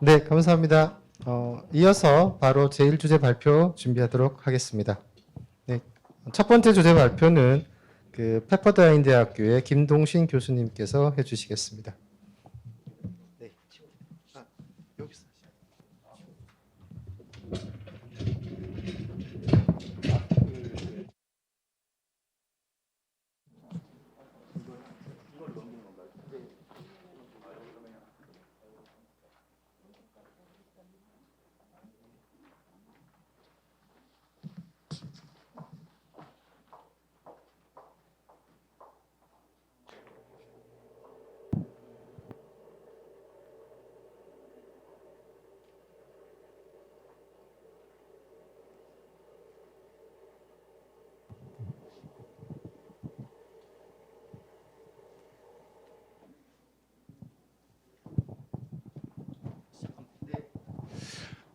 네, 감사합니다. 이어서 바로 제1주제 발표 준비하도록 하겠습니다. 네, 첫 번째 주제 발표는 페퍼다인 대학교의 김동신 교수님께서 해주시겠습니다. 네, 여기서.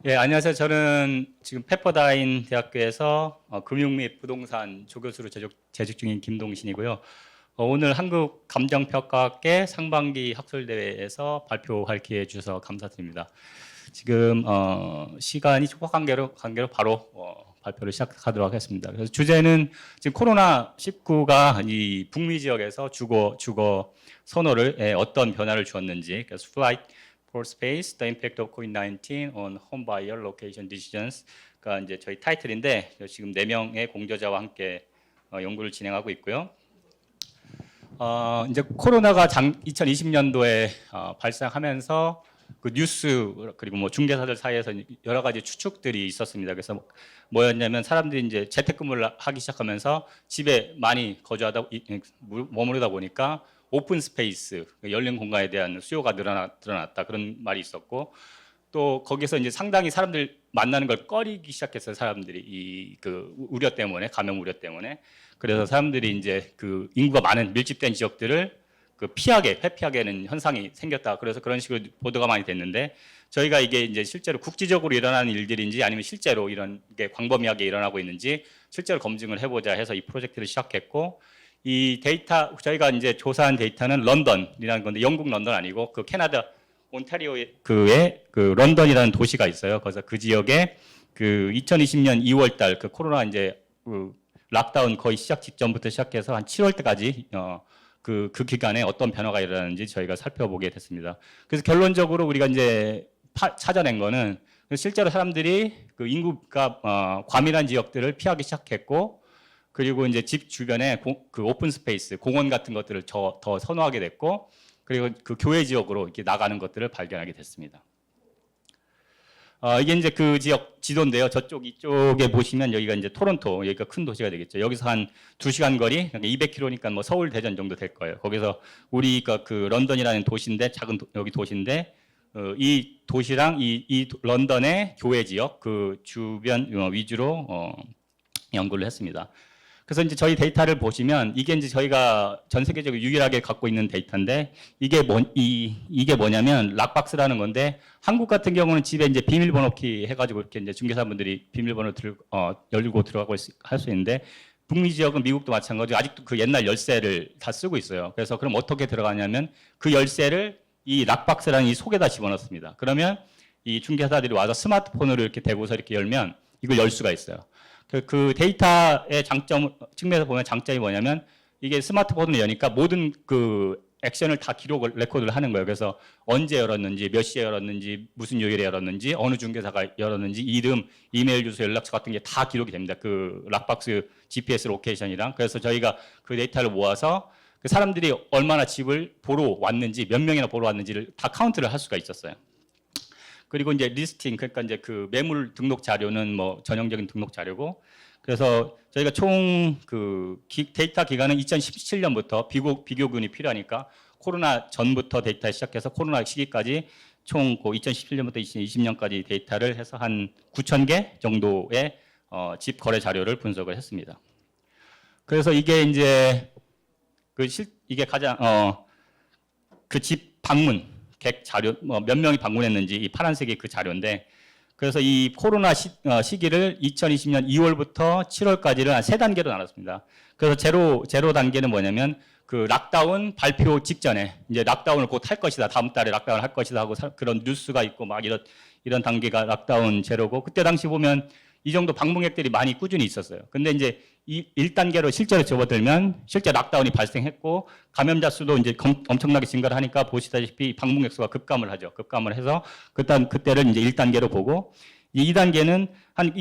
예, 안녕하세요. 저는 지금 페퍼다인 대학교에서 금융 및 부동산 조교수로 재직 중인 김동신이고요. 오늘 한국 감정평가학계 상반기 학술대회에서 발표할 기회 주셔서 감사드립니다. 지금 시간이 촉박 관계로 바로 발표를 시작하도록 하겠습니다. 그래서 주제는 지금 코로나19가 이 북미 지역에서 주거 선호를 어떤 변화를 주었는지, 그래서 flight for space, the impact of COVID-19 on home buyer location decisions.가 이제 저희 타이틀인데 지금 4명의 공저자와 함께 연구를 진행하고 있고요. 이제 코로나가 2020년도에 발생하면서 그 뉴스 그리고 뭐 중개사들 사이에서 여러 가지 추측들이 있었습니다. 그래서 뭐였냐면 사람들이 이제 재택근무를 하기 시작하면서 집에 많이 머무르다 보니까 오픈 스페이스, 열린 공간에 대한 수요가 늘어났다 그런 말이 있었고, 또 거기서 이제 상당히 사람들 만나는 걸 꺼리기 시작했어요. 사람들이 그 우려 때문에, 감염 우려 때문에. 그래서 사람들이 이제 그 인구가 많은 밀집된 지역들을 회피하게 하는 현상이 생겼다. 그래서 그런 식으로 보도가 많이 됐는데, 저희가 이게 이제 실제로 국지적으로 일어나는 일들인지 아니면 실제로 이런 게 광범위하게 일어나고 있는지 실제로 검증을 해보자 해서 이 프로젝트를 시작했고, 이 데이터, 저희가 이제 조사한 데이터는 런던이라는 건데, 영국 런던 아니고 그 캐나다 온타리오의 그 런던이라는 도시가 있어요. 그래서 그 지역에 그 2020년 2월 달 그 코로나 이제 그 락다운 거의 시작 직전부터 시작해서 한 7월 때까지 그 기간에 어떤 변화가 일어나는지 저희가 살펴보게 됐습니다. 그래서 결론적으로 우리가 이제 찾아낸 거는 실제로 사람들이 그 인구가 과밀한 지역들을 피하기 시작했고, 그리고 이제 집 주변에 그 오픈 스페이스, 공원 같은 것들을 더 선호하게 됐고, 그리고 그 교외 지역으로 이렇게 나가는 것들을 발견하게 됐습니다. 이게 이제 그 지역 지도인데요. 이쪽에 보시면 여기가 이제 토론토, 여기가 큰 도시가 되겠죠. 여기서 한 2시간 거리, 그러니까 200km니까 뭐 서울, 대전 정도 될 거예요. 거기서 우리가 그 런던이라는 도시인데, 여기 도시인데, 이 도시랑 이 런던의 교외 지역, 그 주변 위주로 연구를 했습니다. 그래서 이제 저희 데이터를 보시면 이게 이제 저희가 전 세계적으로 유일하게 갖고 있는 데이터인데, 이게 뭐냐면 락박스라는 건데, 한국 같은 경우는 집에 이제 비밀번호 키 해가지고 이렇게 이제 중개사분들이 비밀번호 열고 들어가고 할 수 있는데, 북미 지역은 미국도 마찬가지로 아직도 그 옛날 열쇠를 다 쓰고 있어요. 그래서 그럼 어떻게 들어가냐면 그 열쇠를 이 락박스라는 이 속에다 집어넣습니다. 그러면 이 중개사들이 와서 스마트폰으로 이렇게 대고서 이렇게 열면 이걸 열 수가 있어요. 그 데이터의 측면에서 보면 장점이 뭐냐면, 이게 스마트폰을 여니까 모든 그 액션을 다 레코드를 하는 거예요. 그래서 언제 열었는지, 몇 시에 열었는지, 무슨 요일에 열었는지, 어느 중개사가 열었는지, 이름, 이메일 주소, 연락처 같은 게 다 기록이 됩니다. 그 락박스 GPS 로케이션이랑. 그래서 저희가 그 데이터를 모아서 그 사람들이 얼마나 집을 보러 왔는지, 몇 명이나 보러 왔는지를 다 카운트를 할 수가 있었어요. 그리고 이제 리스팅, 그러니까 이제 그 매물 등록 자료는 뭐 전형적인 등록 자료고, 그래서 저희가 총 그 데이터 기간은 2017년부터 비교군이 필요하니까 코로나 전부터 데이터 시작해서 코로나 시기까지 총 그 2017년부터 2020년까지 데이터를 해서 한 9,000개 정도의 집 거래 자료를 분석을 했습니다. 그래서 이게 이제 이게 가장 그 집 방문 객 자료, 몇 명이 방문했는지 이 파란색이 그 자료인데, 그래서 이 코로나 시기를 2020년 2월부터 7월까지를 한 3단계로 나눴습니다. 그래서 제로 단계는 뭐냐면 그 락다운 발표 직전에 이제 락다운을 곧 할 것이다. 다음 달에 락다운을 할 것이다 하고 그런 뉴스가 있고 막 이런 단계가 락다운 제로고 그때 당시 보면 이 정도 방문객들이 많이 꾸준히 있었어요. 근데 이제 이 1단계로 실제로 접어들면 실제 락다운이 발생했고 감염자 수도 이제 엄청나게 증가를 하니까 보시다시피 방문객 수가 급감을 하죠. 급감을 해서 그때를 이제 1단계로 보고 이 2단계는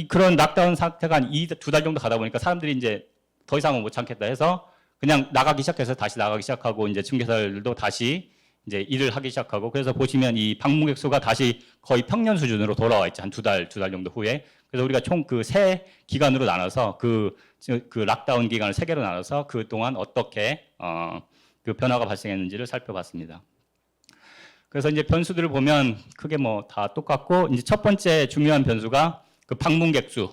그런 락다운 상태가 한 2달 정도 가다 보니까 사람들이 이제 더 이상은 못 참겠다 해서 그냥 나가기 시작해서 다시 나가기 시작하고 이제 중개사들도 다시 이제 일을 하기 시작하고 그래서 보시면 이 방문객 수가 다시 거의 평년 수준으로 돌아와 있죠. 한 두 달 정도 후에. 그래서 우리가 총 그 세 기간으로 나눠서 그 락다운 기간을 세 개로 나눠서 그 동안 어떻게 그 변화가 발생했는지를 살펴봤습니다. 그래서 이제 변수들을 보면 크게 뭐 다 똑같고 이제 첫 번째 중요한 변수가 그 방문객 수.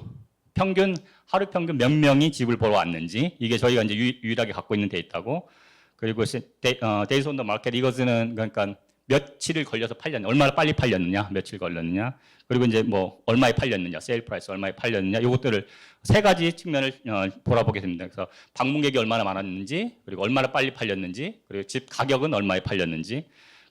하루 평균 몇 명이 집을 보러 왔는지 이게 저희가 이제 유일하게 갖고 있는 데이터고 그리고 데이즈 온 더 마켓 이것은 그러니까 며칠을 걸려서 팔렸냐 얼마나 빨리 팔렸느냐 며칠 걸렸느냐 그리고 이제 뭐 얼마에 팔렸느냐 세일 프라이스 얼마에 팔렸느냐 이것들을 세 가지 측면을 보라보게 됩니다. 그래서 방문객이 얼마나 많았는지 그리고 얼마나 빨리 팔렸는지 그리고 집 가격은 얼마에 팔렸는지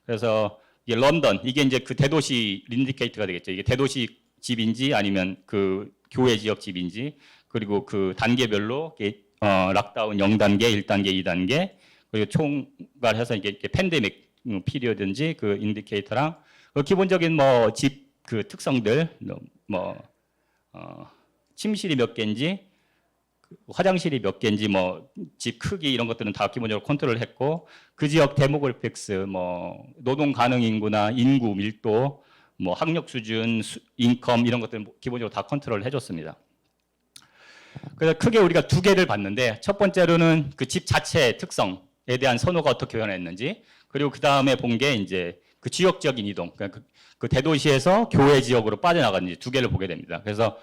그래서 이게 런던 이게 이제 그 대도시 인디케이터가 되겠죠. 이게 대도시 집인지 아니면 그 교외 지역 집인지 그리고 그 단계별로 락다운 0단계, 1단계, 2단계 그리고 총괄해서 이게 팬데믹 피리어든지 그 인디케이터랑 기본적인 뭐 집 그 특성들 뭐 침실이 몇 개인지 화장실이 몇 개인지 뭐 집 크기 이런 것들은 다 기본적으로 컨트롤을 했고 그 지역 데모그래픽스 뭐 노동 가능 인구나 인구 밀도 뭐 학력 수준, 인컴 이런 것들 기본적으로 다 컨트롤을 해줬습니다. 그래서 크게 우리가 두 개를 봤는데 첫 번째로는 그 집 자체의 특성에 대한 선호가 어떻게 변했는지 그리고 그 다음에 본 게 이제 그 지역적인 이동, 그러니까 그 대도시에서 교외 지역으로 빠져나갔는지 두 개를 보게 됩니다. 그래서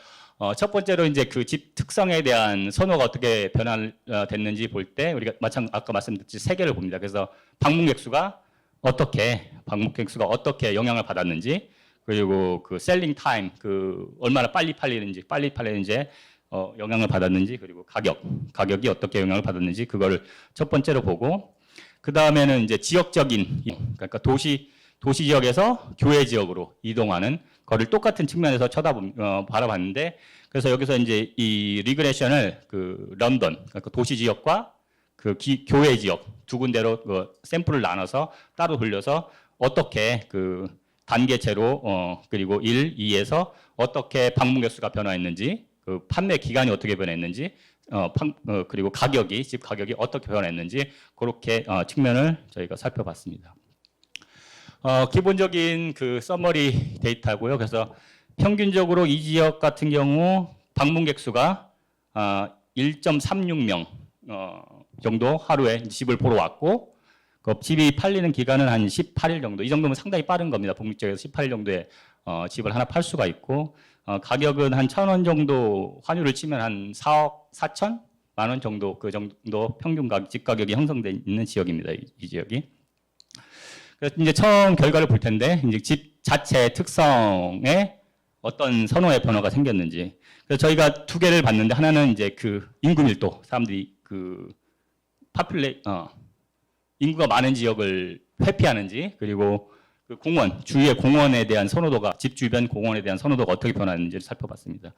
첫 번째로 이제 그 집 특성에 대한 선호가 어떻게 변화됐는지 볼 때 우리가 아까 말씀드렸듯이 세 개를 봅니다. 그래서 방문객 수가 어떻게 영향을 받았는지 그리고 그 셀링 타임 그 얼마나 빨리 팔리는지 영향을 받았는지 그리고 가격이 어떻게 영향을 받았는지 그거를 첫 번째로 보고 그 다음에는 이제 지역적인 그러니까 도시 지역에서 교외 지역으로 이동하는 거를 똑같은 측면에서 바라봤는데 그래서 여기서 이제 이 리그레션을 그 런던 그러니까 도시 지역과 그 교외 지역 두 군데로 그 샘플을 나눠서 따로 돌려서 어떻게 그 단계체로 그리고 1, 2에서 어떻게 방문객 수가 변화했는지 그 판매 기간이 어떻게 변했는지 그리고 집 가격이 어떻게 변했는지 그렇게 측면을 저희가 살펴봤습니다. 기본적인 그 서머리 데이터고요. 그래서 평균적으로 이 지역 같은 경우 방문객 수가 1.36명 정도 하루에 집을 보러 왔고 그 집이 팔리는 기간은 한 18일 정도. 이 정도면 상당히 빠른 겁니다. 북미 쪽에서 18일 정도에 집을 하나 팔 수가 있고 가격은 한 1,000원 정도 환율을 치면 한 4억 4천만 원 정도 그 정도 평균 집 가격이 형성되어 있는 지역입니다. 이 지역이. 그래서 이제 처음 결과를 볼 텐데 이제 집 자체 특성에 어떤 선호의 변화가 생겼는지. 그래서 저희가 두 개를 봤는데 하나는 이제 그 인구 밀도 사람들이 그 인구가 많은 지역을 회피하는지 그리고 그 주위의 공원에 대한 선호도가 집 주변 공원에 대한 선호도가 어떻게 변화했는지를 살펴봤습니다.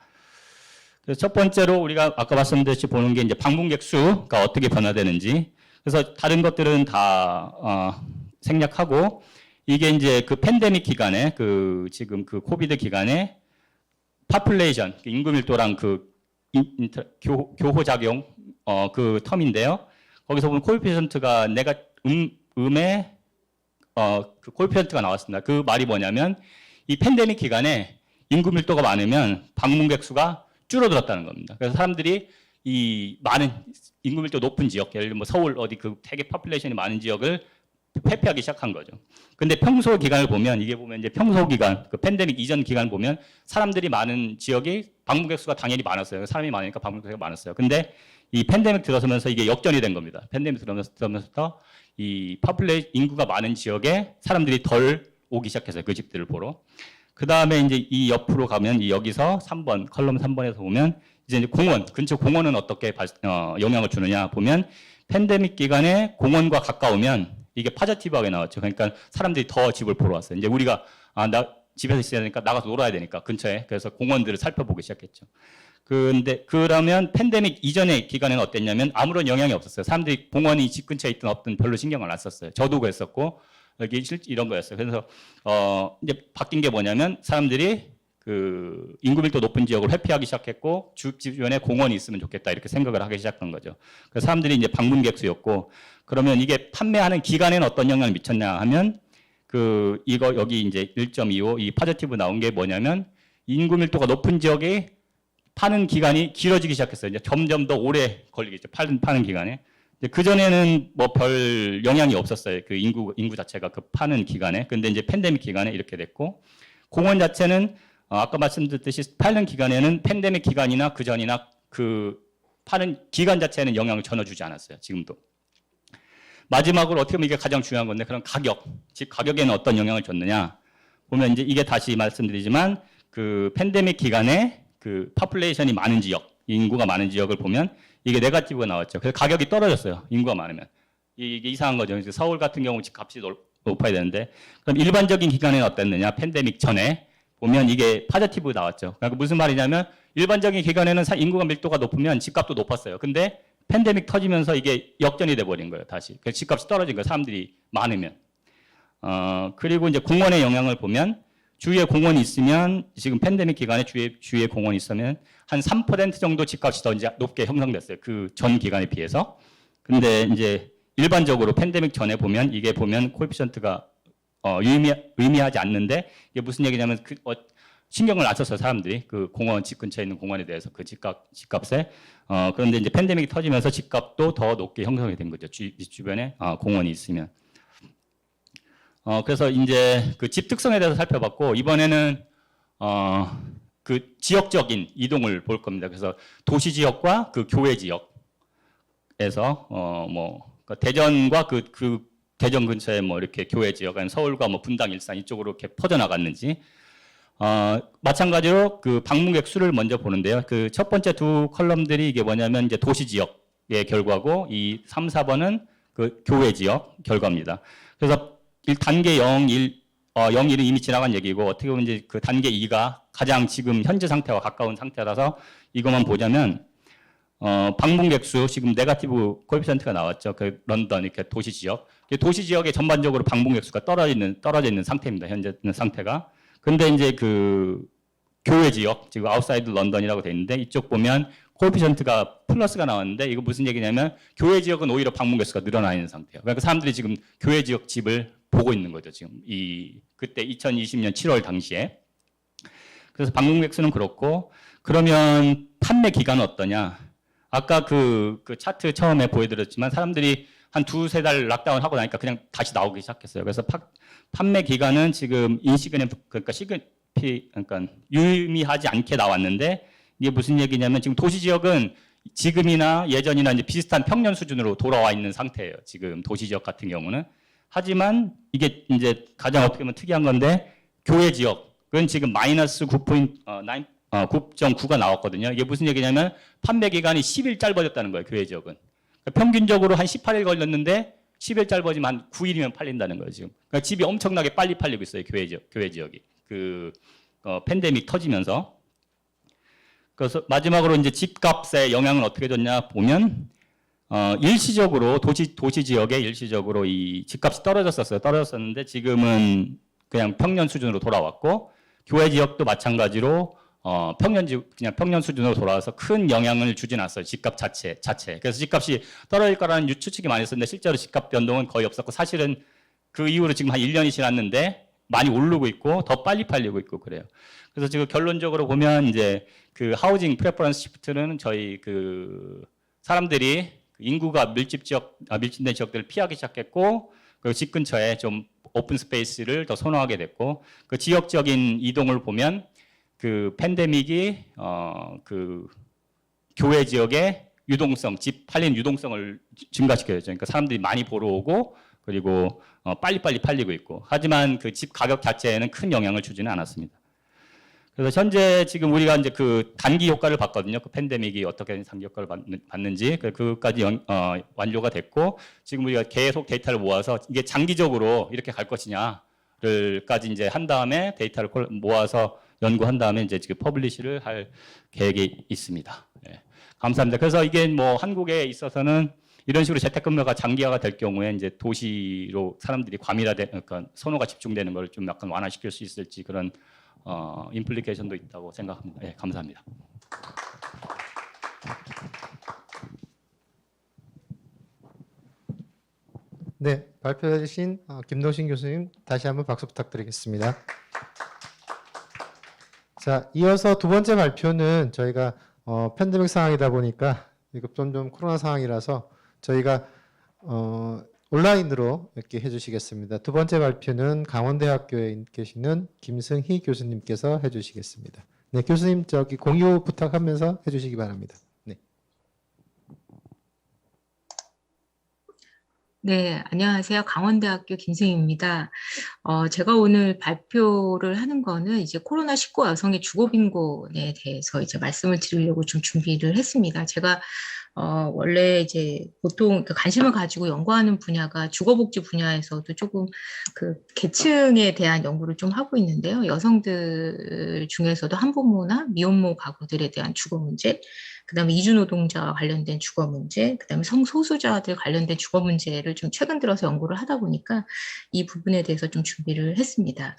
그래서 첫 번째로 우리가 아까 말씀드렸듯이 보는 게 이제 방문객 수가 어떻게 변화되는지. 그래서 다른 것들은 다 생략하고 이게 이제 그 팬데믹 기간에 지금 그 코비드 기간에 파퓰레이션 인구 밀도랑 그 교호 작용 그 텀인데요. 거기서 보면 코에피션트가 그 코에피션트가 나왔습니다. 그 말이 뭐냐면 이 팬데믹 기간에 인구 밀도가 많으면 방문객 수가 줄어들었다는 겁니다. 그래서 사람들이 이 많은 인구 밀도 높은 지역, 예를 들면 뭐 서울 어디 그 되게 파퓰레이션이 많은 지역을 회피하기 시작한 거죠. 근데 평소 기간을 보면 이게 보면 이제 평소 기간, 그 팬데믹 이전 기간 보면 사람들이 많은 지역이 방문객 수가 당연히 많았어요. 사람이 많으니까 방문객 수가 많았어요. 근데 이 팬데믹 들어서면서 이게 역전이 된 겁니다. 팬데믹 들어서면서 이 인구가 많은 지역에 사람들이 덜 오기 시작했어요. 그 집들을 보러. 그 다음에 이제 이 옆으로 가면 여기서 3번, 컬럼 3번에서 보면 이제 공원, 근처 공원은 어떻게 영향을 주느냐 보면 팬데믹 기간에 공원과 가까우면 이게 파저티브하게 나왔죠. 그러니까 사람들이 더 집을 보러 왔어요. 이제 우리가 나 집에서 있어야 되니까 나가서 놀아야 되니까 근처에. 그래서 공원들을 살펴보기 시작했죠. 근데 그러면 팬데믹 이전의 기간에는 어땠냐면 아무런 영향이 없었어요. 사람들이 공원이 집 근처에 있든 없든 별로 신경을 안 썼어요. 저도 그랬었고 여기 이런 거였어요. 그래서 이제 바뀐 게 뭐냐면 사람들이 그 인구 밀도 높은 지역을 회피하기 시작했고 주변에 공원이 있으면 좋겠다 이렇게 생각을 하기 시작한 거죠. 그래서 사람들이 이제 방문객 수였고 그러면 이게 판매하는 기간에는 어떤 영향을 미쳤냐 하면 이거 여기 이제 1.25 이 파저티브 나온 게 뭐냐면 인구 밀도가 높은 지역에 파는 기간이 길어지기 시작했어요. 이제 점점 더 오래 걸리겠죠. 파는 기간에. 그 전에는 뭐 별 영향이 없었어요. 그 인구 자체가 그 파는 기간에. 근데 이제 팬데믹 기간에 이렇게 됐고 공원 자체는 아까 말씀드렸듯이 파는 기간에는 팬데믹 기간이나 그 전이나 그 파는 기간 자체에는 영향을 전혀 주지 않았어요. 지금도. 마지막으로 어떻게 보면 이게 가장 중요한 건데 그럼 가격, 즉 가격에는 어떤 영향을 줬느냐 보면 이제 이게 다시 말씀드리지만 그 팬데믹 기간에 그 파퓰레이션이 많은 지역, 인구가 많은 지역을 보면 이게 네거티브가 나왔죠. 그래서 가격이 떨어졌어요. 인구가 많으면. 이게 이상한 거죠. 서울 같은 경우 집값이 높아야 되는데 그럼 일반적인 기간에는 어땠느냐? 팬데믹 전에 보면 이게 파저티브 나왔죠. 그러니까 무슨 말이냐면 일반적인 기간에는 인구가 밀도가 높으면 집값도 높았어요. 근데 팬데믹 터지면서 이게 역전이 돼버린 거예요. 다시. 그래서 집값이 떨어진 거예요. 사람들이 많으면. 그리고 이제 공원의 영향을 보면 주위에 공원이 있으면 지금 팬데믹 기간에 주위에 공원이 있으면 한 3% 정도 집값이 더 이제 높게 형성됐어요. 그 전 기간에 비해서. 근데 이제 일반적으로 팬데믹 전에 보면 이게 보면 코에피션트가 의미하지 않는데 이게 무슨 얘기냐면 신경을 안 썼어요. 사람들이 그 공원 집 근처에 있는 공원에 대해서 그 집값에 그런데 이제 팬데믹이 터지면서 집값도 더 높게 형성이 된 거죠. 주변에 공원이 있으면. 그래서 이제 그 집 특성에 대해서 살펴봤고 이번에는 그 지역적인 이동을 볼 겁니다. 그래서 도시 지역과 그 교외 지역에서 그 대전과 그 대전 근처에 뭐 이렇게 교외 지역, 아니면 서울과 뭐 분당, 일산 이쪽으로 이렇게 퍼져나갔는지 마찬가지로 그 방문객 수를 먼저 보는데요. 그 첫 번째 두 컬럼들이 이게 뭐냐면 이제 도시 지역의 결과고 이 3, 4번은 그 교외 지역 결과입니다. 그래서 단계 0, 1, 1은 이미 지나간 얘기고 어떻게 보면 이제 그 단계 2가 가장 지금 현재 상태와 가까운 상태라서 이것만 보자면 방문객 수 지금 네거티브 코에피션트가 나왔죠. 그 런던 이렇게 도시 지역. 도시 지역에 전반적으로 방문객 수가 떨어져 있는 상태입니다. 현재 상태가. 근데 이제 그 교외 지역, 지금 아웃사이드 런던이라고 돼 있는데 이쪽 보면 코에피션트가 플러스가 나왔는데 이거 무슨 얘기냐면 교외 지역은 오히려 방문객 수가 늘어나 있는 상태예요. 그러니까 사람들이 지금 교외 지역 집을 보고 있는 거죠. 지금 그때 2020년 7월 당시에. 그래서 방문객 수는 그렇고 그러면 판매 기간은 어떠냐? 아까 그 차트 처음에 보여드렸지만 사람들이 한 두세 달 락다운 하고 나니까 그냥 다시 나오기 시작했어요. 그래서 판매 기간은 지금 그러니까 유의미하지 않게 나왔는데 이게 무슨 얘기냐면 지금 도시 지역은 지금이나 예전이나 이제 비슷한 평년 수준으로 돌아와 있는 상태예요. 지금 도시 지역 같은 경우는. 하지만 이게 이제 가장 어떻게 보면 특이한 건데 교외 지역은 지금 마이너스 9.9가 나왔거든요. 이게 무슨 얘기냐면 판매 기간이 10일 짧아졌다는 거예요. 교외 지역은. 그러니까 평균적으로 한 18일 걸렸는데 10일 짧아지면 한 9일이면 팔린다는 거예요. 지금. 그러니까 집이 엄청나게 빨리 팔리고 있어요. 교외 지역이. 팬데믹 터지면서. 그래서 마지막으로 이제 집값의 영향은 어떻게 줬냐 보면 일시적으로 도시 지역에 일시적으로 이 집값이 떨어졌었는데 지금은 그냥 평년 수준으로 돌아왔고 교외 지역도 마찬가지로 그냥 평년 수준으로 돌아와서 큰 영향을 주진 않았어요. 집값 자체. 그래서 집값이 떨어질 거라는 추측이 많이 있었는데 실제로 집값 변동은 거의 없었고 사실은 그 이후로 지금 한 1년이 지났는데 많이 오르고 있고 더 빨리 팔리고 있고 그래요. 그래서 지금 결론적으로 보면 이제 그 하우징 프레퍼런스 시프트는 저희 그 사람들이 인구가 밀집된 지역들을 피하기 시작했고 그 집 근처에 좀 오픈 스페이스를 더 선호하게 됐고 그 지역적인 이동을 보면 그 팬데믹이 그 교외 지역의 유동성, 집 팔린 유동성을 증가시켜줬죠. 그러니까 사람들이 많이 보러 오고 그리고 빨리빨리 팔리고 있고 하지만 그 집 가격 자체에는 큰 영향을 주지는 않았습니다. 그래서 현재 지금 우리가 이제 그 단기 효과를 봤거든요. 그 팬데믹이 어떻게 단기 효과를 받는지 그까지 완료가 됐고 지금 우리가 계속 데이터를 모아서 이게 장기적으로 이렇게 갈 것이냐를까지 이제 한 다음에 데이터를 모아서 연구한 다음에 이제 지금 퍼블리시를 할 계획이 있습니다. 네. 감사합니다. 그래서 이게 뭐 한국에 있어서는 이런 식으로 재택근무가 장기화가 될 경우에 이제 도시로 사람들이 과밀화된 그러니까 선호가 집중되는 걸 좀 약간 완화시킬 수 있을지 그런 임플리케이션도 있다고 생각합니다. 네, 감사합니다. 네, 발표해 주신 김동신 교수님 다시 한번 박수 부탁드리겠습니다. 자, 이어서 두 번째 발표는 저희가 팬데믹 상황이다 보니까 이거 좀 코로나 상황이라서 저희가 온라인으로 이렇게 해주시겠습니다. 두 번째 발표는 강원대학교에 계시는 김승희 교수님께서 해주시겠습니다. 네, 교수님 저기 공유 부탁하면서 해주시기 바랍니다. 네. 네, 안녕하세요. 강원대학교 김승희입니다. 제가 오늘 발표를 하는 거는 이제 코로나19 여성의 주거 빈곤에 대해서 이제 말씀을 드리려고 좀 준비를 했습니다. 제가 원래 이제 보통 그 관심을 가지고 연구하는 분야가 주거복지 분야에서도 조금 그 계층에 대한 연구를 좀 하고 있는데요. 여성들 중에서도 한부모나 미혼모 가구들에 대한 주거 문제, 그다음에 이주노동자와 관련된 주거 문제, 그다음에 성소수자들 관련된 주거 문제를 좀 최근 들어서 연구를 하다 보니까 이 부분에 대해서 좀 준비를 했습니다.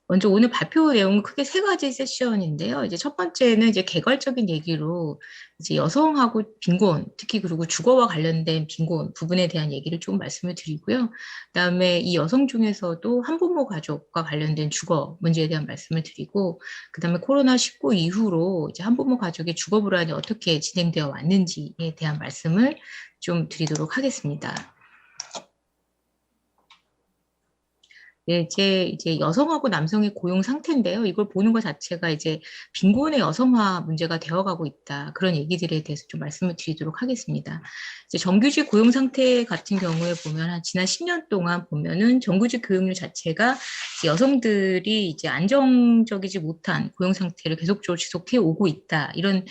먼저 오늘 발표 내용은 크게 세 가지 세션인데요. 이제 첫 번째는 이제 개괄적인 얘기로 이제 여성하고 빈곤, 특히 그리고 주거와 관련된 빈곤 부분에 대한 얘기를 좀 말씀을 드리고요. 그다음에 이 여성 중에서도 한부모 가족과 관련된 주거 문제에 대한 말씀을 드리고, 그다음에 코로나19 이후로 이제 한부모 가족의 주거 불안이 어떻게 진행되어 왔는지에 대한 말씀을 좀 드리도록 하겠습니다. 네, 이제 여성하고 남성의 고용 상태인데요. 이걸 보는 것 자체가 이제 빈곤의 여성화 문제가 되어가고 있다. 그런 얘기들에 대해서 좀 말씀을 드리도록 하겠습니다. 이제 정규직 고용 상태 같은 경우에 보면 한 지난 10년 동안 보면은 정규직 고용률 자체가 이제 여성들이 이제 안정적이지 못한 고용 상태를 계속적으로 지속해 오고 있다. 이런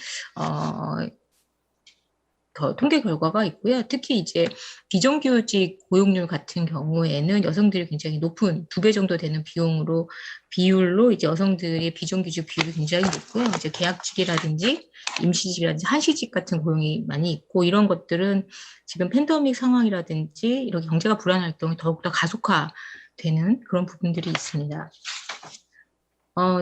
통계 결과가 있고요. 특히 이제 비정규직 고용률 같은 경우에는 여성들이 굉장히 높은 2배 정도 되는 비율로 이제 여성들의 비정규직 비율이 굉장히 높고요. 이제 계약직이라든지 임시직이라든지 한시직 같은 고용이 많이 있고, 이런 것들은 지금 팬데믹 상황이라든지 이렇게 경제가 불안할 경우에 더욱더 가속화되는 그런 부분들이 있습니다.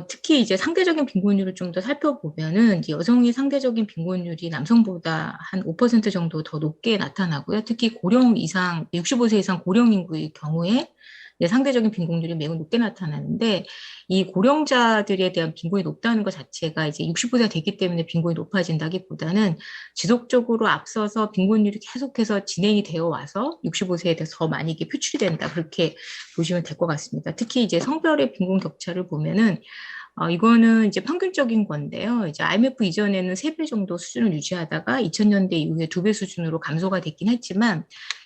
특히 이제 상대적인 빈곤율을 좀 더 살펴보면은 이제 여성의 상대적인 빈곤율이 남성보다 한 5% 정도 더 높게 나타나고요. 특히 고령 이상, 65세 이상 고령 인구의 경우에 상대적인 빈곤율이 매우 높게 나타나는데, 이 고령자들에 대한 빈곤이 높다는 것 자체가 이제 65세가 됐기 때문에 빈곤이 높아진다기보다는 지속적으로 앞서서 빈곤율이 계속해서 진행이 되어 와서 65세에 대해서 더 많이 이게 표출이 된다. 그렇게 보시면 될 것 같습니다. 특히 이제 성별의 빈곤 격차를 보면은 이거는 이제 평균적인 건데요. 이제 IMF 이전에는 3배 정도 수준을 유지하다가 2000년대 이후에 2배 수준으로 감소가 됐긴 했지만,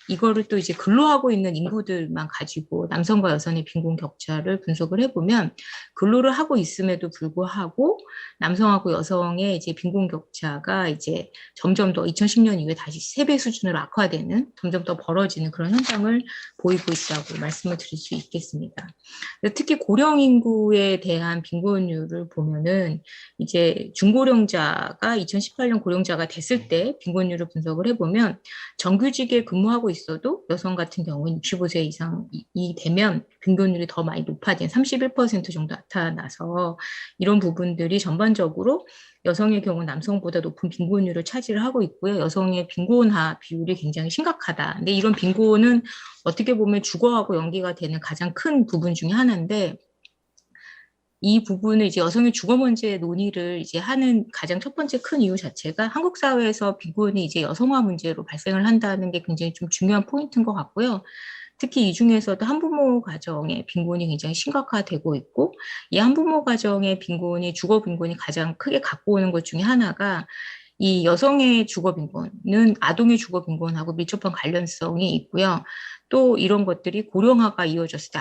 이거를 또 이제 근로하고 있는 인구들만 가지고 남성과 여성의 빈곤 격차를 분석을 해보면, 근로를 하고 있음에도 불구하고 남성하고 여성의 이제 빈곤 격차가 이제 점점 더 2010년 이후에 다시 3배 수준으로 악화되는, 점점 더 벌어지는 그런 현상을 보이고 있다고 말씀을 드릴 수 있겠습니다. 특히 고령 인구에 대한 빈곤율을 보면은 이제 중고령자가 2018년 고령자가 됐을 때 빈곤율을 분석을 해보면, 정규직에 근무하고 있어도 여성 같은 경우는 65세 이상이 되면 빈곤율이 더 많이 높아진 31% 정도 나타나서, 이런 부분들이 전반적으로 여성의 경우 남성보다 높은 빈곤율을 차지를 하고 있고요. 여성의 빈곤화 비율이 굉장히 심각하다. 근데 이런 빈곤은 어떻게 보면 주거하고 연계가 되는 가장 큰 부분 중에 하나인데, 이 부분을 이제 여성의 주거 문제 논의를 이제 하는 가장 첫 번째 큰 이유 자체가 한국 사회에서 빈곤이 이제 여성화 문제로 발생을 한다는 게 굉장히 좀 중요한 포인트인 것 같고요. 특히 이 중에서도 한부모 가정의 빈곤이 굉장히 심각화되고 있고, 이 한부모 가정의 빈곤이 주거 빈곤이 가장 크게 갖고 오는 것 중에 하나가, 이 여성의 주거 빈곤은 아동의 주거 빈곤하고 밀접한 관련성이 있고요. 또 이런 것들이 고령화가 이루어졌을 때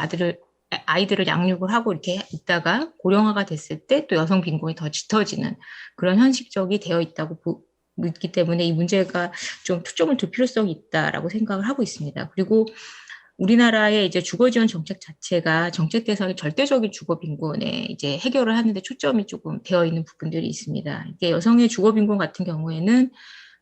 아이들을 양육을 하고 이렇게 있다가 고령화가 됐을 때 또 여성 빈곤이 더 짙어지는 그런 현실적이 되어 있다고 있기 때문에 이 문제가 좀 초점을 둘 필요성이 있다라고 생각을 하고 있습니다. 그리고 우리나라의 이제 주거 지원 정책 자체가 정책 대상이 절대적인 주거 빈곤에 이제 해결을 하는데 초점이 조금 되어 있는 부분들이 있습니다. 이게 여성의 주거 빈곤 같은 경우에는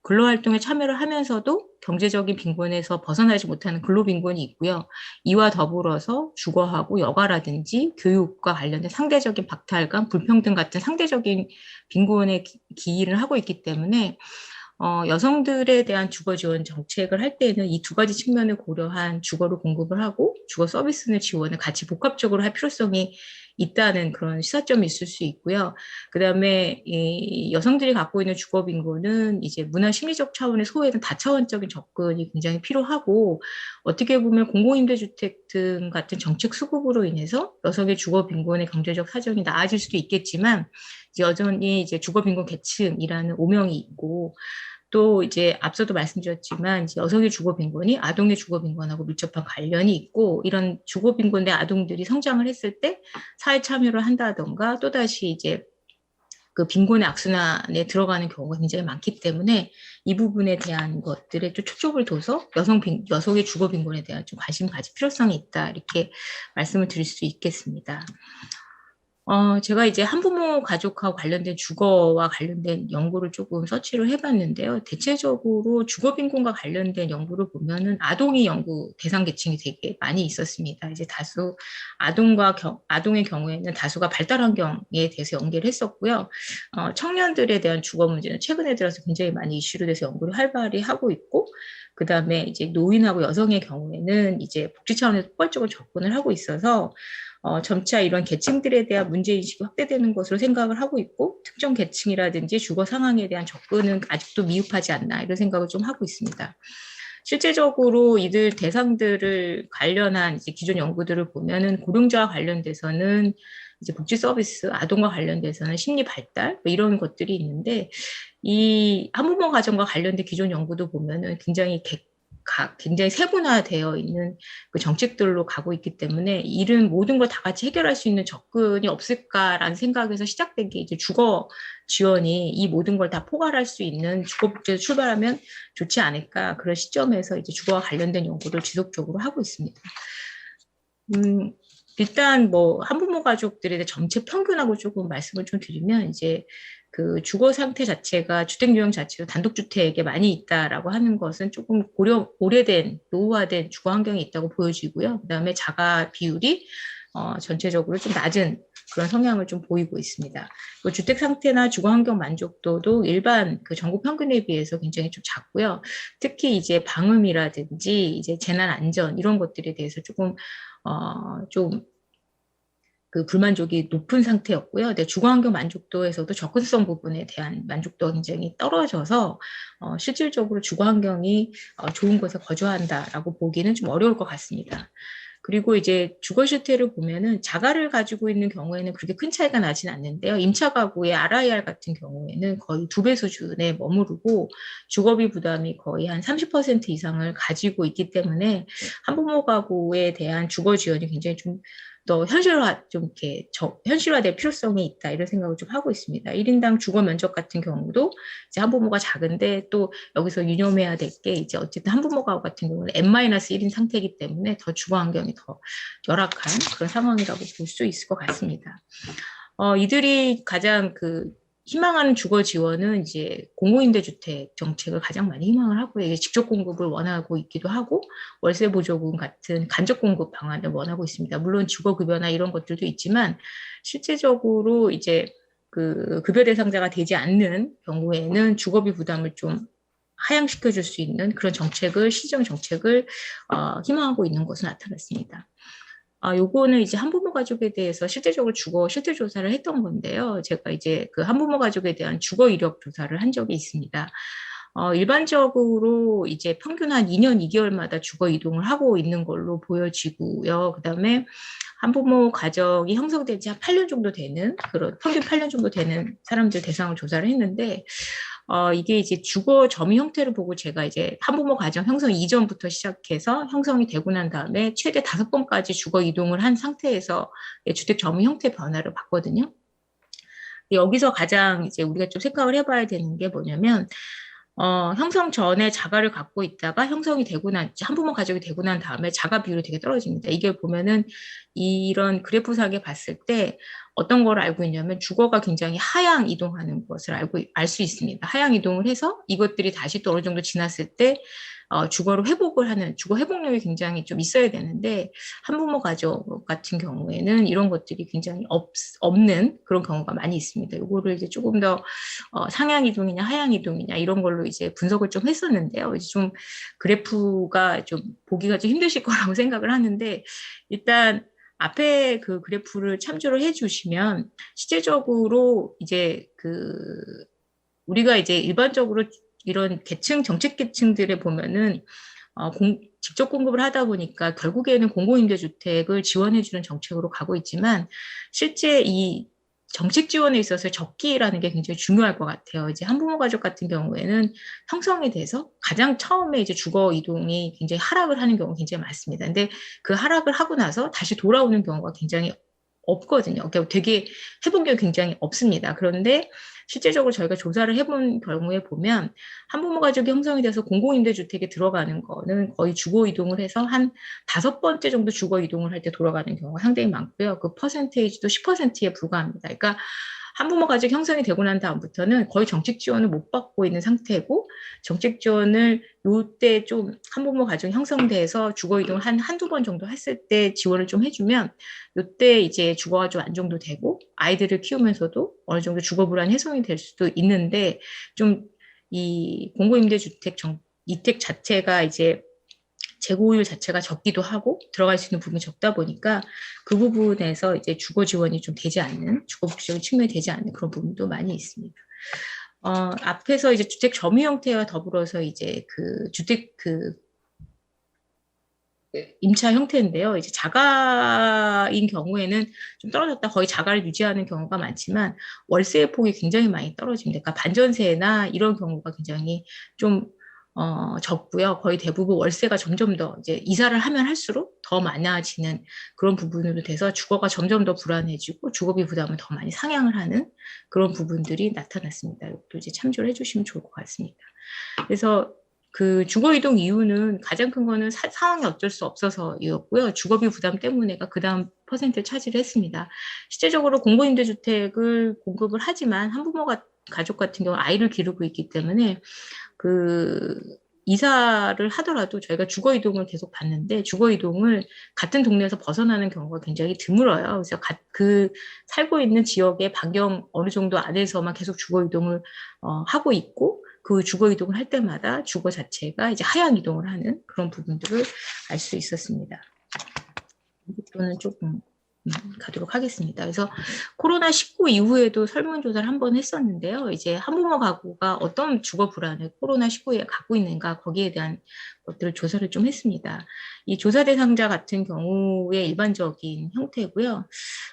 근로활동에 참여를 하면서도 경제적인 빈곤에서 벗어나지 못하는 근로빈곤이 있고요. 이와 더불어서 주거하고 여가라든지 교육과 관련된 상대적인 박탈감, 불평등 같은 상대적인 빈곤에 기인을 하고 있기 때문에 여성들에 대한 주거 지원 정책을 할 때는 이 두 가지 측면을 고려한 주거를 공급을 하고 주거 서비스의 지원을 같이 복합적으로 할 필요성이 있다는 그런 시사점이 있을 수 있고요. 그다음에 이 여성들이 갖고 있는 주거 빈곤은 이제 문화 심리적 차원의 소외는 다차원적인 접근이 굉장히 필요하고 어떻게 보면 공공임대주택 등 같은 정책 수급으로 인해서 여성의 주거 빈곤의 경제적 사정이 나아질 수도 있겠지만 여전히 이제 주거 빈곤 계층이라는 오명이 있고 또 이제 앞서도 말씀드렸지만 이제 여성의 주거 빈곤이 아동의 주거 빈곤하고 밀접한 관련이 있고 이런 주거 빈곤의 아동들이 성장을 했을 때 사회 참여를 한다던가 또다시 이제 그 빈곤의 악순환에 들어가는 경우가 굉장히 많기 때문에 이 부분에 대한 것들에 좀 초점을 둬서 여성의 주거 빈곤에 대한 좀 관심을 가질 필요성이 있다 이렇게 말씀을 드릴 수 있겠습니다. 제가 이제 한부모 가족하고 관련된 주거와 관련된 연구를 조금 서치를 해봤는데요. 대체적으로 주거 빈곤과 관련된 연구를 보면은 아동이 연구 대상 계층이 되게 많이 있었습니다. 이제 다수 아동의 경우에는 다수가 발달 환경에 대해서 연계를 했었고요. 청년들에 대한 주거 문제는 최근에 들어서 굉장히 많이 이슈로 돼서 연구를 활발히 하고 있고, 그 다음에 이제 노인하고 여성의 경우에는 이제 복지 차원에서 포괄적으로 접근을 하고 있어서 점차 이런 계층들에 대한 문제인식이 확대되는 것으로 생각을 하고 있고 특정 계층이라든지 주거 상황에 대한 접근은 아직도 미흡하지 않나 이런 생각을 좀 하고 있습니다. 실제적으로 이들 대상들을 관련한 이제 기존 연구들을 보면은 고령자와 관련돼서는 이제 복지 서비스, 아동과 관련돼서는 심리 발달 뭐 이런 것들이 있는데 이 한부모 가정과 관련된 기존 연구도 보면은 굉장히 세분화되어 있는 그 정책들로 가고 있기 때문에 이런 모든 걸 다 같이 해결할 수 있는 접근이 없을까라는 생각에서 시작된 게 이제 주거 지원이 이 모든 걸 다 포괄할 수 있는 주거 복지에서 출발하면 좋지 않을까 그런 시점에서 이제 주거와 관련된 연구를 지속적으로 하고 있습니다. 일단 뭐 한부모 가족들에 대해 전체 평균하고 조금 말씀을 좀 드리면 이제 그 주거 상태 자체가 주택 유형 자체로 단독주택에 많이 있다라고 하는 것은 조금 오래된 노후화된 주거 환경이 있다고 보여지고요. 그다음에 자가 비율이 전체적으로 좀 낮은 그런 성향을 좀 보이고 있습니다. 주택 상태나 주거 환경 만족도도 일반 그 전국 평균에 비해서 굉장히 좀 작고요. 특히 이제 방음이라든지 이제 재난 안전 이런 것들에 대해서 조금 그 불만족이 높은 상태였고요. 근데 주거환경 만족도에서도 접근성 부분에 대한 만족도가 굉장히 떨어져서 실질적으로 주거환경이 좋은 곳에 거주한다라고 보기는 좀 어려울 것 같습니다. 그리고 이제 주거 실태를 보면은 자가를 가지고 있는 경우에는 그렇게 큰 차이가 나진 않는데요. 임차 가구의 RIR 같은 경우에는 거의 2배 수준에 머무르고 주거비 부담이 거의 한 30% 이상을 가지고 있기 때문에 한부모 가구에 대한 주거 지원이 굉장히 좀 더 현실화될 필요성이 있다 이런 생각을 좀 하고 있습니다. 1인당 주거 면적 같은 경우도 이제 한부모가 작은데 또 여기서 유념해야 될 게 이제 어쨌든 한부모 가구 같은 경우는 N-1인 상태이기 때문에 더 주거 환경이 더 열악한 그런 상황이라고 볼 수 있을 것 같습니다. 이들이 가장 희망하는 주거 지원은 이제 공공임대주택 정책을 가장 많이 희망을 하고요. 이게 직접 공급을 원하고 있기도 하고 월세 보조금 같은 간접 공급 방안을 원하고 있습니다. 물론 주거급여나 이런 것들도 있지만 실제적으로 이제 그 급여 대상자가 되지 않는 경우에는 주거비 부담을 좀 하향시켜줄 수 있는 그런 시정 정책을 희망하고 있는 것으로 나타났습니다. 요거는 이제 한부모 가족에 대해서 실제적으로 주거 실태 조사를 했던 건데요. 제가 이제 그 한부모 가족에 대한 주거 이력 조사를 한 적이 있습니다. 일반적으로 이제 평균 한 2년 2개월마다 주거 이동을 하고 있는 걸로 보여지고요. 그다음에 한부모 가정이 형성된 지 한 8년 정도 되는 평균 8년 정도 되는 사람들 대상을 조사를 했는데 이게 이제 주거 점유 형태를 보고 제가 이제 한부모 가정 형성 이전부터 시작해서 형성이 되고 난 다음에 최대 5번까지 주거 이동을 한 상태에서 주택 점유 형태 변화를 봤거든요. 여기서 가장 이제 우리가 좀 생각을 해봐야 되는 게 뭐냐면, 형성 전에 자가를 갖고 있다가 형성이 되고 한부모 가족이 되고 난 다음에 자가 비율이 되게 떨어집니다. 이게 보면은 이런 그래프상에 봤을 때 어떤 걸 알고 있냐면 주거가 굉장히 하향 이동하는 것을 알 수 있습니다. 하향 이동을 해서 이것들이 다시 또 어느 정도 지났을 때 주거를 회복을 하는 주거 회복력이 굉장히 좀 있어야 되는데 한부모 가족 같은 경우에는 이런 것들이 굉장히 없는 그런 경우가 많이 있습니다. 이거를 이제 조금 더 상향 이동이냐 하향 이동이냐 이런 걸로 이제 분석을 좀 했었는데요. 이제 좀 그래프가 좀 보기가 좀 힘드실 거라고 생각을 하는데 일단 앞에 그 그래프를 참조를 해주시면 실제적으로 이제 우리가 이제 일반적으로 이런 정책 계층들에 보면은 직접 공급을 하다 보니까 결국에는 공공임대주택을 지원해주는 정책으로 가고 있지만 실제 이 정책 지원에 있어서 적기라는 게 굉장히 중요할 것 같아요. 이제 한부모 가족 같은 경우에는 형성이 돼서 가장 처음에 이제 주거 이동이 굉장히 하락을 하는 경우가 굉장히 많습니다. 근데 그 하락을 하고 나서 다시 돌아오는 경우가 굉장히 없거든요. 그러니까 되게 회복력이 굉장히 없습니다. 그런데 실제적으로 저희가 조사를 해본 경우에 보면 한부모 가족이 형성이 돼서 공공임대주택에 들어가는 거는 거의 주거 이동을 해서 한 5번째 정도 주거 이동을 할 때 돌아가는 경우가 상당히 많고요. 그 퍼센테이지도 10%에 불과합니다. 그러니까 한부모 가족 형성이 되고 난 다음부터는 거의 정책 지원을 못 받고 있는 상태고 정책 지원을 요때 좀 한부모 가족 형성돼서 주거 이동을 한두 번 정도 했을 때 지원을 좀 해주면 요때 이제 주거가 좀 안정도 되고 아이들을 키우면서도 어느 정도 주거 불안 해소이 될 수도 있는데 좀 이 공공임대주택 이택 자체가 이제 재고율 자체가 적기도 하고 들어갈 수 있는 부분이 적다 보니까 그 부분에서 이제 주거 지원이 좀 되지 않는 주거 복지적인 측면이 되지 않는 그런 부분도 많이 있습니다. 앞에서 이제 주택 점유 형태와 더불어서 이제 주택 임차 형태인데요. 이제 자가인 경우에는 좀 떨어졌다 거의 자가를 유지하는 경우가 많지만 월세의 폭이 굉장히 많이 떨어집니다. 그러니까 반전세나 이런 경우가 굉장히 좀 적고요. 거의 대부분 월세가 점점 더 이제 이사를 하면 할수록 더 많아지는 그런 부분으로 돼서 주거가 점점 더 불안해지고 주거비 부담을 더 많이 상향을 하는 그런 부분들이 나타났습니다. 이것도 이제 참조를 해주시면 좋을 것 같습니다. 그래서 그 주거 이동 이유는 가장 큰 거는 상황이 어쩔 수 없어서였고요. 주거비 부담 때문에가 그다음 퍼센트를 차지를 했습니다. 실제적으로 공공임대주택을 공급을 하지만 한부모 가족 같은 경우 아이를 기르고 있기 때문에 이사를 하더라도 저희가 주거 이동을 계속 봤는데 주거 이동을 같은 동네에서 벗어나는 경우가 굉장히 드물어요. 그래서 살고 있는 지역의 반경 어느 정도 안에서만 계속 주거 이동을 하고 있고 그 주거 이동을 할 때마다 주거 자체가 이제 하향 이동을 하는 그런 부분들을 알 수 있었습니다. 이거는 조금 가도록 하겠습니다. 그래서 코로나19 이후에도 설문조사를 한번 했었는데요. 이제 한부모 가구가 어떤 주거 불안을 코로나19에 갖고 있는가 거기에 대한 것들을 조사를 좀 했습니다. 이 조사 대상자 같은 경우의 일반적인 형태고요.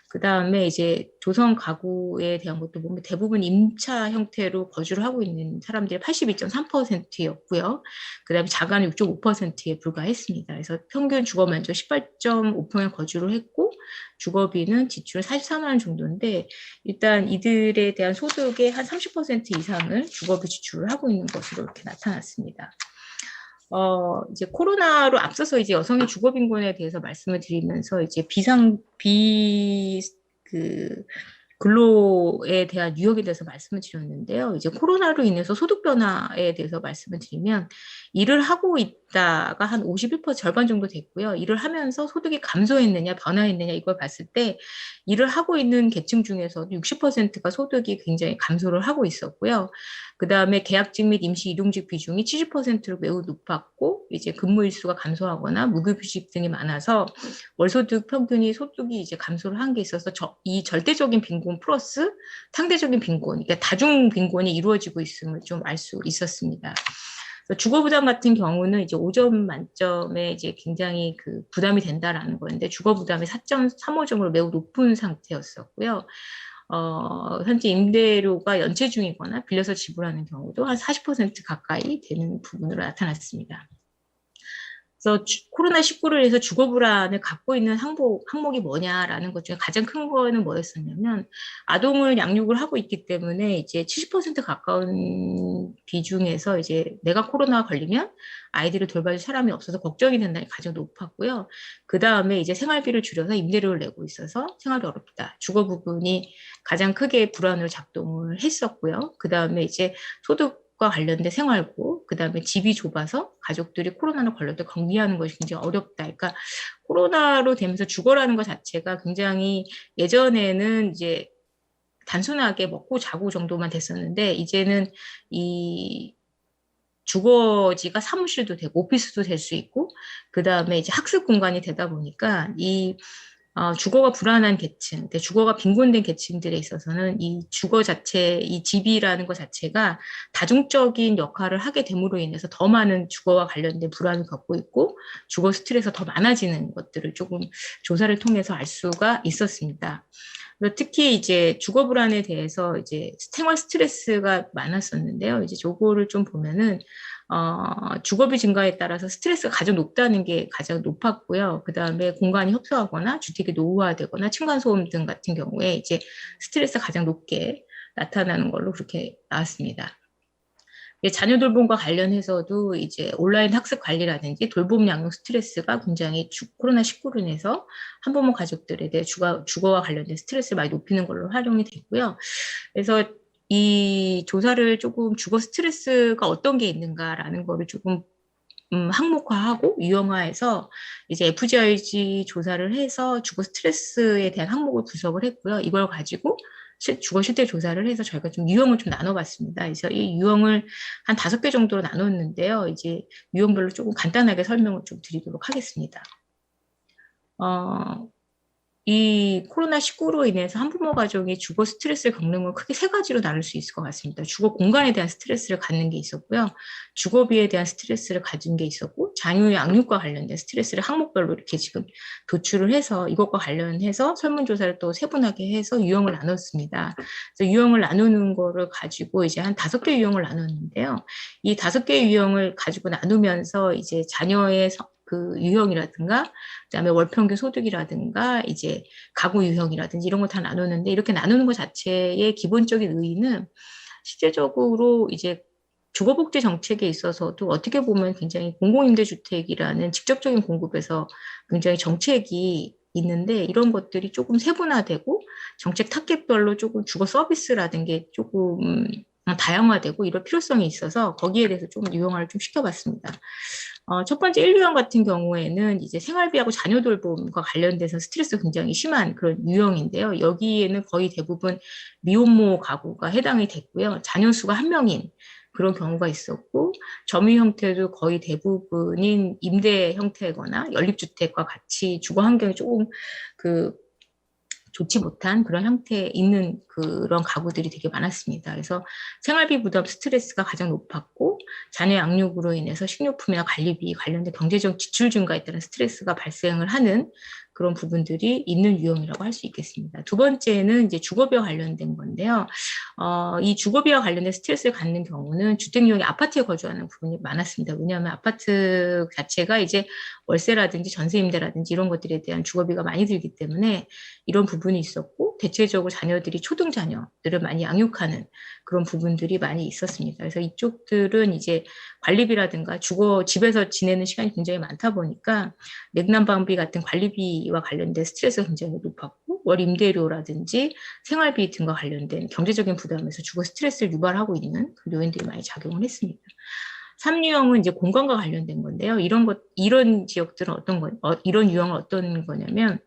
그 다음에 이제 조성 가구에 대한 것도 보면 대부분 임차 형태로 거주를 하고 있는 사람들이 82.3%였고요. 그 다음에 자가는 6.5%에 불과했습니다. 그래서 평균 주거 면적 18.5평에 거주를 했고 주거비는 지출 44만 원 정도인데 일단 이들에 대한 소득의 한 30% 이상을 주거비 지출을 하고 있는 것으로 이렇게 나타났습니다. 이제 코로나로 앞서서 이제 여성의 주거 빈곤에 대해서 말씀을 드리면서 이제 근로에 대한 유형에 대해서 말씀을 드렸는데요. 이제 코로나로 인해서 소득 변화에 대해서 말씀을 드리면 일을 하고 있다가 한 51% 절반 정도 됐고요. 일을 하면서 소득이 감소했느냐 변화했느냐 이걸 봤을 때 일을 하고 있는 계층 중에서도 60%가 소득이 굉장히 감소를 하고 있었고요. 그 다음에 계약직 및 임시 이동직 비중이 70%로 매우 높았고 이제 근무 일수가 감소하거나 무급휴직 등이 많아서 월소득 평균이 소득이 이제 감소를 한 게 있어서 이 절대적인 빈곤 플러스 상대적인 빈곤, 그러니까 다중 빈곤이 이루어지고 있음을 좀 알 수 있었습니다. 주거 부담 같은 경우는 이제 5점 만점에 이제 굉장히 부담이 된다라는 건데 주거 부담이 4.35점으로 매우 높은 상태였었고요. 현재 임대료가 연체 중이거나 빌려서 지불하는 경우도 한 40% 가까이 되는 부분으로 나타났습니다. 그래서 코로나19를 해서 주거 불안을 갖고 있는 항목이 뭐냐라는 것 중에 가장 큰 거는 뭐였었냐면 아동을 양육을 하고 있기 때문에 이제 70% 가까운 비중에서 이제 내가 코로나 걸리면 아이들을 돌봐줄 사람이 없어서 걱정이 된다는 게 가장 높았고요. 그 다음에 이제 생활비를 줄여서 임대료를 내고 있어서 생활이 어렵다. 주거 부분이 가장 크게 불안으로 작동을 했었고요. 그 다음에 이제 소득과 관련된 생활고, 그 다음에 집이 좁아서 가족들이 코로나로 걸려도 격리하는 것이 굉장히 어렵다. 그러니까 코로나로 되면서 주거라는 것 자체가 굉장히 예전에는 이제 단순하게 먹고 자고 정도만 됐었는데 이제는 이 주거지가 사무실도 되고 오피스도 될 수 있고 그 다음에 이제 학습 공간이 되다 보니까 이 주거가 불안한 계층, 주거가 빈곤된 계층들에 있어서는 이 주거 자체, 이 집이라는 것 자체가 다중적인 역할을 하게 됨으로 인해서 더 많은 주거와 관련된 불안을 겪고 있고 주거 스트레스가 더 많아지는 것들을 조금 조사를 통해서 알 수가 있었습니다. 특히 이제 주거 불안에 대해서 이제 생활 스트레스가 많았었는데요. 이제 요거를 좀 보면은 주거비 증가에 따라서 스트레스가 가장 높다는 게 가장 높았고요. 그 다음에 공간이 협소하거나 주택이 노후화되거나 층간소음 등 같은 경우에 이제 스트레스가 가장 높게 나타나는 걸로 그렇게 나왔습니다. 자녀 돌봄과 관련해서도 이제 온라인 학습 관리라든지 돌봄 양육 스트레스가 굉장히 코로나19로 인해서 한부모 가족들에 대해 주거와 관련된 스트레스를 많이 높이는 걸로 활용이 됐고요. 그래서 이 조사를 조금 주거 스트레스가 어떤 게 있는가라는 거를 조금 항목화하고 유형화해서 이제 FGIG 조사를 해서 주거 스트레스에 대한 항목을 분석을 했고요. 이걸 가지고 주거 실태 조사를 해서 저희가 좀 유형을 좀 나눠봤습니다. 그래서 이 유형을 한 5개 정도로 나눴는데요. 이제 유형별로 조금 간단하게 설명을 좀 드리도록 하겠습니다. 이 코로나19로 인해서 한부모 가족이 주거 스트레스를 겪는 건 크게 3가지로 나눌 수 있을 것 같습니다. 주거 공간에 대한 스트레스를 갖는 게 있었고요. 주거비에 대한 스트레스를 가진 게 있었고, 자녀의 양육과 관련된 스트레스를 항목별로 이렇게 지금 도출을 해서 이것과 관련해서 설문조사를 또 세분하게 해서 유형을 나눴습니다. 그래서 유형을 나누는 거를 가지고 이제 한 5개 유형을 나눴는데요. 이 5개 유형을 가지고 나누면서 이제 자녀의 그 유형이라든가 그다음에 월평균 소득이라든가 이제 가구 유형이라든지 이런 거 다 나누는데 이렇게 나누는 것 자체의 기본적인 의의는 실제적으로 이제 주거복지 정책에 있어서도 어떻게 보면 굉장히 공공임대주택이라는 직접적인 공급에서 굉장히 정책이 있는데 이런 것들이 조금 세분화되고 정책 타겟별로 조금 주거 서비스라든 게 조금 다양화되고 이럴 필요성이 있어서 거기에 대해서 좀 유형화를 좀 시켜봤습니다. 첫 번째 1유형 같은 경우에는 이제 생활비하고 자녀 돌봄과 관련돼서 스트레스가 굉장히 심한 그런 유형인데요. 여기에는 거의 대부분 미혼모 가구가 해당이 됐고요. 자녀 수가 1명인 그런 경우가 있었고 점유 형태도 거의 대부분인 임대 형태거나 연립주택과 같이 주거 환경이 조금 좋지 못한 그런 형태에 있는 그런 가구들이 되게 많았습니다. 그래서 생활비 부담 스트레스가 가장 높았고 자녀 양육으로 인해서 식료품이나 관리비 관련된 경제적 지출 증가에 따른 스트레스가 발생을 하는 그런 부분들이 있는 유형이라고 할 수 있겠습니다. 두 번째는 이제 주거비와 관련된 건데요. 이 주거비와 관련된 스트레스를 갖는 경우는 주택용이 아파트에 거주하는 부분이 많았습니다. 왜냐하면 아파트 자체가 이제 월세라든지 전세임대라든지 이런 것들에 대한 주거비가 많이 들기 때문에 이런 부분이 있었고 대체적으로 자녀들이 초등 자녀들을 많이 양육하는 그런 부분들이 많이 있었습니다. 그래서 이쪽들은 이제 관리비라든가 집에서 지내는 시간이 굉장히 많다 보니까 냉난방비 같은 관리비와 관련된 스트레스가 굉장히 높았고 월 임대료라든지 생활비 등과 관련된 경제적인 부담에서 주거 스트레스를 유발하고 있는 그 요인들이 많이 작용을 했습니다. 3유형은 이제 공간과 관련된 건데요. 이런 지역들은 이런 유형은 어떤 거냐면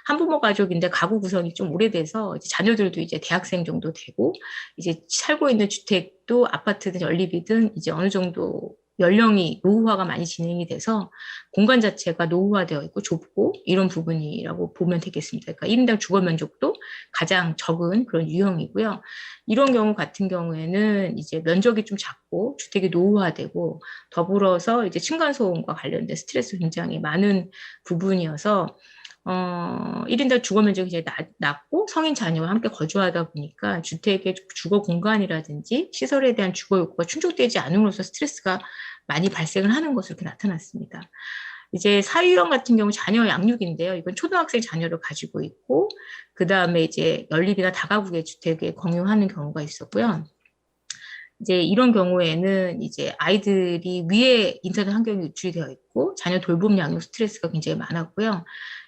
한부모 가족인데 가구 구성이 좀 오래돼서 이제 자녀들도 이제 대학생 정도 되고 이제 살고 있는 주택도 아파트든 연립이든 이제 어느 정도 연령이 노후화가 많이 진행이 돼서 공간 자체가 노후화되어 있고 좁고 이런 부분이라고 보면 되겠습니다. 그러니까 1인당 주거 면적도 가장 적은 그런 유형이고요. 이런 경우 같은 경우에는 이제 면적이 좀 작고 주택이 노후화되고 더불어서 이제 층간소음과 관련된 스트레스 굉장히 많은 부분이어서 1인당 주거 면적이 이제 낮고 성인 자녀와 함께 거주하다 보니까 주택의 주거 공간이라든지 시설에 대한 주거 욕구가 충족되지 않음으로써 스트레스가 많이 발생을 하는 것으로 이렇게 나타났습니다. 이제 사유형 같은 경우 자녀 양육인데요. 이건 초등학생 자녀를 가지고 있고, 그 다음에 이제 연립이나 다가구의 주택에 공유하는 경우가 있었고요. 이제 이런 경우에는 이제 아이들이 위에 인터넷 환경에 유출이 되어 있고, 자녀 돌봄 양육 스트레스가 굉장히 많았고요.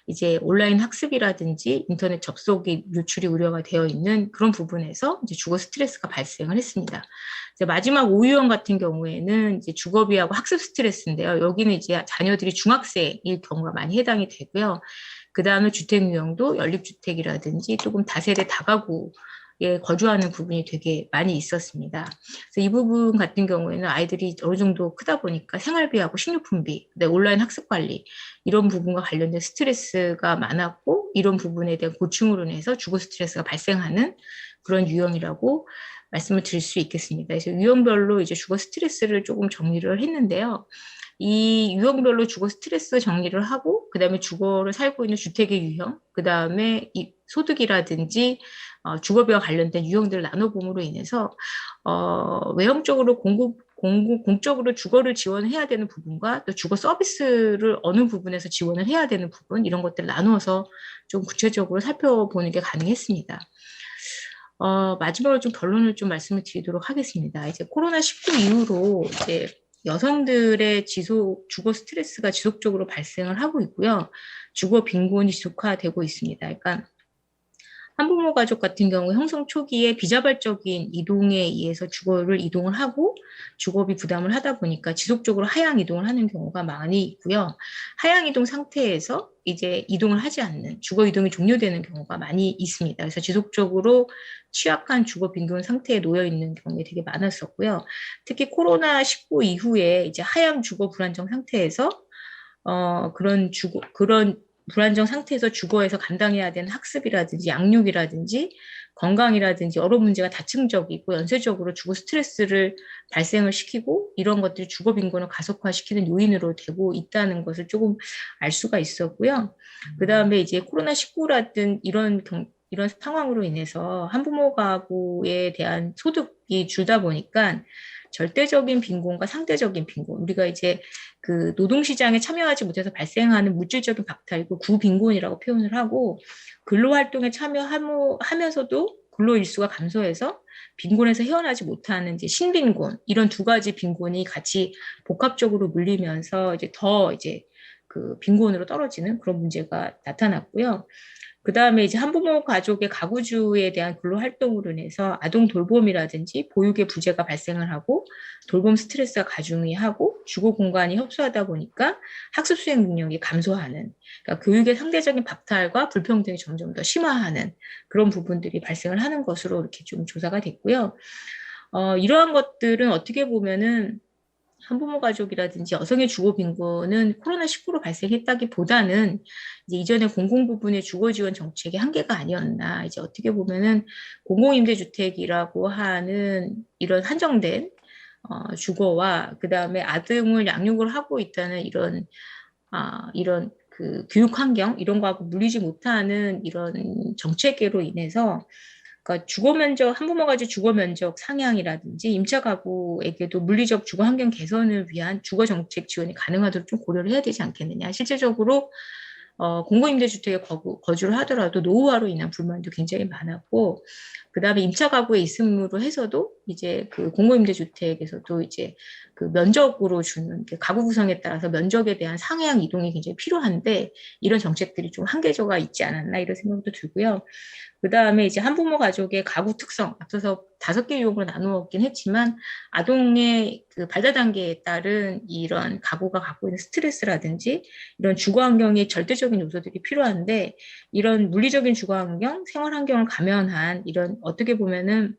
이제 온라인 학습이라든지 인터넷 접속이 유출이 우려가 되어 있는 그런 부분에서 이제 주거 스트레스가 발생을 했습니다. 이제 마지막 오유형 같은 경우에는 이제 주거비하고 학습 스트레스인데요. 여기는 이제 자녀들이 중학생일 경우가 많이 해당이 되고요. 그 다음에 주택 유형도 연립주택이라든지 조금 다세대 다가구에 거주하는 부분이 되게 많이 있었습니다. 그래서 이 부분 같은 경우에는 아이들이 어느 정도 크다 보니까 생활비하고 식료품비, 온라인 학습 관리 이런 부분과 관련된 스트레스가 많았고, 이런 부분에 대한 고충으로 인해서 주거 스트레스가 발생하는 그런 유형이라고 말씀을 드릴 수 있겠습니다. 그래서 유형별로 이제 주거 스트레스를 조금 정리를 했는데요. 이 유형별로 주거 스트레스 정리를 하고, 그 다음에 주거를 살고 있는 주택의 유형, 그 다음에 이 소득이라든지 주거비와 관련된 유형들을 나눠봄으로 인해서 외형적으로 공적으로 주거를 지원해야 되는 부분과 또 주거 서비스를 어느 부분에서 지원을 해야 되는 부분, 이런 것들을 나누어서 좀 구체적으로 살펴보는 게 가능했습니다. 마지막으로 좀 결론을 좀 말씀을 드리도록 하겠습니다. 이제 코로나19 이후로 이제 여성들의 주거 스트레스가 지속적으로 발생을 하고 있고요. 주거 빈곤이 지속화되고 있습니다. 그러니까 한부모 가족 같은 경우 형성 초기에 비자발적인 이동에 의해서 주거를 이동을 하고 주거비 부담을 하다 보니까 지속적으로 하향 이동을 하는 경우가 많이 있고요. 하향 이동 상태에서 이제 이동을 하지 않는 주거 이동이 종료되는 경우가 많이 있습니다. 그래서 지속적으로 취약한 주거 빈곤 상태에 놓여 있는 경우가 되게 많았었고요. 특히 코로나19 이후에 이제 하향 주거 불안정 상태에서 그런 불안정 상태에서 주거에서 감당해야 되는 학습이라든지 양육이라든지 건강이라든지 여러 문제가 다층적이고 연쇄적으로 주거 스트레스를 발생을 시키고, 이런 것들이 주거 빈곤을 가속화시키는 요인으로 되고 있다는 것을 조금 알 수가 있었고요. 그 다음에 이제 코로나19라든 이런 상황으로 인해서 한부모 가구에 대한 소득이 줄다 보니까 절대적인 빈곤과 상대적인 빈곤, 우리가 이제 그 노동시장에 참여하지 못해서 발생하는 물질적인 박탈이고 구빈곤이라고 표현을 하고, 근로활동에 참여하면서도 근로일수가 감소해서 빈곤에서 헤어나지 못하는 이제 신빈곤, 이런 두 가지 빈곤이 같이 복합적으로 물리면서 이제 더 이제 그 빈곤으로 떨어지는 그런 문제가 나타났고요. 그 다음에 이제 한부모 가족의 가구주에 대한 근로활동으로 인해서 아동 돌봄이라든지 보육의 부재가 발생을 하고 돌봄 스트레스가 가중이 하고 주거 공간이 협소하다 보니까 학습 수행 능력이 감소하는, 그러니까 교육의 상대적인 박탈과 불평등이 점점 더 심화하는 그런 부분들이 발생을 하는 것으로 이렇게 좀 조사가 됐고요. 이러한 것들은 어떻게 보면은 한부모 가족이라든지 여성의 주거 빈곤은 코로나19로 발생했다기보다는 이제 이전에 공공부분의 주거 지원 정책의 한계가 아니었나. 이제 어떻게 보면은 공공임대주택이라고 하는 이런 한정된 주거와 그 다음에 아동을 양육을 하고 있다는 이런 그 교육 환경 이런 거하고 물리지 못하는 이런 정책으로 인해서, 그러니까 주거 면적, 한부모 가족 주거 면적 상향이라든지 임차 가구에게도 물리적 주거 환경 개선을 위한 주거 정책 지원이 가능하도록 좀 고려를 해야 되지 않겠느냐. 실제적으로 공공임대주택에 거주를 하더라도 노후화로 인한 불만도 굉장히 많았고, 그 다음에 임차 가구에 있음으로 해서도 이제 그 공공임대주택에서도 이제 그 면적으로 주는 가구 구성에 따라서 면적에 대한 상향 이동이 굉장히 필요한데, 이런 정책들이 좀 한계조가 있지 않았나 이런 생각도 들고요. 그 다음에 이제 한부모 가족의 가구 특성, 앞서서 5개 유형으로 나누었긴 했지만 아동의 그 발달 단계에 따른 이런 가구가 갖고 있는 스트레스라든지 이런 주거 환경의 절대적인 요소들이 필요한데, 이런 물리적인 주거 환경, 생활 환경을 가면한 이런 어떻게 보면은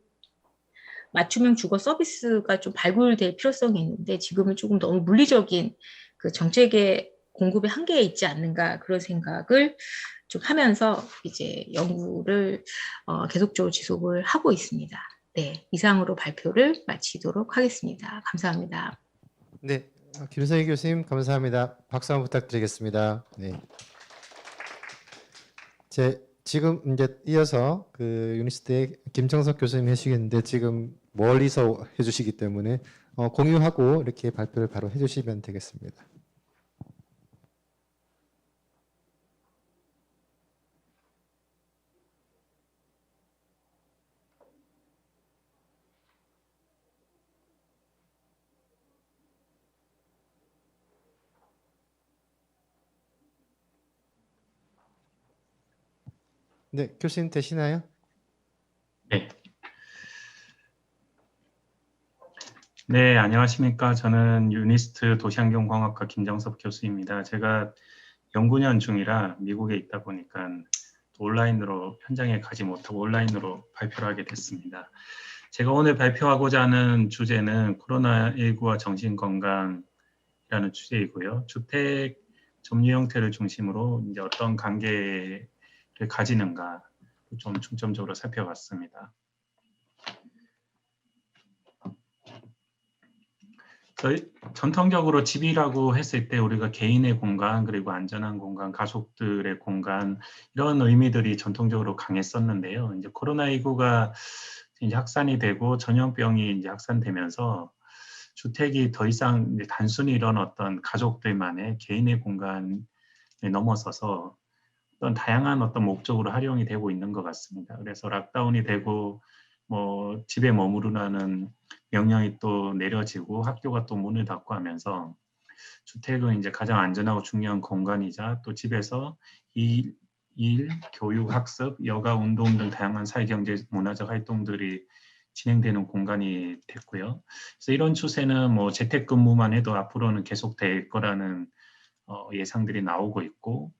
맞춤형 주거 서비스가 좀 발굴될 필요성이 있는데, 지금은 조금 너무 물리적인 그 정책의 공급의 한계에 있지 않는가, 그런 생각을 좀 하면서 이제 연구를 계속적으로 지속을 하고 있습니다. 네, 이상으로 발표를 마치도록 하겠습니다. 감사합니다. 네, 김성희 교수님 감사합니다. 박수 한번 부탁드리겠습니다. 네. 지금 이제 이어서 그 유니스트의 김정석 교수님 해주시겠는데 지금 멀리서 해주시기 때문에 공유하고 이렇게 발표를 바로 해주시면 되겠습니다. 네, 교수님 되시나요? 네. 네, 안녕하십니까. 저는 유니스트 도시환경공학과 김정섭 교수입니다. 제가 연구년 중이라 미국에 있다 보니까 온라인으로 현장에 가지 못하고 온라인으로 발표를 하게 됐습니다. 제가 오늘 발표하고자 하는 주제는 코로나19와 정신건강이라는 주제이고요. 주택 점유 형태를 중심으로 이제 어떤 관계를 가지는가 좀 중점적으로 살펴봤습니다. 전통적으로 집이라고 했을 때 우리가 개인의 공간, 그리고 안전한 공간, 가족들의 공간 이런 의미들이 전통적으로 강했었는데요. 이제 코로나19가 이제 확산이 되고 전염병이 이제 확산되면서 주택이 더 이상 이제 단순히 이런 어떤 가족들만의 개인의 공간에 넘어서서 어떤 다양한 어떤 목적으로 활용이 되고 있는 것 같습니다. 그래서 락다운이 되고 뭐 집에 머무르라는 명령이 또 내려지고 학교가 또 문을 닫고 하면서 주택은 이제 가장 안전하고 중요한 공간이자 또 집에서 일, 교육, 학습, 여가, 운동 등 다양한 사회경제, 문화적 활동들이 진행되는 공간이 됐고요. 그래서 이런 추세는 뭐 재택근무만 해도 앞으로는 계속될 거라는 예상들이 나오고 있고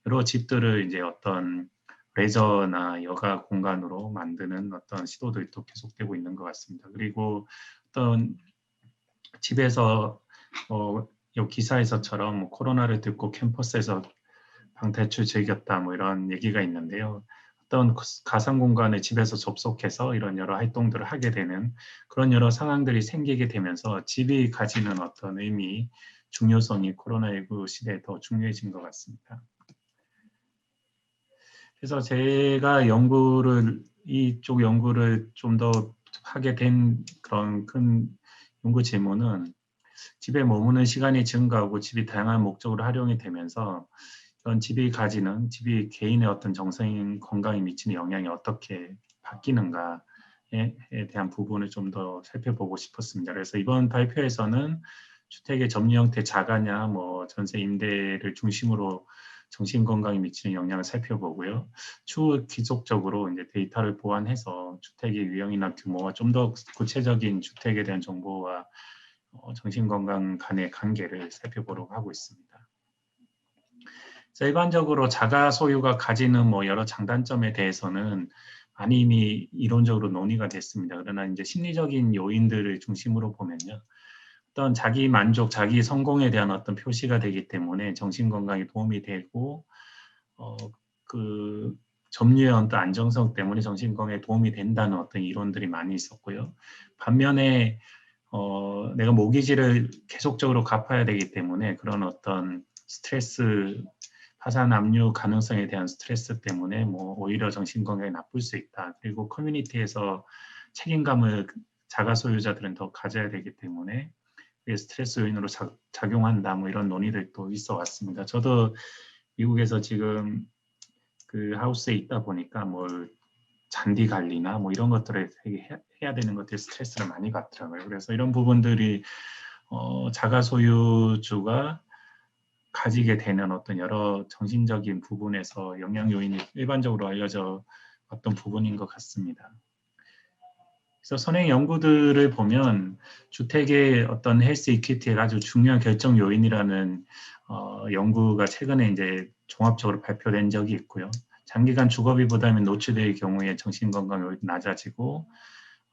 여러 집들을 이제 어떤 레저나 여가 공간으로 만드는 어떤 시도들도 계속되고 있는 것 같습니다. 그리고 어떤 집에서 이 기사에서처럼 뭐 코로나를 듣고 캠퍼스에서 방탈출 즐겼다 뭐 이런 얘기가 있는데요. 어떤 가상 공간에 집에서 접속해서 이런 여러 활동들을 하게 되는 그런 여러 상황들이 생기게 되면서 집이 가지는 어떤 의미, 중요성이 코로나19 시대에 더 중요해진 것 같습니다. 그래서 제가 이쪽 연구를 좀 더 하게 된 그런 큰 연구 질문은 집에 머무는 시간이 증가하고 집이 다양한 목적으로 활용이 되면서 이런 집이 개인의 어떤 정서인 건강에 미치는 영향이 어떻게 바뀌는가에 대한 부분을 좀 더 살펴보고 싶었습니다. 그래서 이번 발표에서는 주택의 점유 형태 자가냐, 뭐 전세 임대를 중심으로 정신 건강에 미치는 영향을 살펴보고요. 추후 지속적으로 이제 데이터를 보완해서 주택의 유형이나 규모와 좀 더 구체적인 주택에 대한 정보와 정신 건강 간의 관계를 살펴보려고 하고 있습니다. 일반적으로 자가 소유가 가지는 뭐 여러 장단점에 대해서는 많이 이미 이론적으로 논의가 됐습니다. 그러나 이제 심리적인 요인들을 중심으로 보면요. 어떤 자기 만족, 자기 성공에 대한 어떤 표시가 되기 때문에 정신 건강에 도움이 되고 그 점유의 어떤 안정성 때문에 정신 건강에 도움이 된다는 어떤 이론들이 많이 있었고요. 반면에 내가 모기지를 계속적으로 갚아야 되기 때문에 그런 어떤 스트레스, 파산 압류 가능성에 대한 스트레스 때문에 뭐 오히려 정신 건강에 나쁠 수 있다. 그리고 커뮤니티에서 책임감을 자가 소유자들은 더 가져야 되기 때문에 스트레스 요인으로 작용한다. 뭐 이런 논의들도 있어 왔습니다. 저도 미국에서 지금 그 하우스에 있다 보니까 뭘 잔디 관리나 뭐 이런 것들을 되게 해야 되는 것들 스트레스를 많이 받더라고요. 그래서 이런 부분들이 자가 소유주가 가지게 되는 어떤 여러 정신적인 부분에서 영향 요인이 일반적으로 알려져 왔던 부분인 것 같습니다. 그래서 선행 연구들을 보면 주택의 어떤 헬스 이퀴티의 아주 중요한 결정 요인이라는 연구가 최근에 이제 종합적으로 발표된 적이 있고요. 장기간 주거비 부담에 노출될 경우에 정신건강이 낮아지고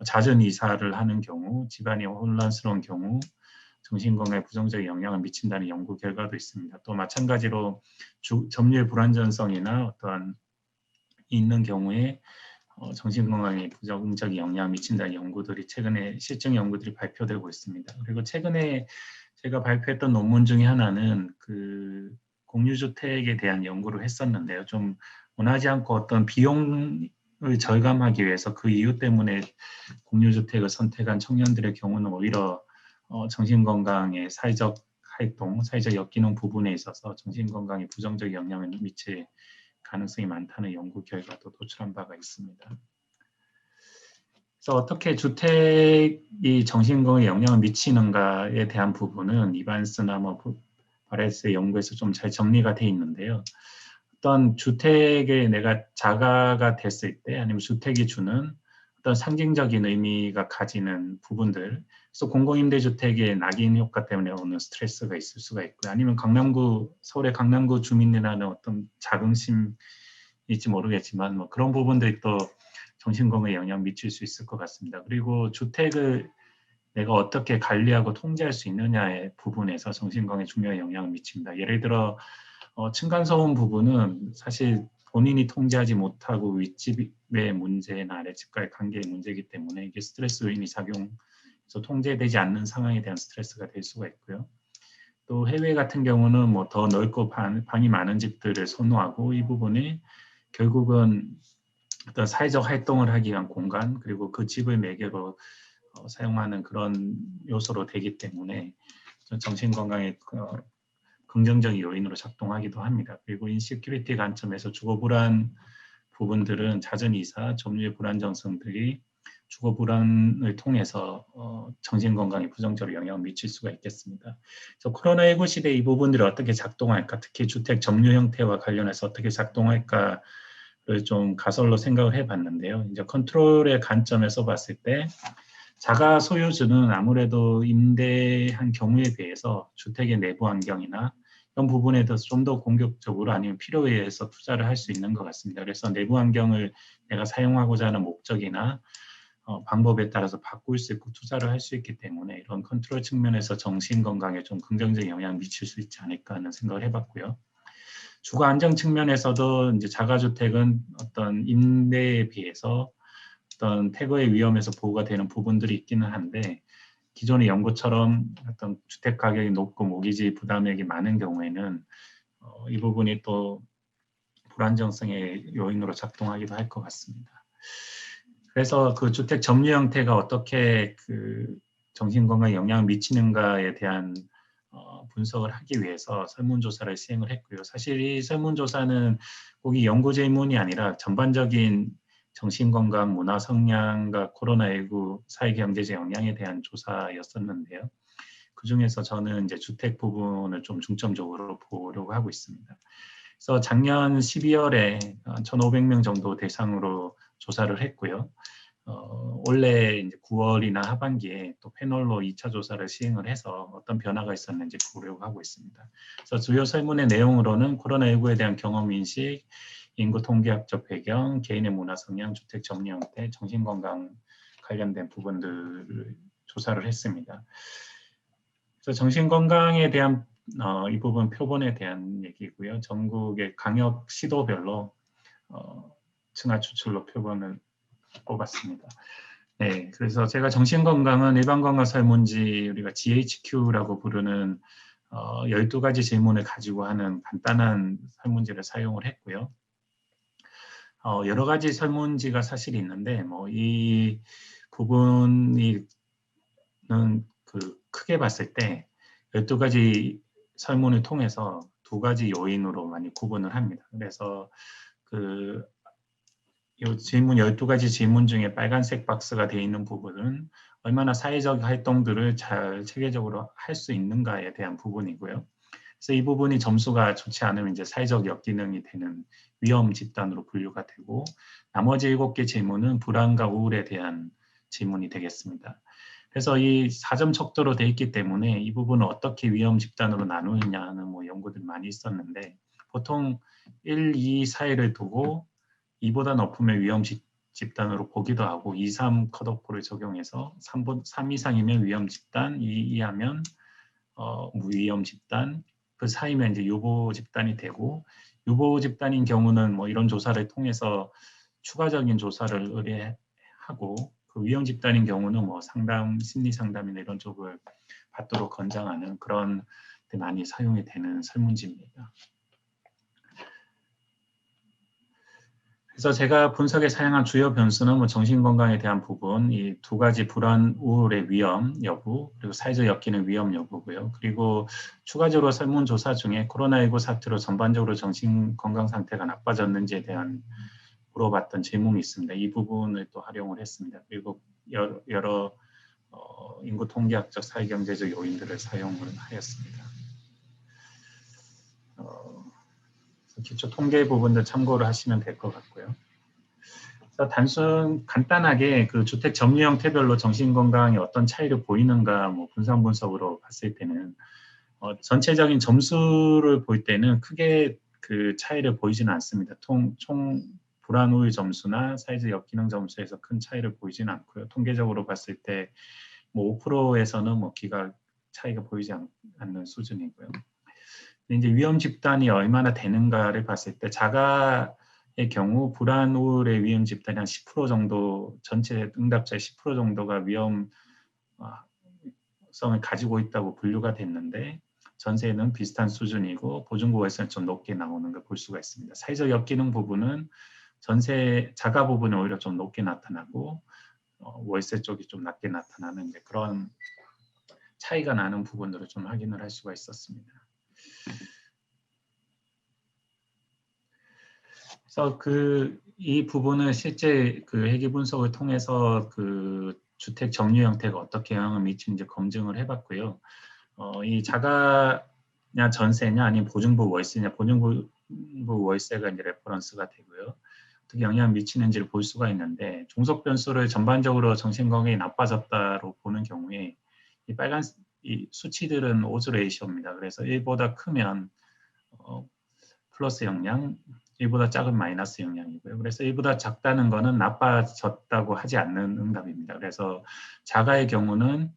잦은 이사를 하는 경우, 집안이 혼란스러운 경우 정신건강에 부정적인 영향을 미친다는 연구 결과도 있습니다. 또 마찬가지로 점유의 불안전성이나 어떠한 있는 경우에 정신건강에 부정적인 영향을 미친다는 연구들이 최근에 실증 연구들이 발표되고 있습니다. 그리고 최근에 제가 발표했던 논문 중에 하나는 그 공유주택에 대한 연구를 했었는데요. 좀 원하지 않고 어떤 비용을 절감하기 위해서 그 이유 때문에 공유주택을 선택한 청년들의 경우는 오히려 정신건강의 사회적 활동, 사회적 역기능 부분에 있어서 정신건강에 부정적 영향을 미칠 가능성이 많다는 연구 결과도 도출한 바가 있습니다. 그래서 어떻게 주택이 정신건강에 영향을 미치는가에 대한 부분은 이반스나 바레스의 연구에서 좀 잘 정리가 돼 있는데요. 어떤 주택에 내가 자가가 됐을 때 아니면 주택이 주는 어떤 상징적인 의미가 가지는 부분들, 그래서 공공임대주택의 낙인 효과 때문에 오는 스트레스가 있을 수가 있고요. 아니면 서울의 강남구 주민이라는 어떤 자긍심일지 모르겠지만 뭐 그런 부분들이 또 정신건강에 영향을 미칠 수 있을 것 같습니다. 그리고 주택을 내가 어떻게 관리하고 통제할 수 있느냐의 부분에서 정신건강에 중요한 영향을 미칩니다. 예를 들어 층간소음 부분은 사실 본인이 통제하지 못하고 윗집의 문제나 아랫집과의 관계의 문제이기 때문에 이게 스트레스 요인이 작용해서 통제되지 않는 상황에 대한 스트레스가 될 수가 있고요. 또 해외 같은 경우는 뭐 더 넓고 방이 많은 집들을 선호하고 이 부분이 결국은 어떤 사회적 활동을 하기 위한 공간 그리고 그 집을 매개로 사용하는 그런 요소로 되기 때문에 정신건강에 긍정적인 요인으로 작동하기도 합니다. 그리고 인시큐리티 관점에서 주거 불안 부분들은 잦은 이사, 점유의 불안정성들이 주거 불안을 통해서 정신건강에 부정적으로 영향을 미칠 수가 있겠습니다. 그래서 코로나19 시대에 이 부분들이 어떻게 작동할까, 특히 주택 점유 형태와 관련해서 어떻게 작동할까를 좀 가설로 생각을 해봤는데요. 이제 컨트롤의 관점에서 봤을 때 자가 소유주는 아무래도 임대한 경우에 비해서 주택의 내부 환경이나 이런 부분에 대해서 좀 더 공격적으로 아니면 필요에 의해서 투자를 할 수 있는 것 같습니다. 그래서 내부 환경을 내가 사용하고자 하는 목적이나 방법에 따라서 바꿀 수 있고 투자를 할 수 있기 때문에 이런 컨트롤 측면에서 정신건강에 좀 긍정적인 영향을 미칠 수 있지 않을까 하는 생각을 해봤고요. 주거 안정 측면에서도 이제 자가주택은 어떤 임대에 비해서 어떤 태거의 위험에서 보호가 되는 부분들이 있기는 한데 기존의 연구처럼 어떤 주택 가격이 높고 모기지 부담액이 많은 경우에는 이 부분이 또 불안정성의 요인으로 작동하기도 할 것 같습니다. 그래서 그 주택 점유 형태가 어떻게 그 정신건강에 영향을 미치는가에 대한 분석을 하기 위해서 설문조사를 시행을 했고요. 사실 이 설문조사는 꼭 이 연구 질문이 아니라 전반적인 정신건강, 문화 성향과 코로나19 사회경제적 영향에 대한 조사였었는데요. 그중에서 저는 이제 주택 부분을 좀 중점적으로 보려고 하고 있습니다. 그래서 작년 12월에 1,500명 정도 대상으로 조사를 했고요. 올해 이제 9월이나 하반기에 또 패널로 2차 조사를 시행을 해서 어떤 변화가 있었는지 보려고 하고 있습니다. 그래서 주요 설문의 내용으로는 코로나19에 대한 경험 인식, 인구 통계학적 배경, 개인의 문화 성향, 주택 점유 형태, 정신건강 관련된 부분들을 조사를 했습니다. 그래서 정신건강에 대한 이 부분 표본에 대한 얘기고요. 전국의 강역 시도별로 층하 추출로 표본을 뽑았습니다. 네, 그래서 제가 정신건강은 일반건강 설문지 우리가 GHQ라고 부르는 12가지 질문을 가지고 하는 간단한 설문지를 사용을 했고요. 여러 가지 설문지가 사실 있는데 이 부분이 크게 봤을 때 12가지 설문을 통해서 2가지 요인으로 많이 구분을 합니다. 그래서 이 질문 12가지 질문 중에 빨간색 박스가 되어 있는 부분은 얼마나 사회적 활동들을 잘 체계적으로 할 수 있는가에 대한 부분이고요. 그래서 이 부분이 점수가 좋지 않으면 이제 사회적 역기능이 되는 위험 집단으로 분류가 되고 나머지 7개 질문은 불안과 우울에 대한 질문이 되겠습니다. 그래서 이 4점 척도로 되어 있기 때문에 이 부분을 어떻게 위험 집단으로 나누느냐 하는 연구들이 많이 있었는데 보통 1, 2 사이를 두고 2보다 높으면 위험 집단으로 보기도 하고 2, 3 컷오프를 적용해서 3 이상이면 위험 집단, 2 이하면 무위험 집단, 그 사이면 이제 유보 집단이 되고 유보 집단인 경우는 이런 조사를 통해서 추가적인 조사를 의뢰하고 그 위험 집단인 경우는 상담, 심리 상담이나 이런 쪽을 받도록 권장하는 그런 데 많이 사용이 되는 설문지입니다. 그래서 제가 분석에 사용한 주요 변수는 뭐 정신건강에 대한 부분, 이 두 가지 불안, 우울의 위험 여부, 그리고 사회적 엮이는 위험 여부고요. 그리고 추가적으로 설문조사 중에 코로나19 사태로 전반적으로 정신건강 상태가 나빠졌는지에 대한 물어봤던 질문이 있습니다. 이 부분을 또 활용을 했습니다. 그리고 여러 인구 통계학적, 사회경제적 요인들을 사용을 하였습니다. 기초 통계 부분도 참고를 하시면 될 것 같고요. 그래서 간단하게 그 주택 점유 형태별로 정신건강에 어떤 차이를 보이는가 뭐 분산 분석으로 봤을 때는 전체적인 점수를 볼 때는 크게 그 차이를 보이지는 않습니다. 총 불안 우울 점수나 사회적 역기능 점수에서 큰 차이를 보이지는 않고요. 통계적으로 봤을 때 뭐 5%에서는 뭐 기가 차이가 보이지 않는 수준이고요. 이제 위험 집단이 얼마나 되는가를 봤을 때 자가의 경우 불안 우울의 위험 집단이 한 10% 정도, 전체 응답자의 10% 정도가 위험성을 가지고 있다고 분류가 됐는데 전세는 비슷한 수준이고 보증부 월세는 좀 높게 나오는 걸 볼 수가 있습니다. 사회적 역기능 부분은 전세 자가 부분은 오히려 좀 높게 나타나고 월세 쪽이 좀 낮게 나타나는 이제 그런 차이가 나는 부분들을 좀 확인을 할 수가 있었습니다. 그래서 이 부분은 실제 그 회계 분석을 통해서 그 주택 점유 형태가 어떻게 영향을 미치는지 검증을 해봤고요. 이 자가냐 전세냐 아니면 보증부 월세냐, 보증부 월세가 이제 레퍼런스가 되고요. 어떻게 영향을 미치는지를 볼 수가 있는데 종속 변수를 전반적으로 정신건강이 나빠졌다로 보는 경우에 이 빨간 이 수치들은 오즈 레이시오입니다. 그래서 1보다 크면 플러스 영향, 1보다 작은 마이너스 영향이고요. 그래서 1보다 작다는 거는 나빠졌다고 하지 않는 응답입니다. 그래서 자가의 경우는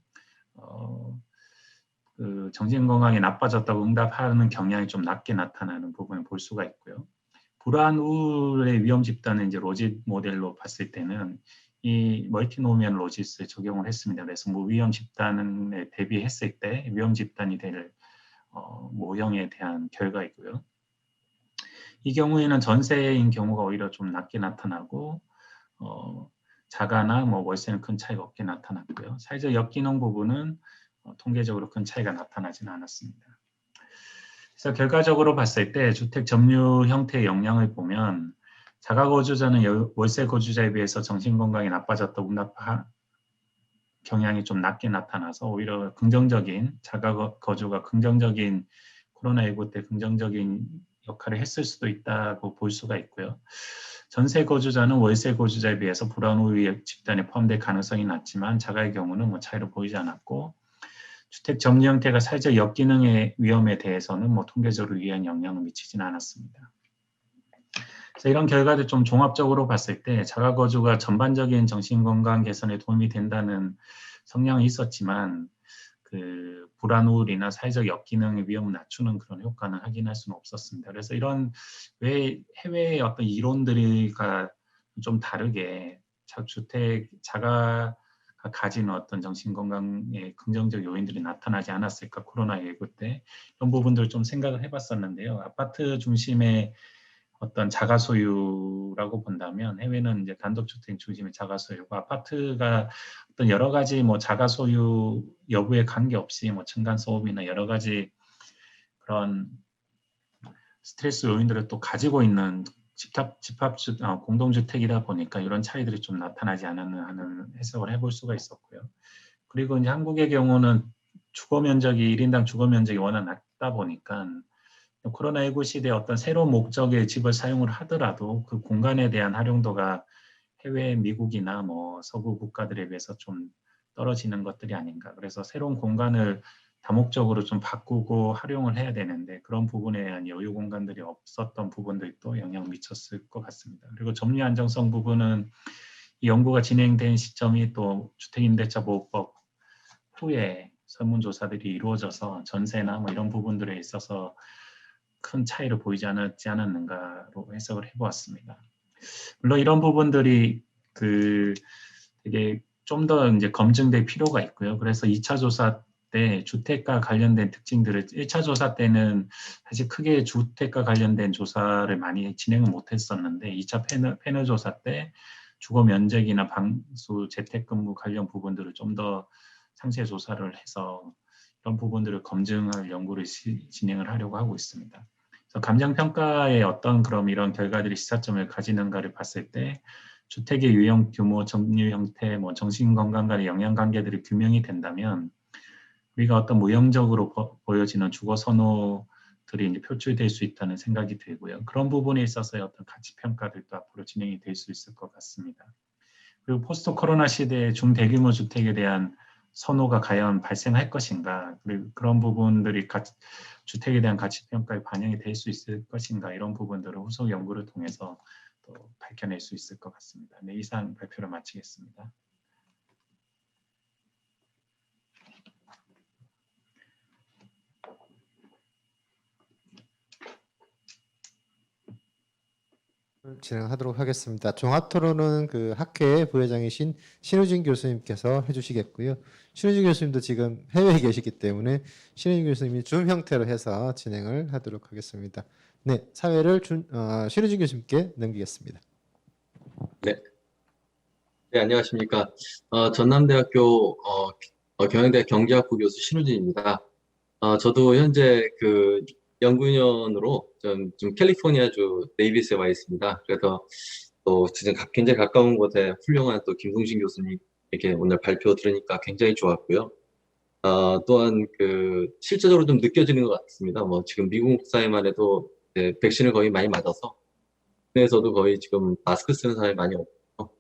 그 정신건강이 나빠졌다고 응답하는 경향이 좀 낮게 나타나는 부분을 볼 수가 있고요. 불안 우울의 위험 집단은 이제 로짓 모델로 봤을 때는 이 멀티노미얼 로짓을 적용을 했습니다. 그래서 뭐 위험 집단에 대비했을 때 위험 집단이 될 모형에 대한 결과이고요. 이 경우에는 전세인 경우가 오히려 좀 낮게 나타나고 자가나 뭐 월세는 큰 차이가 없게 나타났고요. 사회적 역기능 부분은 통계적으로 큰 차이가 나타나지는 않았습니다. 그래서 결과적으로 봤을 때 주택 점유 형태의 영향을 보면 자가 거주자는 월세 거주자에 비해서 정신건강이 나빠졌다고 응답한 경향이 좀 낮게 나타나서 오히려 긍정적인 자가 거주가 긍정적인 코로나19 때 긍정적인 역할을 했을 수도 있다고 볼 수가 있고요. 전세 거주자는 월세 거주자에 비해서 불안 우울 집단에 포함될 가능성이 낮지만 자가의 경우는 뭐 차이를 보이지 않았고 주택 점유 형태가 사회적 역기능의 위험에 대해서는 뭐 통계적으로 유의한 영향을 미치지는 않았습니다. 그래서 이런 결과를 좀 종합적으로 봤을 때 자가 거주가 전반적인 정신건강 개선에 도움이 된다는 성향이 있었지만 그 불안 우울이나 사회적 역기능의 위험을 낮추는 그런 효과는 확인할 수는 없었습니다. 그래서 이런 왜 해외의 어떤 이론들이가 좀 다르게 주택 자가가 가진 어떤 정신건강의 긍정적 요인들이 나타나지 않았을까 코로나19 때 이런 부분들을 좀 생각을 해봤었는데요. 아파트 중심의 어떤 자가 소유라고 본다면 해외는 이제 단독주택 중심의 자가 소유고 아파트가 어떤 여러 가지 뭐 자가 소유 여부에 관계없이 뭐 층간 소음이나 여러 가지 그런 스트레스 요인들을 또 가지고 있는 공동주택이다 보니까 이런 차이들이 좀 나타나지 않았는 하는 해석을 해볼 수가 있었고요. 그리고 이제 한국의 경우는 주거 면적이 1인당 주거 면적이 워낙 낮다 보니까 코로나19 시대에 어떤 새로운 목적의 집을 사용을 하더라도 그 공간에 대한 활용도가 해외 미국이나 뭐 서구 국가들에 비해서 좀 떨어지는 것들이 아닌가. 그래서 새로운 공간을 다목적으로 좀 바꾸고 활용을 해야 되는데 그런 부분에 대한 여유 공간들이 없었던 부분들도 영향을 미쳤을 것 같습니다. 그리고 점유 안정성 부분은 이 연구가 진행된 시점이 또 주택임대차보호법 후에 설문조사들이 이루어져서 전세나 뭐 이런 부분들에 있어서 큰 차이를 보이지 않았는가로 해석을 해보았습니다. 물론 이런 부분들이 되게 좀 더 이제 검증될 필요가 있고요. 그래서 2차 조사 때 주택과 관련된 특징들을 1차 조사 때는 사실 크게 주택과 관련된 조사를 많이 진행을 못했었는데 2차 패널 조사 때 주거 면적이나 방수 재택근무 관련 부분들을 좀 더 상세 조사를 해서 이런 부분들을 검증할 연구를 진행을 하려고 하고 있습니다. 그래서 감정평가에 어떤 그럼 이런 결과들이 시사점을 가지는가를 봤을 때 주택의 유형 규모, 점유 형태, 뭐 정신건강 간의 영향관계들이 규명이 된다면 우리가 어떤 무형적으로 보여지는 주거 선호들이 이제 표출될 수 있다는 생각이 들고요. 그런 부분에 있어서의 어떤 가치 평가들도 앞으로 진행이 될 수 있을 것 같습니다. 그리고 포스트 코로나 시대의 중대규모 주택에 대한 선호가 과연 발생할 것인가, 그리고 그런 부분들이 주택에 대한 가치 평가에 반영이 될 수 있을 것인가, 이런 부분들을 후속 연구를 통해서 또 밝혀낼 수 있을 것 같습니다. 네, 이상 발표를 마치겠습니다. 진행하도록 하겠습니다. 종합토론은 그 학회 부회장이신 신우진 교수님께서 해주시겠고요. 신우진 교수님도 지금 해외에 계시기 때문에 신우진 교수님이 줌 형태로 해서 진행을 하도록 하겠습니다. 네, 사회를 신우진 교수님께 넘기겠습니다. 네, 안녕하십니까. 전남대학교 경영대 경제학부 교수 신우진입니다. 저도 현재 그 연구위원으로 좀 캘리포니아주 데이비스에 와 있습니다. 그래서 또 지금 굉장히 가까운 곳에 훌륭한 또 김동신 교수님에게 오늘 발표 들으니까 굉장히 좋았고요. 또한 그 실제적으로 좀 느껴지는 것 같습니다. 뭐 지금 미국 사회만 해도 이제 백신을 거의 많이 맞아서 국내에서도 거의 지금 마스크 쓰는 사람이 많이 없고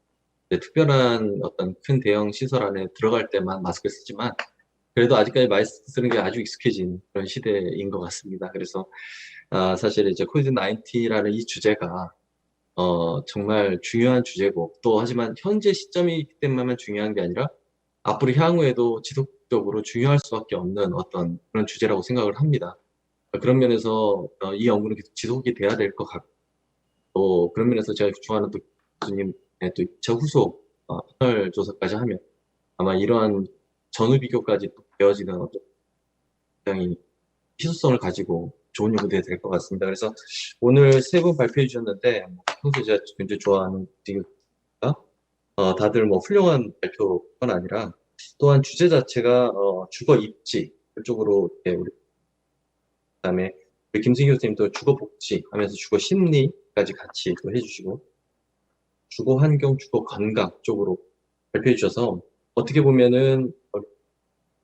특별한 어떤 큰 대형 시설 안에 들어갈 때만 마스크 쓰지만 그래도 아직까지 마스크 쓰는 게 아주 익숙해진 그런 시대인 것 같습니다. 그래서 사실 이제 코비드-19라는 이 주제가 정말 중요한 주제고 또 하지만 현재 시점이기 때문에만 중요한 게 아니라 앞으로 향후에도 지속적으로 중요할 수밖에 없는 어떤 그런 주제라고 생각을 합니다. 그런 면에서 이 연구는 계속 지속이 돼야 될 것 같고 또 그런 면에서 제가 좋아하는 또 교수님 또 저 후속 패널 조사까지 하면 아마 이러한 전후 비교까지 또 되어지는 어떤 굉장히 희소성을 가지고 좋은 연구가 될 것 같습니다. 그래서 오늘 세 분 발표해 주셨는데 평소에 제가 굉장히 좋아하는 다들 뭐 훌륭한 발표뿐 아니라 또한 주제 자체가 주거 입지 쪽으로 우리 그다음에 우리 김승희 교수님도 주거 복지 하면서 주거 심리까지 같이 또 해주시고 주거 환경, 주거 건강 쪽으로 발표해 주셔서 어떻게 보면은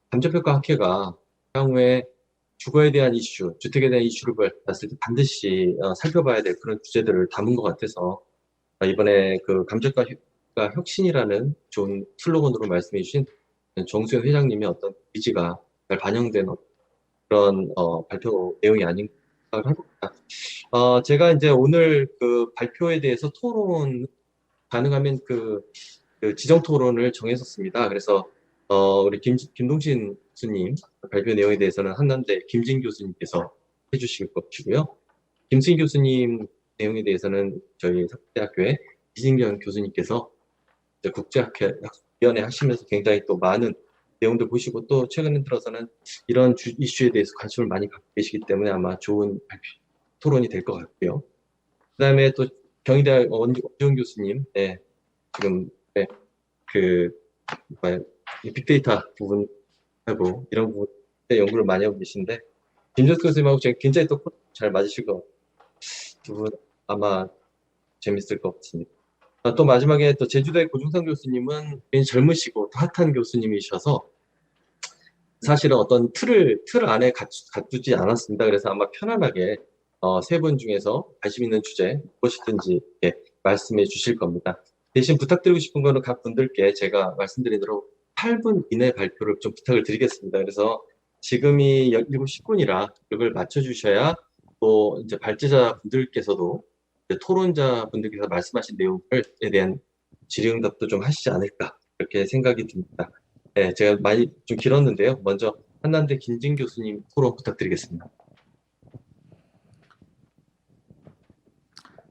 감정평가 학회가 향후에 주거에 대한 이슈, 주택에 대한 이슈를 봤을 때 반드시 살펴봐야 될 그런 주제들을 담은 것 같아서 이번에 그 감정평가 혁신이라는 좋은 슬로건으로 말씀해 주신 정수영 회장님의 어떤 의지가 잘 반영된 그런 발표 내용이 아닌가 생각을 합니다. 제가 이제 오늘 그 발표에 대해서 토론 가능하면 그 지정 토론을 정했었습니다. 그래서 우리 김동신 교수님 발표 내용에 대해서는 한남대 김진 교수님께서 해주실 것이고요. 김승희 교수님 내용에 대해서는 저희 대학교의 이진경 교수님께서 국제학회위원회 하시면서 굉장히 또 많은 내용들 보시고 또 최근에 들어서는 이런 이슈에 대해서 관심을 많이 갖고 계시기 때문에 아마 좋은 토론이 될 것 같고요. 그 다음에 또 경희대 원지훈 교수님, 지금 빅데이터 부분하고 이런 부분에 연구를 많이 하고 계신데 김정수 교수님하고 제가 굉장히 또 잘 맞으실 것 같아요. 두 분 아마 재밌을 것 같습니다. 또 마지막에 또 제주대 고중상 교수님은 굉장히 젊으시고 또 핫한 교수님이셔서 사실은 어떤 틀 안에 갖두지 않았습니다. 그래서 아마 편안하게 세 분 중에서 관심 있는 주제 무엇이든지 말씀해 주실 겁니다. 대신 부탁드리고 싶은 거는 각 분들께 제가 말씀드리도록 8분 이내 발표를 좀 부탁을 드리겠습니다. 그래서 지금이 17시 10분이라 이걸 맞춰주셔야 또 이제 발제자 분들께서도 토론자 분들께서 말씀하신 내용에 대한 질의응답도 좀 하시지 않을까 이렇게 생각이 듭니다. 네, 제가 많이 좀 길었는데요. 먼저 한남대 김진 교수님 토론 부탁드리겠습니다.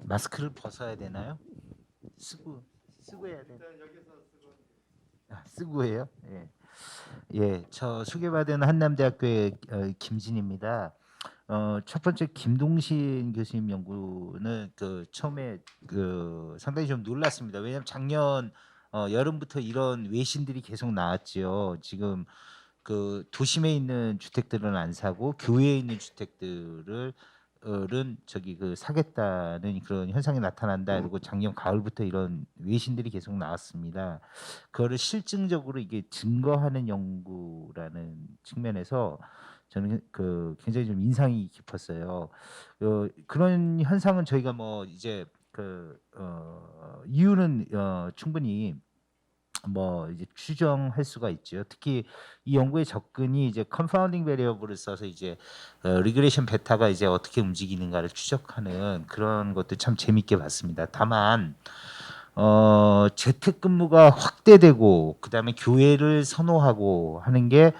마스크를 벗어야 되나요? 쓰고 해야 되나? 쓰고 해요? 예. 예, 저 소개받은 한남대학교의 김진입니다. 첫 번째 김동신 교수님 연구는 처음에 상당히 좀 놀랐습니다. 왜냐하면 작년 여름부터 이런 외신들이 계속 나왔지요. 지금 도심에 있는 주택들은 안 사고 교외에 있는 주택들을 은 사겠다는 그런 현상이 나타난다. 그리고 작년 가을부터 이런 외신들이 계속 나왔습니다. 그거를 실증적으로 이게 증거하는 연구라는 측면에서 저는 굉장히 좀 인상이 깊었어요. 그런 현상은 저희가 뭐 이제 이유는 충분히 뭐 이제 추정할 수가 있죠. 특히 이 연구의 접근이 이제 confounding variable을 써서 이제 리그레이션 베타가 이제 어떻게 움직이는가를 추적하는 그런 것도 참 재밌게 봤습니다. 다만 재택근무가 확대되고 그다음에 교회를 선호하고 하는 게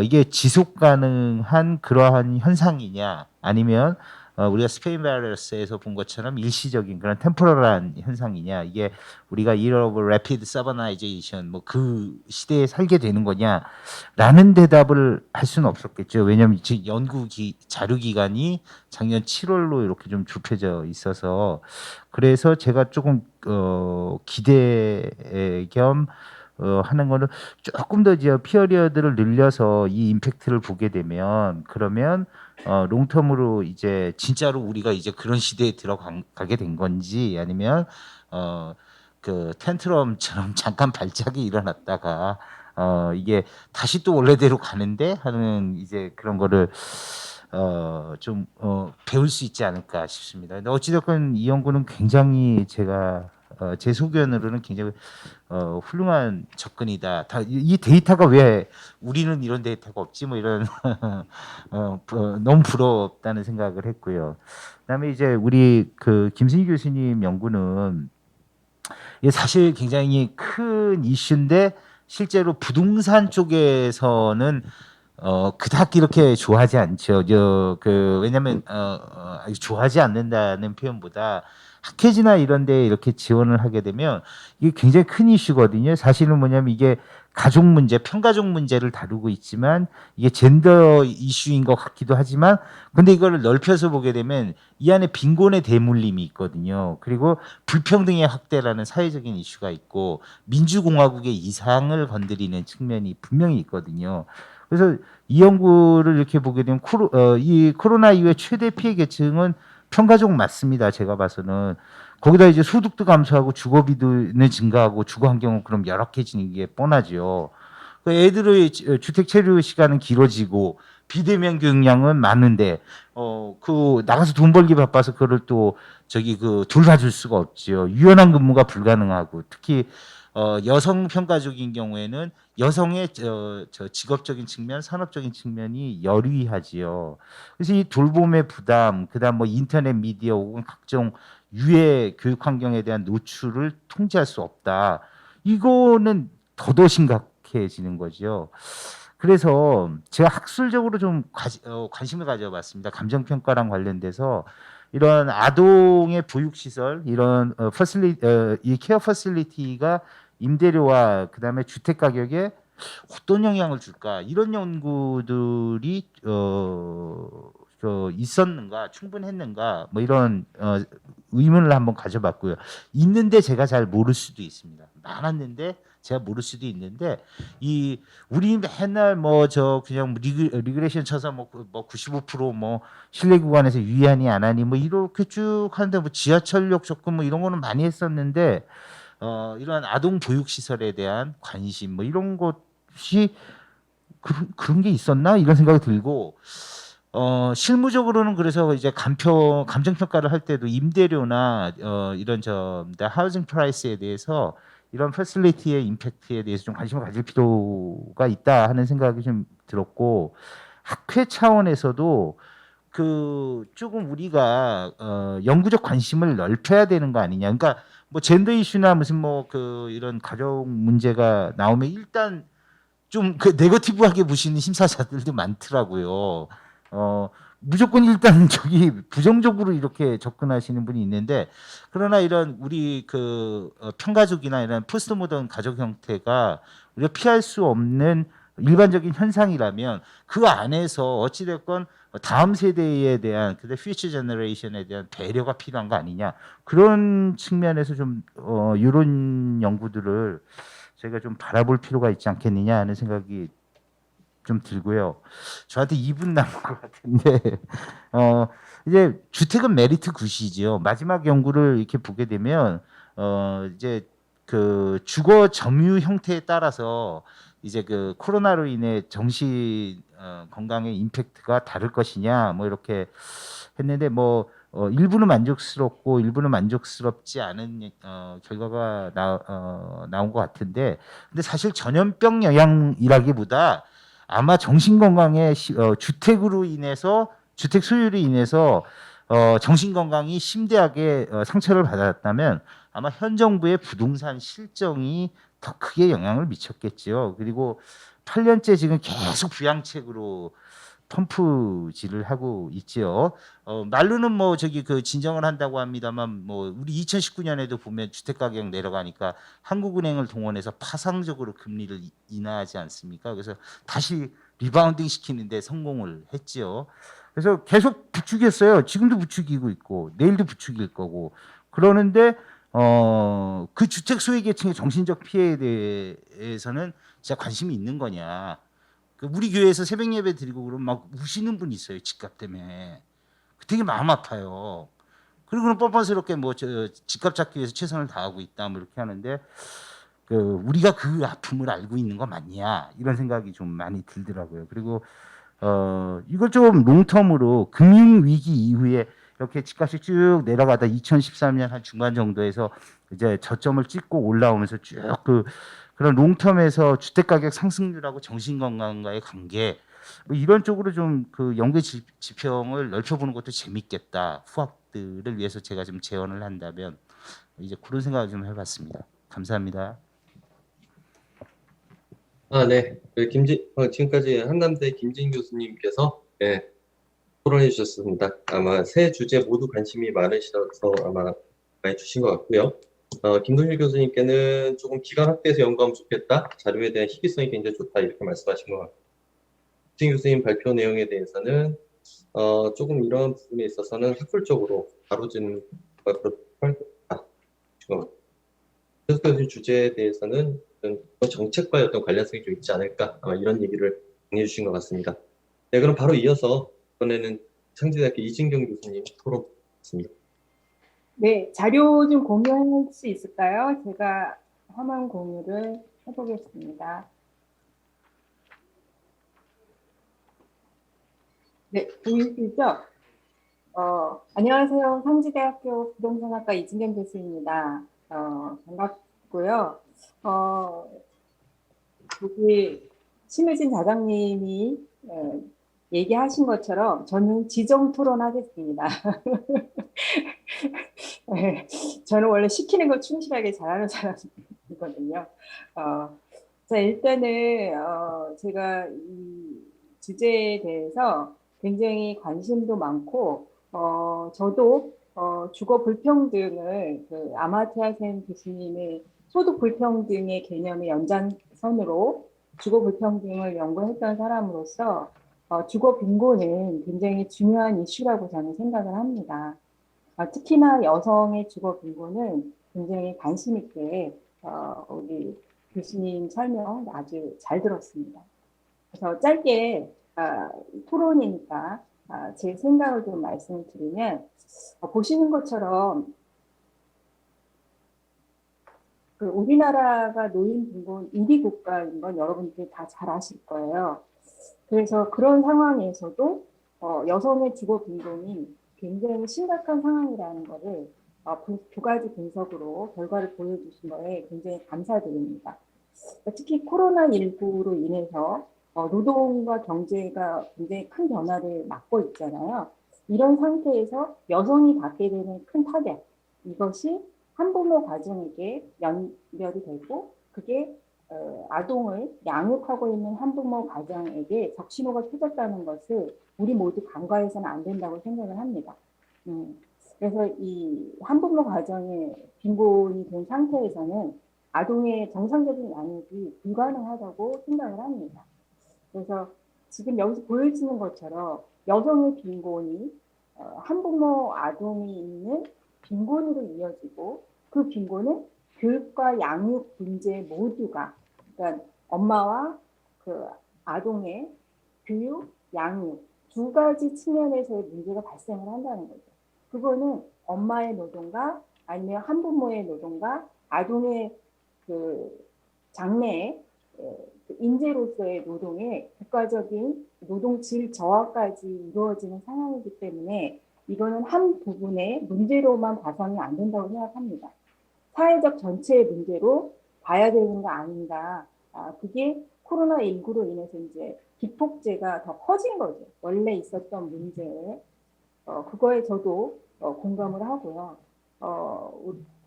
이게 지속 가능한 그러한 현상이냐 아니면 우리가 스페인 바이러스에서 본 것처럼 일시적인 그런 템포럴한 현상이냐 이게 우리가 Era of Rapid Urbanization 뭐 그 시대에 살게 되는 거냐라는 대답을 할 수는 없었겠죠. 왜냐하면 지금 연구 자료 기간이 작년 7월로 이렇게 좀 좁혀져 있어서 그래서 제가 조금 기대 겸 하는 거는 조금 더 이제 피어리어드를 늘려서 이 임팩트를 보게 되면 그러면 롱텀으로 이제 진짜로 우리가 이제 그런 시대에 들어가게 된 건지 아니면 텐트럼처럼 잠깐 발작이 일어났다가 이게 다시 또 원래대로 가는데 하는 이제 그런 거를 좀 배울 수 있지 않을까 싶습니다. 근데 어찌됐건 이 연구는 굉장히 제가 제 소견으로는 굉장히 훌륭한 접근이다. 이 데이터가 왜 우리는 이런 데이터가 없지? 뭐 이런 너무 부럽다는 생각을 했고요. 그다음에 이제 우리 김승희 교수님 연구는 이게 사실 굉장히 큰 이슈인데 실제로 부동산 쪽에서는 그닥 이렇게 좋아하지 않죠. 왜냐하면 좋아하지 않는다는 표현보다 학회지나 이런 데 이렇게 지원을 하게 되면 이게 굉장히 큰 이슈거든요. 사실은 뭐냐면 이게 가족 문제, 편가족 문제를 다루고 있지만 이게 젠더 이슈인 것 같기도 하지만 근데 이거를 넓혀서 보게 되면 이 안에 빈곤의 대물림이 있거든요. 그리고 불평등의 확대라는 사회적인 이슈가 있고 민주공화국의 이상을 건드리는 측면이 분명히 있거든요. 그래서 이 연구를 이렇게 보게 되면 이 코로나 이후에 최대 피해 계층은 편가족 맞습니다. 제가 봐서는 거기다 이제 소득도 감소하고 주거비는 증가하고 주거 환경은 그럼 열악해지는 게 뻔하죠. 애들의 주택 체류 시간은 길어지고 비대면 교육량은 많은데 나가서 돈 벌기 바빠서 그걸 또 돌봐줄 수가 없지요. 유연한 근무가 불가능하고 특히 여성 평가적인 경우에는 여성의 직업적인 측면, 산업적인 측면이 열위하지요. 그래서 이 돌봄의 부담, 그다음 뭐 인터넷 미디어 혹은 각종 유해 교육 환경에 대한 노출을 통제할 수 없다. 이거는 더더 심각해지는 거죠. 그래서 제가 학술적으로 좀 관심을 가져봤습니다. 감정평가랑 관련돼서 이런 아동의 보육시설, 이런 이 케어 퍼실리티가 임대료와 그다음에 주택 가격에 어떤 영향을 줄까 이런 연구들이 있었는가 충분했는가 뭐 이런 의문을 한번 가져봤고요. 있는데 제가 잘 모를 수도 있습니다. 많았는데 제가 모를 수도 있는데 우리 맨날 그냥 리그레이션 쳐서 뭐 95% 실내 구간에서 유의하니 안 하니 뭐 이렇게 쭉 하는데 뭐 지하철역 접근 뭐 이런 거는 많이 했었는데 이런 아동 보육 시설에 대한 관심 뭐 이런 것이 그런 게 있었나 이런 생각이 들고 실무적으로는 그래서 이제 감정 평가를 할 때도 임대료나 이런 하우징 프라이스에 대해서 이런 패실리티의 임팩트에 대해서 좀 관심을 가질 필요가 있다 하는 생각이 좀 들었고 학회 차원에서도 조금 우리가 연구적 관심을 넓혀야 되는 거 아니냐. 그러니까 뭐 젠더 이슈나 무슨 이런 가족 문제가 나오면 일단 좀 네거티브하게 보시는 심사자들도 많더라고요. 무조건 일단 부정적으로 이렇게 접근하시는 분이 있는데 그러나 이런 우리 편가족이나 이런 포스트 모던 가족 형태가 우리가 피할 수 없는 일반적인 현상이라면 그 안에서 어찌됐건 다음 세대에 대한 그 퓨처 제너레이션에 대한 배려가 필요한 거 아니냐 그런 측면에서 좀 이런 연구들을 저희가 좀 바라볼 필요가 있지 않겠느냐 하는 생각이 좀 들고요. 저한테 2분 남은 것 같은데 이제 주택은 메리트 굿이죠. 마지막 연구를 이렇게 보게 되면 이제 그 주거 점유 형태에 따라서 이제 그 코로나로 인해 정신 건강의 임팩트가 다를 것이냐 뭐 이렇게 했는데 뭐 일부는 만족스럽고 일부는 만족스럽지 않은 결과가 나온 것 같은데 근데 사실 전염병 영향이라기보다 아마 정신 건강에 주택으로 인해서 주택 소유로 인해서 정신 건강이 심대하게 상처를 받았다면 아마 현 정부의 부동산 실정이 더 크게 영향을 미쳤겠죠. 그리고 8년째 지금 계속 부양책으로 펌프질을 하고 있지요. 말로는 뭐 저기 그 진정을 한다고 합니다만 뭐 우리 2019년에도 보면 주택 가격 내려가니까 한국은행을 동원해서 파상적으로 금리를 인하하지 않습니까? 그래서 다시 리바운딩 시키는데 성공을 했지요. 그래서 계속 부추겼어요. 지금도 부추기고 있고 내일도 부추길 거고 그러는데 그 주택 소유 계층의 정신적 피해에 대해서는 진짜 관심이 있는 거냐? 그 우리 교회에서 새벽 예배 드리고 그러면 막 우시는 분이 있어요. 집값 때문에. 되게 마음 아파요. 그리고는 뻔뻔스럽게 뭐 저 집값 잡기 위해서 최선을 다하고 있다 뭐 이렇게 하는데 그 우리가 그 아픔을 알고 있는 거 맞냐 이런 생각이 좀 많이 들더라고요. 그리고 이걸 좀 롱텀으로 금융 위기 이후에 이렇게 집값이 쭉 내려가다 2013년 한 중반 정도에서 이제 저점을 찍고 올라오면서 쭉 그런 롱텀에서 주택 가격 상승률하고 정신 건강과의 관계 뭐 이런 쪽으로 좀 그 연계 지평을 넓혀보는 것도 재밌겠다. 후학들을 위해서 제가 좀 제언을 한다면 이제 그런 생각을 좀 해봤습니다. 감사합니다. 네. 지금까지 한남대 김진 교수님께서 토론해 주셨습니다. 아마 세 주제 모두 관심이 많으셔서 아마 많이 주신 것 같고요. 김동일 교수님께는 조금 기간 확대해서 연구하면 좋겠다. 자료에 대한 희귀성이 굉장히 좋다. 이렇게 말씀하신 것 같고. 김진 교수님 발표 내용에 대해서는 조금 이런 부분에 있어서는 학술적으로 다루지는 그렇다. 교수 주제에 대해서는 정책과의 어떤 관련성이 좀 있지 않을까 아마 이런 얘기를 정리해 주신 것 같습니다. 네, 그럼 바로 이어서 이번에는 창지대학교 이진경 교수님 토론 있습니다. 네, 자료 좀 공유할 수 있을까요? 제가 화면 공유를 해보겠습니다. 네, 보이시죠? 안녕하세요. 상지대학교 부동산학과 이진경 교수입니다. 반갑고요. 여기 심혜진 자장님이 얘기하신 것처럼 저는 지정 토론하겠습니다. 네, 저는 원래 시키는 거 충실하게 잘하는 사람이거든요. 자, 일단은 제가 이 주제에 대해서 굉장히 관심도 많고 저도 주거 불평등을 그 아마트야 센 교수님의 소득 불평등의 개념의 연장선으로 주거 불평등을 연구했던 사람으로서 주거 빈곤은 굉장히 중요한 이슈라고 저는 생각을 합니다. 특히나 여성의 주거 빈곤은 굉장히 관심 있게 우리 교수님 설명 아주 잘 들었습니다. 그래서 짧게 토론이니까 제 생각을 좀 말씀드리면 보시는 것처럼 그 우리나라가 노인 빈곤 1위 국가인 건 여러분들이 다 잘 아실 거예요. 그래서 그런 상황에서도 여성의 주거 빈곤이 굉장히 심각한 상황이라는 것을 두 가지 분석으로 결과를 보여주신 거에 굉장히 감사드립니다. 특히 코로나19로 인해서 노동과 경제가 굉장히 큰 변화를 맞고 있잖아요. 이런 상태에서 여성이 받게 되는 큰 타격, 이것이 한부모 가정에게 연결이 되고 그게 아동을 양육하고 있는 한부모 가정에게 적신호가 터졌다는 것을 우리 모두 간과해서는 안 된다고 생각을 합니다. 그래서 이 한부모 가정의 빈곤이 된 상태에서는 아동의 정상적인 양육이 불가능하다고 생각을 합니다. 그래서 지금 여기서 보여지는 것처럼 여성의 빈곤이 한부모 아동이 있는 빈곤으로 이어지고 그 빈곤은 교육과 양육 문제 모두가 그러니까 엄마와 그 아동의 교육, 양육 두 가지 측면에서의 문제가 발생을 한다는 거죠. 그거는 엄마의 노동과 아니면 한부모의 노동과 아동의 그 장래의 인재로서의 노동의 국가적인 노동 질 저하까지 이루어지는 상황이기 때문에 이거는 한 부분의 문제로만 봐서는 안 된다고 생각합니다. 사회적 전체의 문제로 봐야 되는 거 아닌가. 그게 코로나19로 인해서 이제 기폭제가 더 커진 거죠. 원래 있었던 문제에. 그거에 저도 공감을 하고요.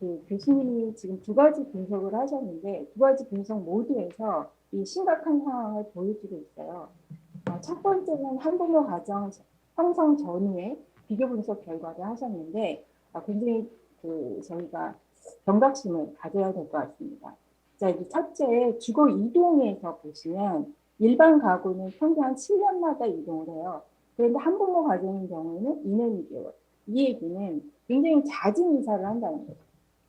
그 교수님이 지금 두 가지 분석을 하셨는데 두 가지 분석 모두에서 이 심각한 상황을 보여주고 있어요. 첫 번째는 한부모 가정 형성 전후의 비교 분석 결과를 하셨는데 굉장히 저희가 경각심을 가져야 될 것 같습니다. 자, 이제 첫째 주거 이동에서 보시면 일반 가구는 평균 한 7년마다 이동을 해요. 그런데 한부모 가정인 경우에는 2년 2개월. 이 얘기는 굉장히 잦은 이사를 한다는 거죠.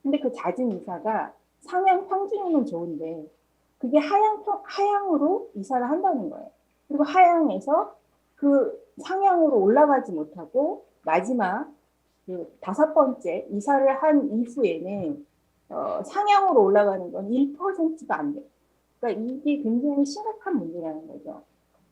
근데 그 잦은 이사가 상향 평균이면 좋은데 그게 하향으로 이사를 한다는 거예요. 그리고 하향에서 그 상향으로 올라가지 못하고 마지막 그 5번째 이사를 한 이후에는 상향으로 올라가는 건 1%가 안 돼요. 그러니까 이게 굉장히 심각한 문제라는 거죠.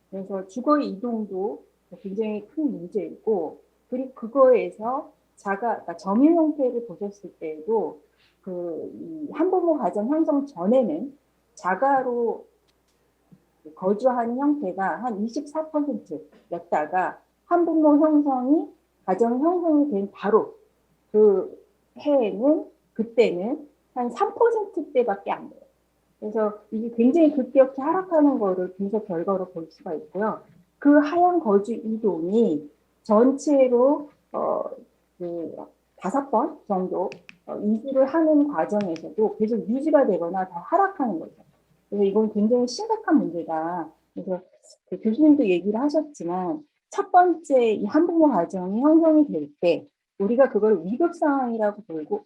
그래서 주거 이동도 굉장히 큰 문제이고 그리고 그거에서 그러니까 점유 형태를 보셨을 때에도 이 한부모 가정 형성 전에는 자가로 거주하는 형태가 한 24%였다가 한부모 형성이 가정 형성이 된 바로 그 해에는 그때는 한 3%대밖에 안 돼요. 그래서 이게 굉장히 급격히 하락하는 거를 분석 결과로 볼 수가 있고요. 그 하향 거주 이동이 전체로 그 5번 정도 이주를 하는 과정에서도 계속 유지가 되거나 더 하락하는 거죠. 그래서 이건 굉장히 심각한 문제다. 그래서 그 교수님도 얘기를 하셨지만 첫 번째 이 한부모 가정이 형성이 될 때 우리가 그걸 위급 상황이라고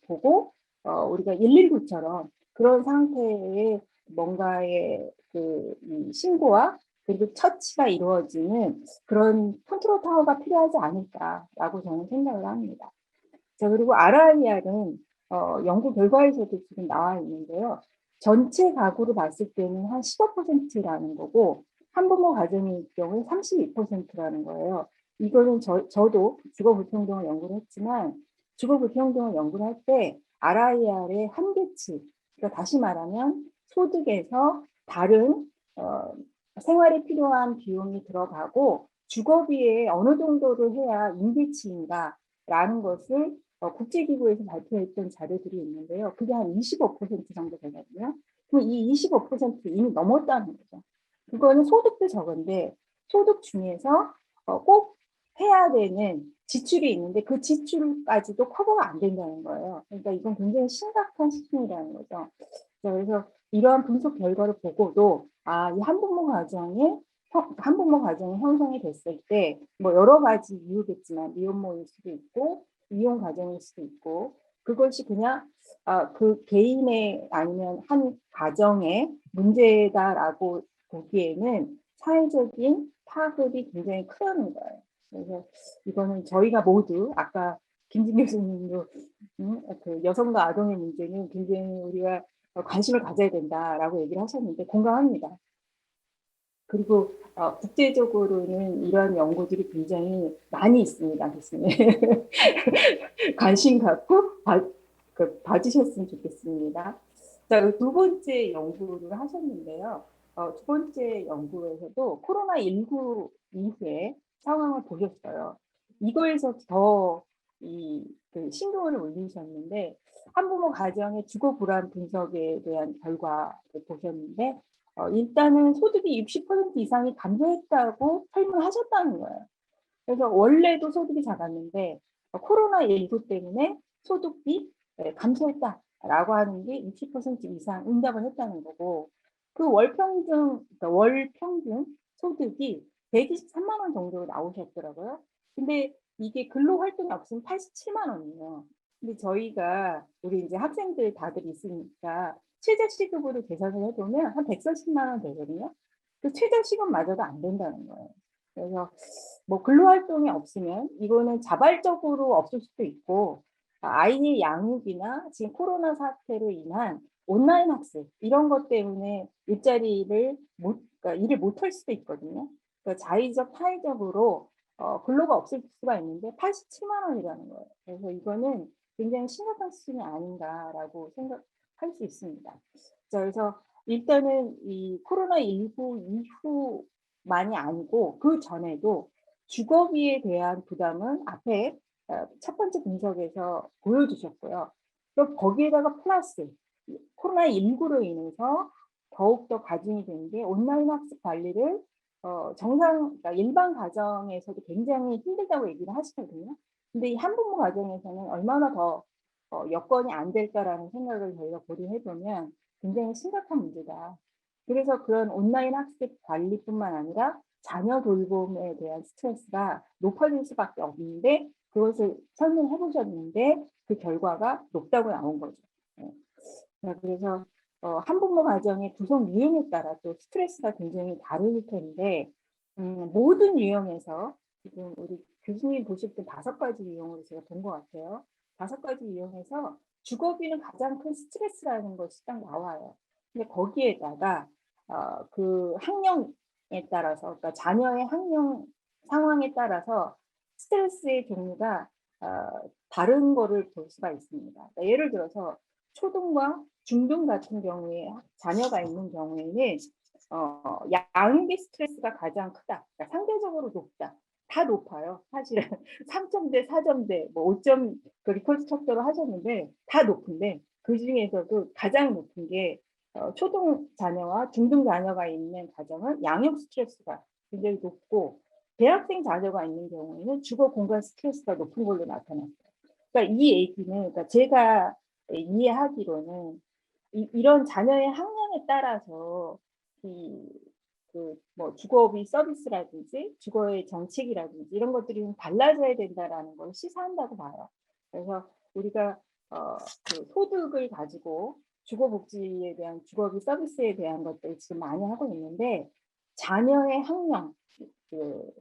보고 우리가 119처럼 그런 상태에 뭔가의 이 신고와 그리고 처치가 이루어지는 그런 컨트롤 타워가 필요하지 않을까라고 저는 생각을 합니다. 자, 그리고 RIR은 연구 결과에서도 지금 나와 있는데요. 전체 가구를 봤을 때는 한 15%라는 거고 한부모 가정의 경우는 32%라는 거예요. 이거는 저도 주거불평등을 연구를 했지만 주거불평등을 연구를 할 때 RIR의 한계치, 그러니까 다시 말하면 소득에서 다른 생활에 필요한 비용이 들어가고 주거비에 어느 정도를 해야 임대치인가라는 것을 국제기구에서 발표했던 자료들이 있는데요. 그게 한 25% 정도 되거든요. 그럼 이 25% 이미 넘었다는 거죠. 그거는 소득도 적은데 소득 중에서 꼭 해야 되는 지출이 있는데 그 지출까지도 커버가 안 된다는 거예요. 그러니까 이건 굉장히 심각한 수준이라는 거죠. 그래서 이러한 분석 결과를 보고도 이 한부모 가정이 형성이 됐을 때 뭐 여러 가지 이유겠지만 미혼모일 수도 있고 이혼 가정일 수도 있고 그것이 그냥 그 개인의 아니면 한 가정의 문제다라고 보기에는 사회적인 파급이 굉장히 크다는 거예요. 그래서 이거는 저희가 모두 아까 김진 교수님도 그 여성과 아동의 문제는 굉장히 우리가 관심을 가져야 된다라고 얘기를 하셨는데 공감합니다. 그리고 국제적으로는 이러한 연구들이 굉장히 많이 있습니다, 교수님. 관심 갖고 봐주셨으면 좋겠습니다. 자, 두 번째 연구를 하셨는데요. 두 번째 연구에서도 코로나19 이후에 상황을 보셨어요. 이거에서 더 신경을 올리셨는데 한부모 가정의 주거 불안 분석에 대한 결과를 보셨는데 일단은 소득이 60% 이상이 감소했다고 설명하셨다는 거예요. 그래서 원래도 소득이 작았는데 코로나19 때문에 소득이 감소했다. 라고 하는 게 60% 이상 응답을 했다는 거고, 그 월평균 소득이 123만 원 정도 나오셨더라고요. 근데 이게 근로활동이 없으면 87만 원이에요. 근데 저희가 우리 이제 학생들 다들 있으니까 최저시급으로 계산을 해보면 한 140만 원 되거든요. 그 최저시급마저도 안 된다는 거예요. 그래서 뭐 근로활동이 없으면 이거는 자발적으로 없을 수도 있고, 아이의 양육이나 지금 코로나 사태로 인한 온라인 학습 이런 것 때문에 그러니까 일을 못할 수도 있거든요. 그러니까 자의적 타의적으로 근로가 없을 수가 있는데 87만 원이라는 거예요. 그래서 이거는 굉장히 심각한 수준이 아닌가라고 생각할 수 있습니다. 자, 그래서 일단은 이 코로나19 이후만이 아니고 그 전에도 주거비에 대한 부담은 앞에 첫 번째 분석에서 보여주셨고요. 또 거기에다가 플러스 코로나19로 인해서 더욱더 가중이 된 게 온라인 학습 관리를 그러니까 일반 가정에서도 굉장히 힘들다고 얘기를 하시거든요. 근데 이 한부모 가정에서는 얼마나 더 여건이 안 될까라는 생각을 저희가 고려해보면 굉장히 심각한 문제다. 그래서 그런 온라인 학습 관리뿐만 아니라 자녀 돌봄에 대한 스트레스가 높아질 수밖에 없는데 그것을 설명해 보셨는데 그 결과가 높다고 나온 거죠. 네. 그래서 한부모 가정의 구성 유형에 따라 또 스트레스가 굉장히 다를 텐데 모든 유형에서 지금 우리 교수님 보실 때 5가지 유형으로 제가 본 것 같아요. 5가지 유형에서 주거비는 가장 큰 스트레스라는 것이 딱 나와요. 근데 거기에다가 그 학령에 따라서, 그러니까 자녀의 학령 상황에 따라서 스트레스의 종류가 다른 거를 볼 수가 있습니다. 그러니까 예를 들어서 초등과 중등 같은 경우에 자녀가 있는 경우에는 양육의 스트레스가 가장 크다. 그러니까 상대적으로 높다. 다 높아요. 사실은 3점대, 4점대, 뭐 5점 그 리콜트 척도로 하셨는데 다 높은데 그 중에서도 가장 높은 게 초등 자녀와 중등 자녀가 있는 가정은 양육 스트레스가 굉장히 높고 대학생 자녀가 있는 경우에는 주거 공간 스트레스가 높은 걸로 나타났어요. 그러니까 이 얘기는 그러니까 제가 이해하기로는 이런 자녀의 학년에 따라서 뭐 주거비 서비스라든지 주거의 정책이라든지 이런 것들이 좀 달라져야 된다라는 걸 시사한다고 봐요. 그래서 우리가 그 소득을 가지고 주거복지에 대한 주거비 서비스에 대한 것들 지금 많이 하고 있는데 자녀의 학년, 그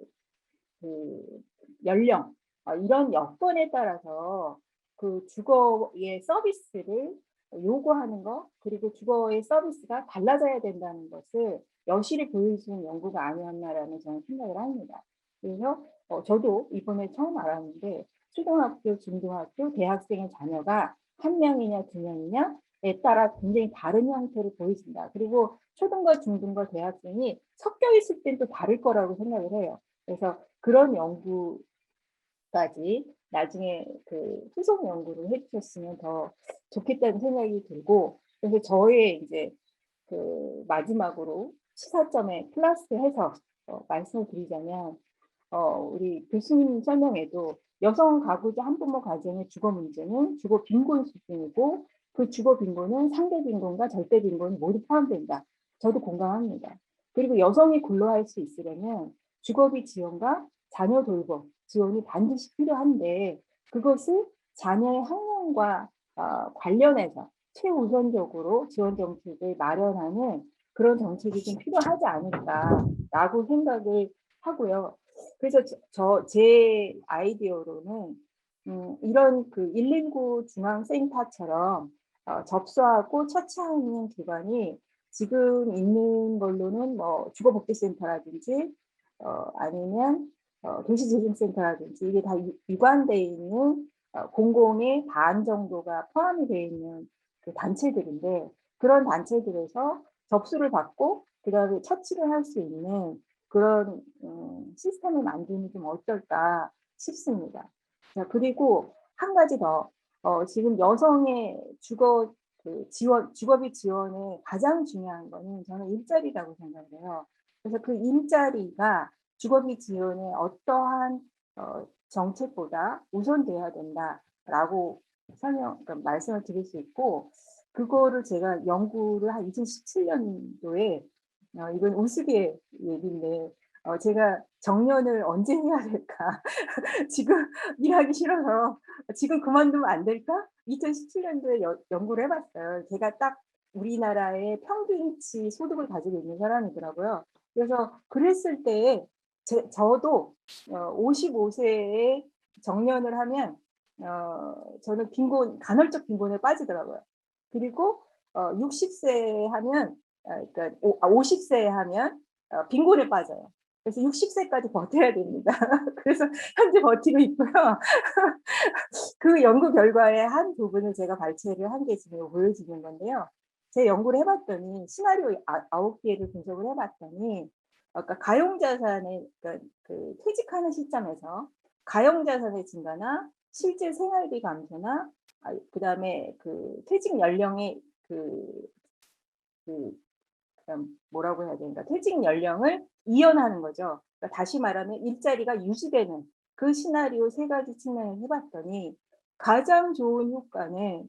연령 이런 여건에 따라서 그 주거의 서비스를 요구하는 것 그리고 주거의 서비스가 달라져야 된다는 것을 여실히 보여주는 연구가 아니었나라는 저는 생각을 합니다. 그래서 저도 이번에 처음 알았는데 초등학교, 중등학교, 대학생의 자녀가 1명이냐 2명이냐에 따라 굉장히 다른 형태를 보여준다. 그리고 초등과 중등과 대학생이 섞여 있을 땐 또 다를 거라고 생각을 해요. 그래서 그런 연구까지 나중에 그 후속 연구를 해주셨으면 더 좋겠다는 생각이 들고, 그래서 저의 이제 그 마지막으로 시사점에 플러스해서 말씀을 드리자면, 우리 교수님 설명에도 여성 가구자 한부모 가정의 주거 문제는 주거 빈곤 수준이고 그 주거 빈곤은 상대 빈곤과 절대 빈곤이 모두 포함된다. 저도 공감합니다. 그리고 여성이 근로할 수 있으려면 주거비 지원과 자녀 돌봄 지원이 반드시 필요한데 그것을 자녀의 학년과 관련해서 최우선적으로 지원 정책을 마련하는 그런 정책이 좀 필요하지 않을까라고 생각을 하고요. 그래서 제 아이디어로는 이런 그 119 중앙센터처럼 접수하고 처치하는 기관이 지금 있는 걸로는 뭐 주거복지센터라든지 아니면 도시재생센터라든지 이게 다 위관되어 있는 공공의 반 정도가 포함이 되어 있는 그 단체들인데 그런 단체들에서 접수를 받고 그다음에 처치를 할 수 있는 그런 시스템을 만드는 좀 어떨까 싶습니다. 자, 그리고 한 가지 더 지금 여성의 주거비 지원의 가장 중요한 거는 저는 일자리라고 생각을 해요. 그래서 그 일자리가 주거비 지원의 어떠한 정책보다 우선돼야 된다라고 그러니까 말씀을 드릴 수 있고, 그거를 제가 연구를 한 2017년도에 이건 우스개 얘기인데 제가 정년을 언제 해야 될까? 지금 일하기 싫어서 지금 그만두면 안 될까? 2017년도에 연구를 해봤어요. 제가 딱 우리나라의 평균치 소득을 가지고 있는 사람이더라고요. 그래서 그랬을 때에 저도 55세에 정년을 하면 저는 간헐적 빈곤에 빠지더라고요. 그리고 60세 하면 그러니까 50세 하면 빈곤에 빠져요. 그래서 60세까지 버텨야 됩니다. 그래서 현재 버티고 있고요. 그 연구 결과의 한 부분을 제가 발췌를 한 게 지금 보여지는 건데요. 제 연구를 해봤더니 시나리오 9개를 분석을 해봤더니 아까 가용자산의 그러니까 그 퇴직하는 시점에서 가용자산의 증가나 실제 생활비 감소나 그다음에 그 퇴직 연령의 뭐라고 해야 되는가, 퇴직 연령을 이연하는 거죠. 그러니까 다시 말하면 일자리가 유지되는 그 시나리오 3가지 측면을 해봤더니 가장 좋은 효과는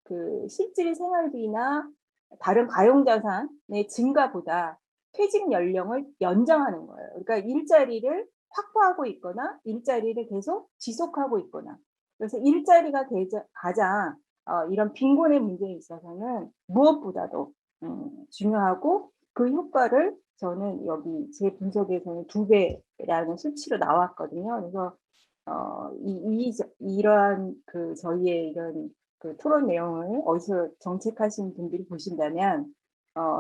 그 실질 생활비나 다른 가용자산의 증가보다 퇴직 연령을 연장하는 거예요. 그러니까 일자리를 확보하고 있거나 일자리를 계속 지속하고 있거나. 그래서 일자리가 가장 이런 빈곤의 문제에 있어서는 무엇보다도 중요하고, 그 효과를 저는 여기 제 분석에서는 2배라는 수치로 나왔거든요. 그래서 이러한 그 저희의 이런 그 토론 내용을 어디서 정책하신 분들이 보신다면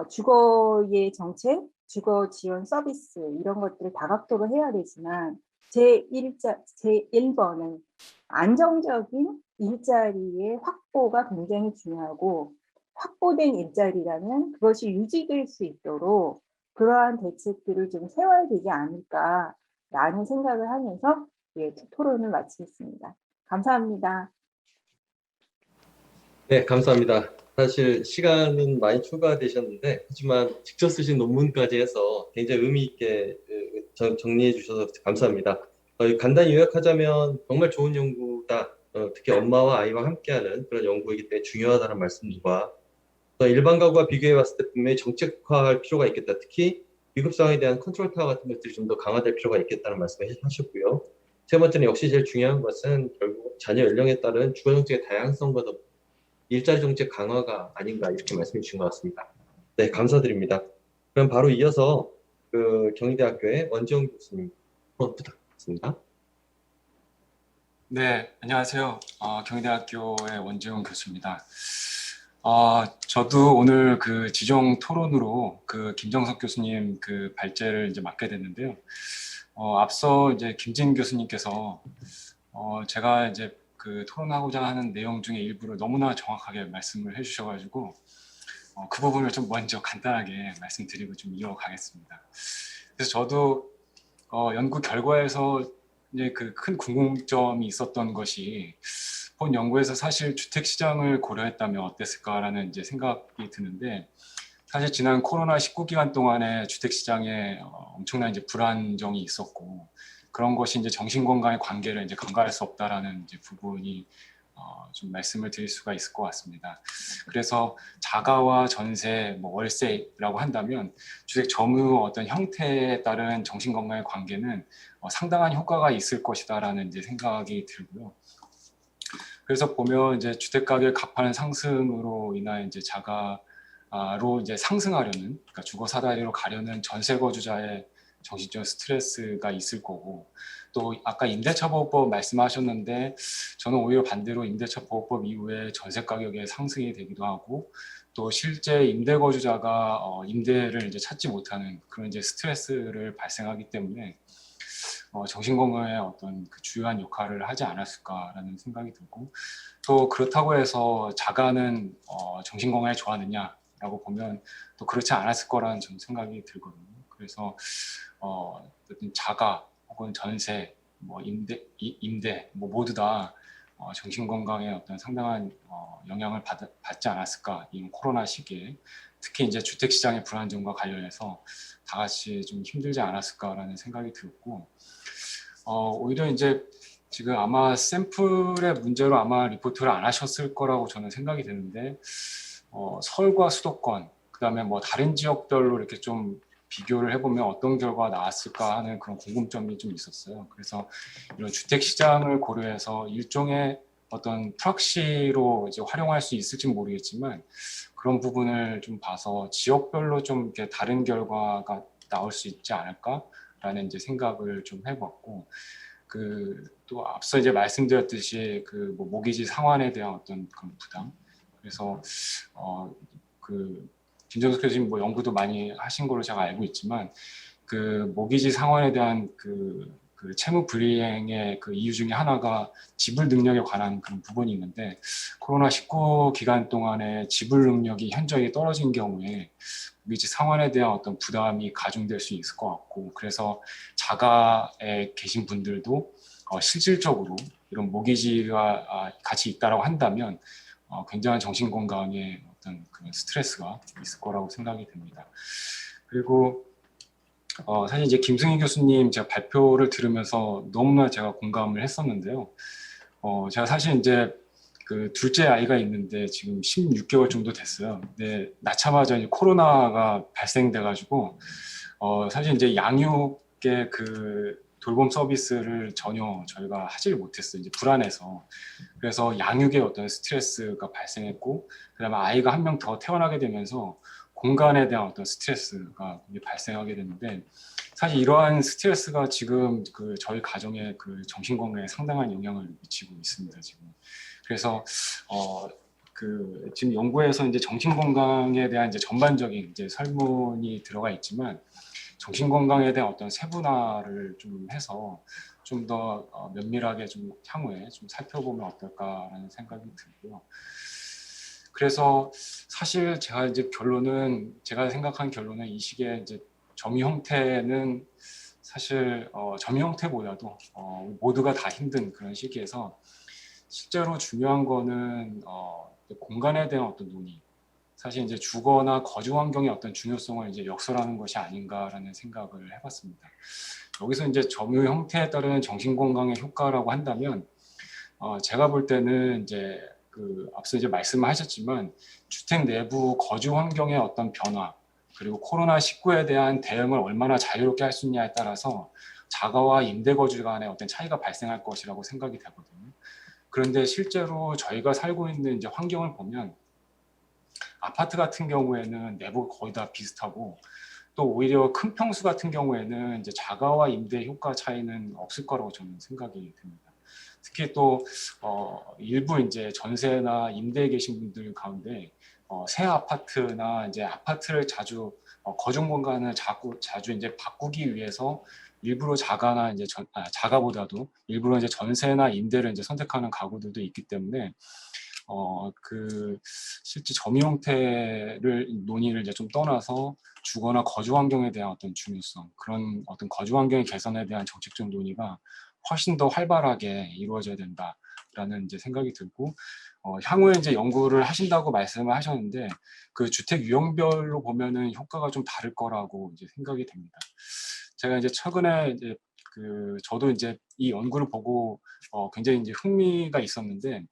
주거의 정책, 주거 지원 서비스 이런 것들을 다각도로 해야 되지만 제1번은 안정적인 일자리의 확보가 굉장히 중요하고, 확보된 일자리라면 그것이 유지될 수 있도록 그러한 대책들을 좀 세워야 되지 않을까라는 생각을 하면서 토론을 마치겠습니다. 감사합니다. 네, 감사합니다. 사실 시간은 많이 초과되셨는데, 하지만 직접 쓰신 논문까지 해서 굉장히 의미 있게 정리해 주셔서 감사합니다. 간단히 요약하자면 정말 좋은 연구다. 특히 엄마와 아이와 함께하는 그런 연구이기 때문에 중요하다는 말씀과, 일반 가구와 비교해 봤을 때 분명히 정책화할 필요가 있겠다. 특히 위급상황에 대한 컨트롤 타워 같은 것들이 좀 더 강화될 필요가 있겠다는 말씀을 하셨고요. 세 번째는 역시 제일 중요한 것은 결국 자녀 연령에 따른 주거 정책의 다양성과 더불어 일자리 정책 강화가 아닌가 이렇게 말씀해 주신 것 같습니다. 네, 감사드립니다. 그럼 바로 이어서 그 경희대학교의 원지영 교수님 부탁드립니다. 네, 안녕하세요. 경희대학교의 원지용 교수입니다. 저도 오늘 그 지정 토론으로 그 김정석 교수님 그 발제를 이제 맡게 됐는데요. 앞서 이제 김진 교수님께서 제가 이제 그 토론하고자 하는 내용 중에 일부를 너무나 정확하게 말씀을 해주셔가지고 그 부분을 좀 먼저 간단하게 말씀드리고 좀 이어가겠습니다. 그래서 저도 연구 결과에서 이제 그 큰 궁금점이 있었던 것이, 본 연구에서 사실 주택 시장을 고려했다면 어땠을까라는 이제 생각이 드는데, 사실 지난 코로나19 기간 동안에 주택 시장에 엄청난 이제 불안정이 있었고, 그런 것이 이제 정신건강의 관계를 이제 간과할 수 없다라는 이제 부분이 좀 말씀을 드릴 수가 있을 것 같습니다. 그래서 자가와 전세, 뭐 월세라고 한다면 주택 점유 어떤 형태에 따른 정신건강의 관계는 상당한 효과가 있을 것이다라는 이제 생각이 들고요. 그래서 보면 이제 주택 가격 가파른 상승으로 인한 이제 자가로 이제 상승하려는, 그러니까 주거 사다리로 가려는 전세 거주자의 정신적 스트레스가 있을 거고, 또 아까 임대차 보호법 말씀하셨는데 저는 오히려 반대로 임대차 보호법 이후에 전세 가격의 상승이 되기도 하고, 또 실제 임대 거주자가 임대를 이제 찾지 못하는 그런 이제 스트레스를 발생하기 때문에 정신건강에 어떤 그 주요한 역할을 하지 않았을까라는 생각이 들고, 또 그렇다고 해서 자가는 정신건강에 좋았느냐라고 보면 또 그렇지 않았을 거라는 좀 생각이 들거든요. 그래서 자가 혹은 전세, 뭐 임대 뭐 모두 다 정신건강에 어떤 상당한 영향을 받지 않았을까, 이 코로나 시기에 특히 이제 주택 시장의 불안정과 관련해서 다 같이 좀 힘들지 않았을까라는 생각이 들고, 오히려 이제 지금 아마 샘플의 문제로 아마 리포트를 안 하셨을 거라고 저는 생각이 드는데 서울과 수도권 그다음에 뭐 다른 지역별로 이렇게 좀 비교를 해보면 어떤 결과가 나왔을까 하는 그런 궁금점이 좀 있었어요. 그래서 이런 주택 시장을 고려해서 일종의 어떤 프락시로 이제 활용할 수 있을지 모르겠지만 그런 부분을 좀 봐서 지역별로 좀 이렇게 다른 결과가 나올 수 있지 않을까라는 이제 생각을 좀 해봤고 또 앞서 이제 말씀드렸듯이 뭐 모기지 상환에 대한 어떤 그런 부담 그래서 김정숙 교수님 뭐 연구도 많이 하신 걸로 제가 알고 있지만 모기지 상환에 대한 채무 불이행의 이유 중에 하나가 지불 능력에 관한 그런 부분이 있는데 코로나19 기간 동안에 지불 능력이 현저히 떨어진 경우에 모기지 상환에 대한 어떤 부담이 가중될 수 있을 것 같고 그래서 자가에 계신 분들도 실질적으로 이런 모기지가 같이 있다라고 한다면 굉장한 정신 건강에 어떤 그런 스트레스가 있을 거라고 생각이 듭니다. 그리고 사실 이제 김승희 교수님 제가 발표를 들으면서 너무나 제가 공감을 했었는데요. 제가 사실 이제 둘째 아이가 있는데 지금 16개월 정도 됐어요. 근데 낳자마자 이제 코로나가 발생돼가지고 사실 이제 양육의 돌봄 서비스를 전혀 저희가 하지를 못했어요. 이제 불안해서. 그래서 양육에 어떤 스트레스가 발생했고, 그다음에 아이가 한 명 더 태어나게 되면서 공간에 대한 어떤 스트레스가 발생하게 됐는데, 사실 이러한 스트레스가 지금 저희 가정의 정신 건강에 상당한 영향을 미치고 있습니다. 지금. 그래서 지금 연구에서 이제 정신 건강에 대한 이제 전반적인 이제 설문이 들어가 있지만. 정신 건강에 대한 어떤 세분화를 좀 해서 좀 더 면밀하게 좀 향후에 좀 살펴보면 어떨까라는 생각이 들고요. 그래서 사실 제가 생각한 결론은 이 시기에 이제 점유 형태는 사실 점유 형태보다도 모두가 다 힘든 그런 시기에서 실제로 중요한 거는 공간에 대한 어떤 논의. 사실 이제 주거나 거주 환경의 어떤 중요성을 이제 역설하는 것이 아닌가라는 생각을 해봤습니다. 여기서 이제 점유 형태에 따른 정신 건강의 효과라고 한다면, 제가 볼 때는 이제 앞서 이제 말씀하셨지만 주택 내부 거주 환경의 어떤 변화 그리고 코로나19에 대한 대응을 얼마나 자유롭게 할 수 있냐에 따라서 자가와 임대 거주 간의 어떤 차이가 발생할 것이라고 생각이 되거든요. 그런데 실제로 저희가 살고 있는 이제 환경을 보면. 아파트 같은 경우에는 내부가 거의 다 비슷하고 또 오히려 큰 평수 같은 경우에는 이제 자가와 임대 효과 차이는 없을 거라고 저는 생각이 듭니다. 특히 또 일부 이제 전세나 임대에 계신 분들 가운데 새 아파트나 이제 아파트를 자주 거주 공간을 자주 이제 바꾸기 위해서 일부러 자가나 이제 자가보다도 일부러 이제 전세나 임대를 이제 선택하는 가구들도 있기 때문에. 실제 점유 형태를 논의를 이제 좀 떠나서 주거나 거주 환경에 대한 어떤 중요성, 그런 어떤 거주 환경의 개선에 대한 정책적 논의가 훨씬 더 활발하게 이루어져야 된다라는 이제 생각이 들고, 향후에 이제 연구를 하신다고 말씀을 하셨는데 주택 유형별로 보면은 효과가 좀 다를 거라고 이제 생각이 됩니다. 제가 이제 최근에 이제 저도 이제 이 연구를 보고 굉장히 이제 흥미가 있었는데.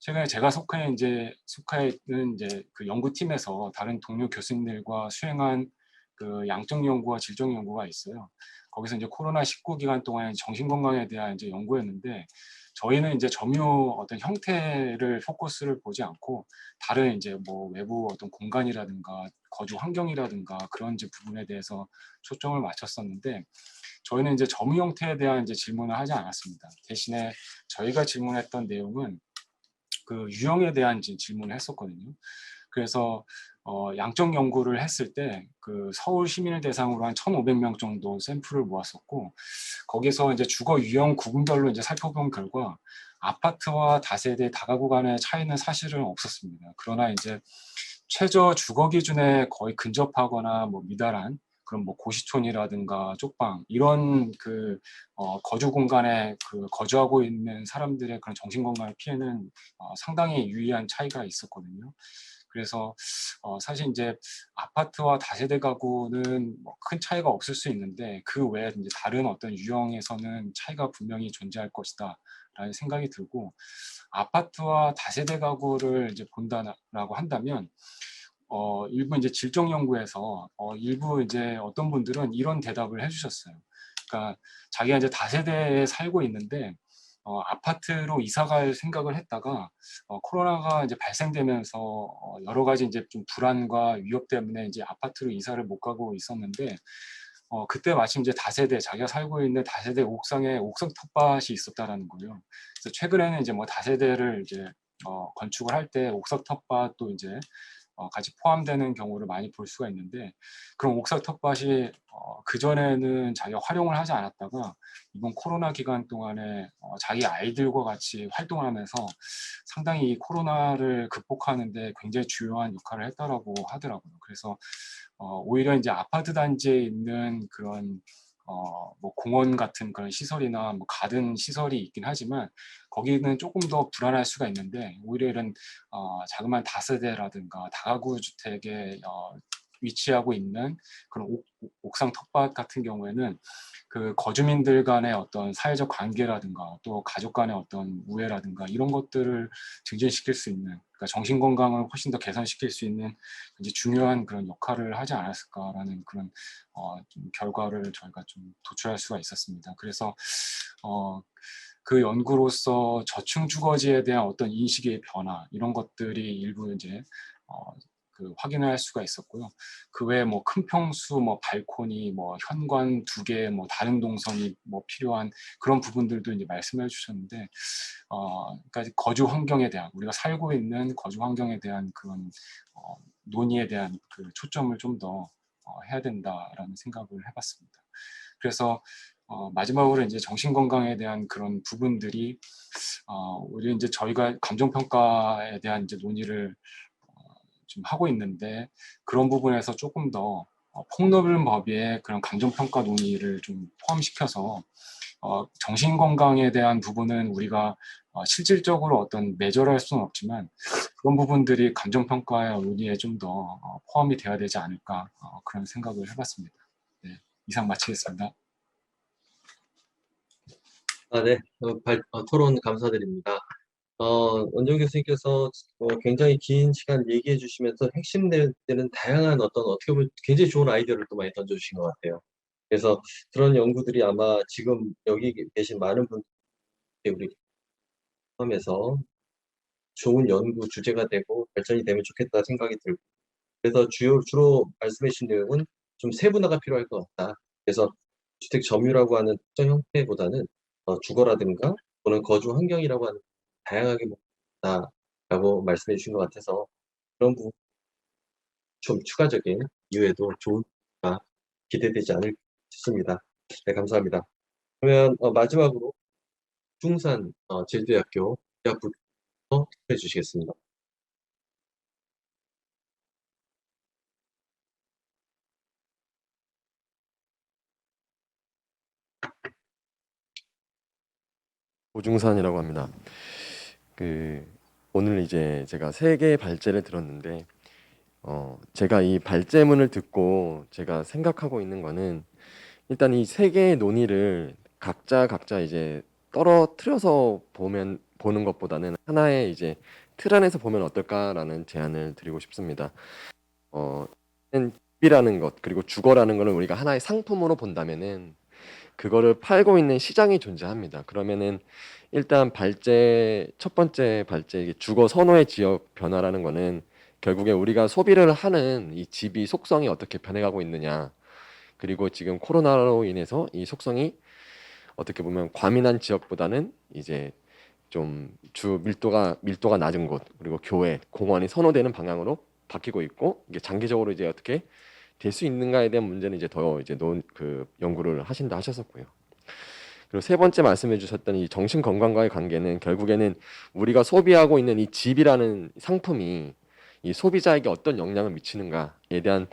최근에 제가 속해 있는 이제 연구팀에서 다른 동료 교수님들과 수행한 양적 연구와 질적 연구가 있어요. 거기서 이제 코로나19 기간 동안 정신 건강에 대한 이제 연구였는데 저희는 이제 점유 어떤 형태를 포커스를 보지 않고 다른 이제 뭐 외부 어떤 공간이라든가 거주 환경이라든가 그런 이제 부분에 대해서 초점을 맞췄었는데 저희는 이제 점유 형태에 대한 이제 질문을 하지 않았습니다. 대신에 저희가 질문했던 내용은 유형에 대한 질문을 했었거든요. 그래서 양적 연구를 했을 때 서울 시민을 대상으로 한 1,500명 정도 샘플을 모았었고 거기서 이제 주거 유형 구분별로 이제 살펴본 결과 아파트와 다세대 다가구 간의 차이는 사실은 없었습니다. 그러나 이제 최저 주거 기준에 거의 근접하거나 뭐 미달한 그런 뭐 고시촌이라든가 쪽방 이런 거주 공간에 거주하고 있는 사람들의 그런 정신 건강의 피해는 상당히 유의한 차이가 있었거든요. 그래서 사실 이제 아파트와 다세대 가구는 뭐 큰 차이가 없을 수 있는데 그 외에 이제 다른 어떤 유형에서는 차이가 분명히 존재할 것이다라는 생각이 들고, 아파트와 다세대 가구를 이제 본다라고 한다면 일부 이제 질적 연구에서 일부 이제 어떤 분들은 이런 대답을 해주셨어요. 그러니까 자기가 이제 다세대에 살고 있는데 아파트로 이사 갈 생각을 했다가 코로나가 이제 발생되면서 여러 가지 이제 좀 불안과 위협 때문에 이제 아파트로 이사를 못 가고 있었는데 그때 마침 이제 다세대, 자기가 살고 있는 다세대 옥상에 옥상 텃밭이 있었다라는 거예요. 그래서 최근에는 이제 뭐 다세대를 이제 건축을 할 때 옥상 텃밭도 이제 같이 포함되는 경우를 많이 볼 수가 있는데, 그런 옥상 텃밭이 그전에는 자기가 활용을 하지 않았다가 이번 코로나 기간 동안에 자기 아이들과 같이 활동을 하면서 상당히 이 코로나를 극복하는 데 굉장히 중요한 역할을 했다라고 하더라고요. 그래서 오히려 이제 아파트 단지에 있는 그런 뭐 공원 같은 그런 시설이나 뭐 가든 시설이 있긴 하지만 거기는 조금 더 불안할 수가 있는데, 오히려 이런 자그마한 다세대라든가 다가구 주택에 위치하고 있는 그런 옥상 텃밭 같은 경우에는 그 거주민들 간의 어떤 사회적 관계라든가 또 가족 간의 어떤 우애라든가 이런 것들을 증진시킬 수 있는, 그러니까 정신 건강을 훨씬 더 개선시킬 수 있는 이제 중요한 그런 역할을 하지 않았을까라는 그런 좀 결과를 저희가 좀 도출할 수가 있었습니다. 그래서 그 연구로서 저층 주거지에 대한 어떤 인식의 변화, 이런 것들이 일부 이제 그 확인을 할 수가 있었고요. 그 외에 뭐 큰 평수, 뭐 발코니, 뭐 현관 2개, 뭐 다른 동선이 뭐 필요한 그런 부분들도 이제 말씀해 주셨는데, 그러니까 거주 환경에 대한, 우리가 살고 있는 거주 환경에 대한 그런 논의에 대한 그 초점을 좀 더 해야 된다라는 생각을 해봤습니다. 그래서 마지막으로 이제 정신 건강에 대한 그런 부분들이 우리 이제 저희가 감정 평가에 대한 이제 논의를 좀 하고 있는데, 그런 부분에서 조금 더 폭넓은 그런 감정 평가 논의를 좀 포함시켜서 정신 건강에 대한 부분은 우리가 실질적으로 어떤 매절할 수는 없지만 그런 부분들이 감정 평가의 논의에 좀 더 포함이 되어야 되지 않을까, 그런 생각을 해봤습니다. 네, 이상 마치겠습니다. 네. 토론 감사드립니다. 원정 교수님께서 굉장히 긴 시간 얘기해 주시면서 핵심되는 다양한 어떻게 보면 굉장히 좋은 아이디어를 또 많이 던져주신 것 같아요. 그래서 그런 연구들이 아마 지금 여기 계신 많은 분들이 우리 포함해서 좋은 연구 주제가 되고 발전이 되면 좋겠다 생각이 들고, 그래서 주로 말씀해 주신 내용은 좀 세분화가 필요할 것 같다. 그래서 주택 점유라고 하는 특정 형태보다는 주거라든가 또는 거주 환경이라고 하는 다양하게 먹다라고 말씀해 주신 것 같아서 그런 부분 좀 추가적인 이후에도 좋은 기대되지 않을까 싶습니다. 네, 감사합니다. 그러면 마지막으로 중산 제주대학교 대학부터 해주시겠습니다. 오중산이라고 합니다. 오늘 이제 제가 3개의 발제를 들었는데, 제가 이 발제문을 듣고 제가 생각하고 있는 거는, 일단 이 3개의 논의를 각자 이제 떨어뜨려서 보는 것보다는 하나의 이제 틀 안에서 보면 어떨까라는 제안을 드리고 싶습니다. 집이라는 것, 그리고 주거라는 거는 우리가 하나의 상품으로 본다면은 그거를 팔고 있는 시장이 존재합니다. 그러면은 일단 첫 번째 발제, 이게 주거 선호의 지역 변화라는 거는 결국에 우리가 소비를 하는 이 집이 속성이 어떻게 변해가고 있느냐, 그리고 지금 코로나로 인해서 이 속성이 어떻게 보면 과민한 지역보다는 이제 좀 밀도가 낮은 곳, 그리고 교회, 공원이 선호되는 방향으로 바뀌고 있고, 이게 장기적으로 이제 어떻게 될 수 있는가에 대한 문제는 이제 더 이제 연구를 하신다 하셨었고요. 그리고 3번째 말씀해 주셨던 이 정신 건강과의 관계는 결국에는 우리가 소비하고 있는 이 집이라는 상품이 이 소비자에게 어떤 영향을 미치는가에 대한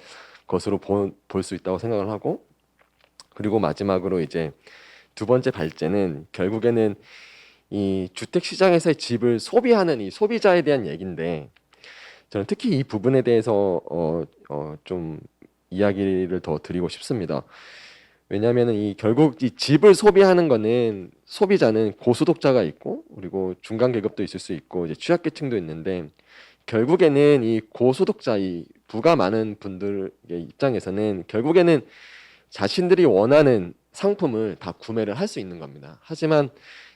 것으로 볼 수 있다고 생각을 하고, 그리고 마지막으로 이제 2번째 발제는 결국에는 이 주택 시장에서의 집을 소비하는 이 소비자에 대한 얘기인데, 저는 특히 이 부분에 대해서 좀 이야기를 더 드리고 싶습니다. 왜냐하면 이 결국 이 집을 소비하는 거는 소비자는 고소득자가 있고 그리고 중간 계급도 있을 수 있고 이제 취약계층도 있는데 결국에는 이 고소득자 이 부가 많은 분들의 입장에서는 결국에는 자신들이 원하는 상품을 다 구매를 할 수 있는 겁니다. 하지만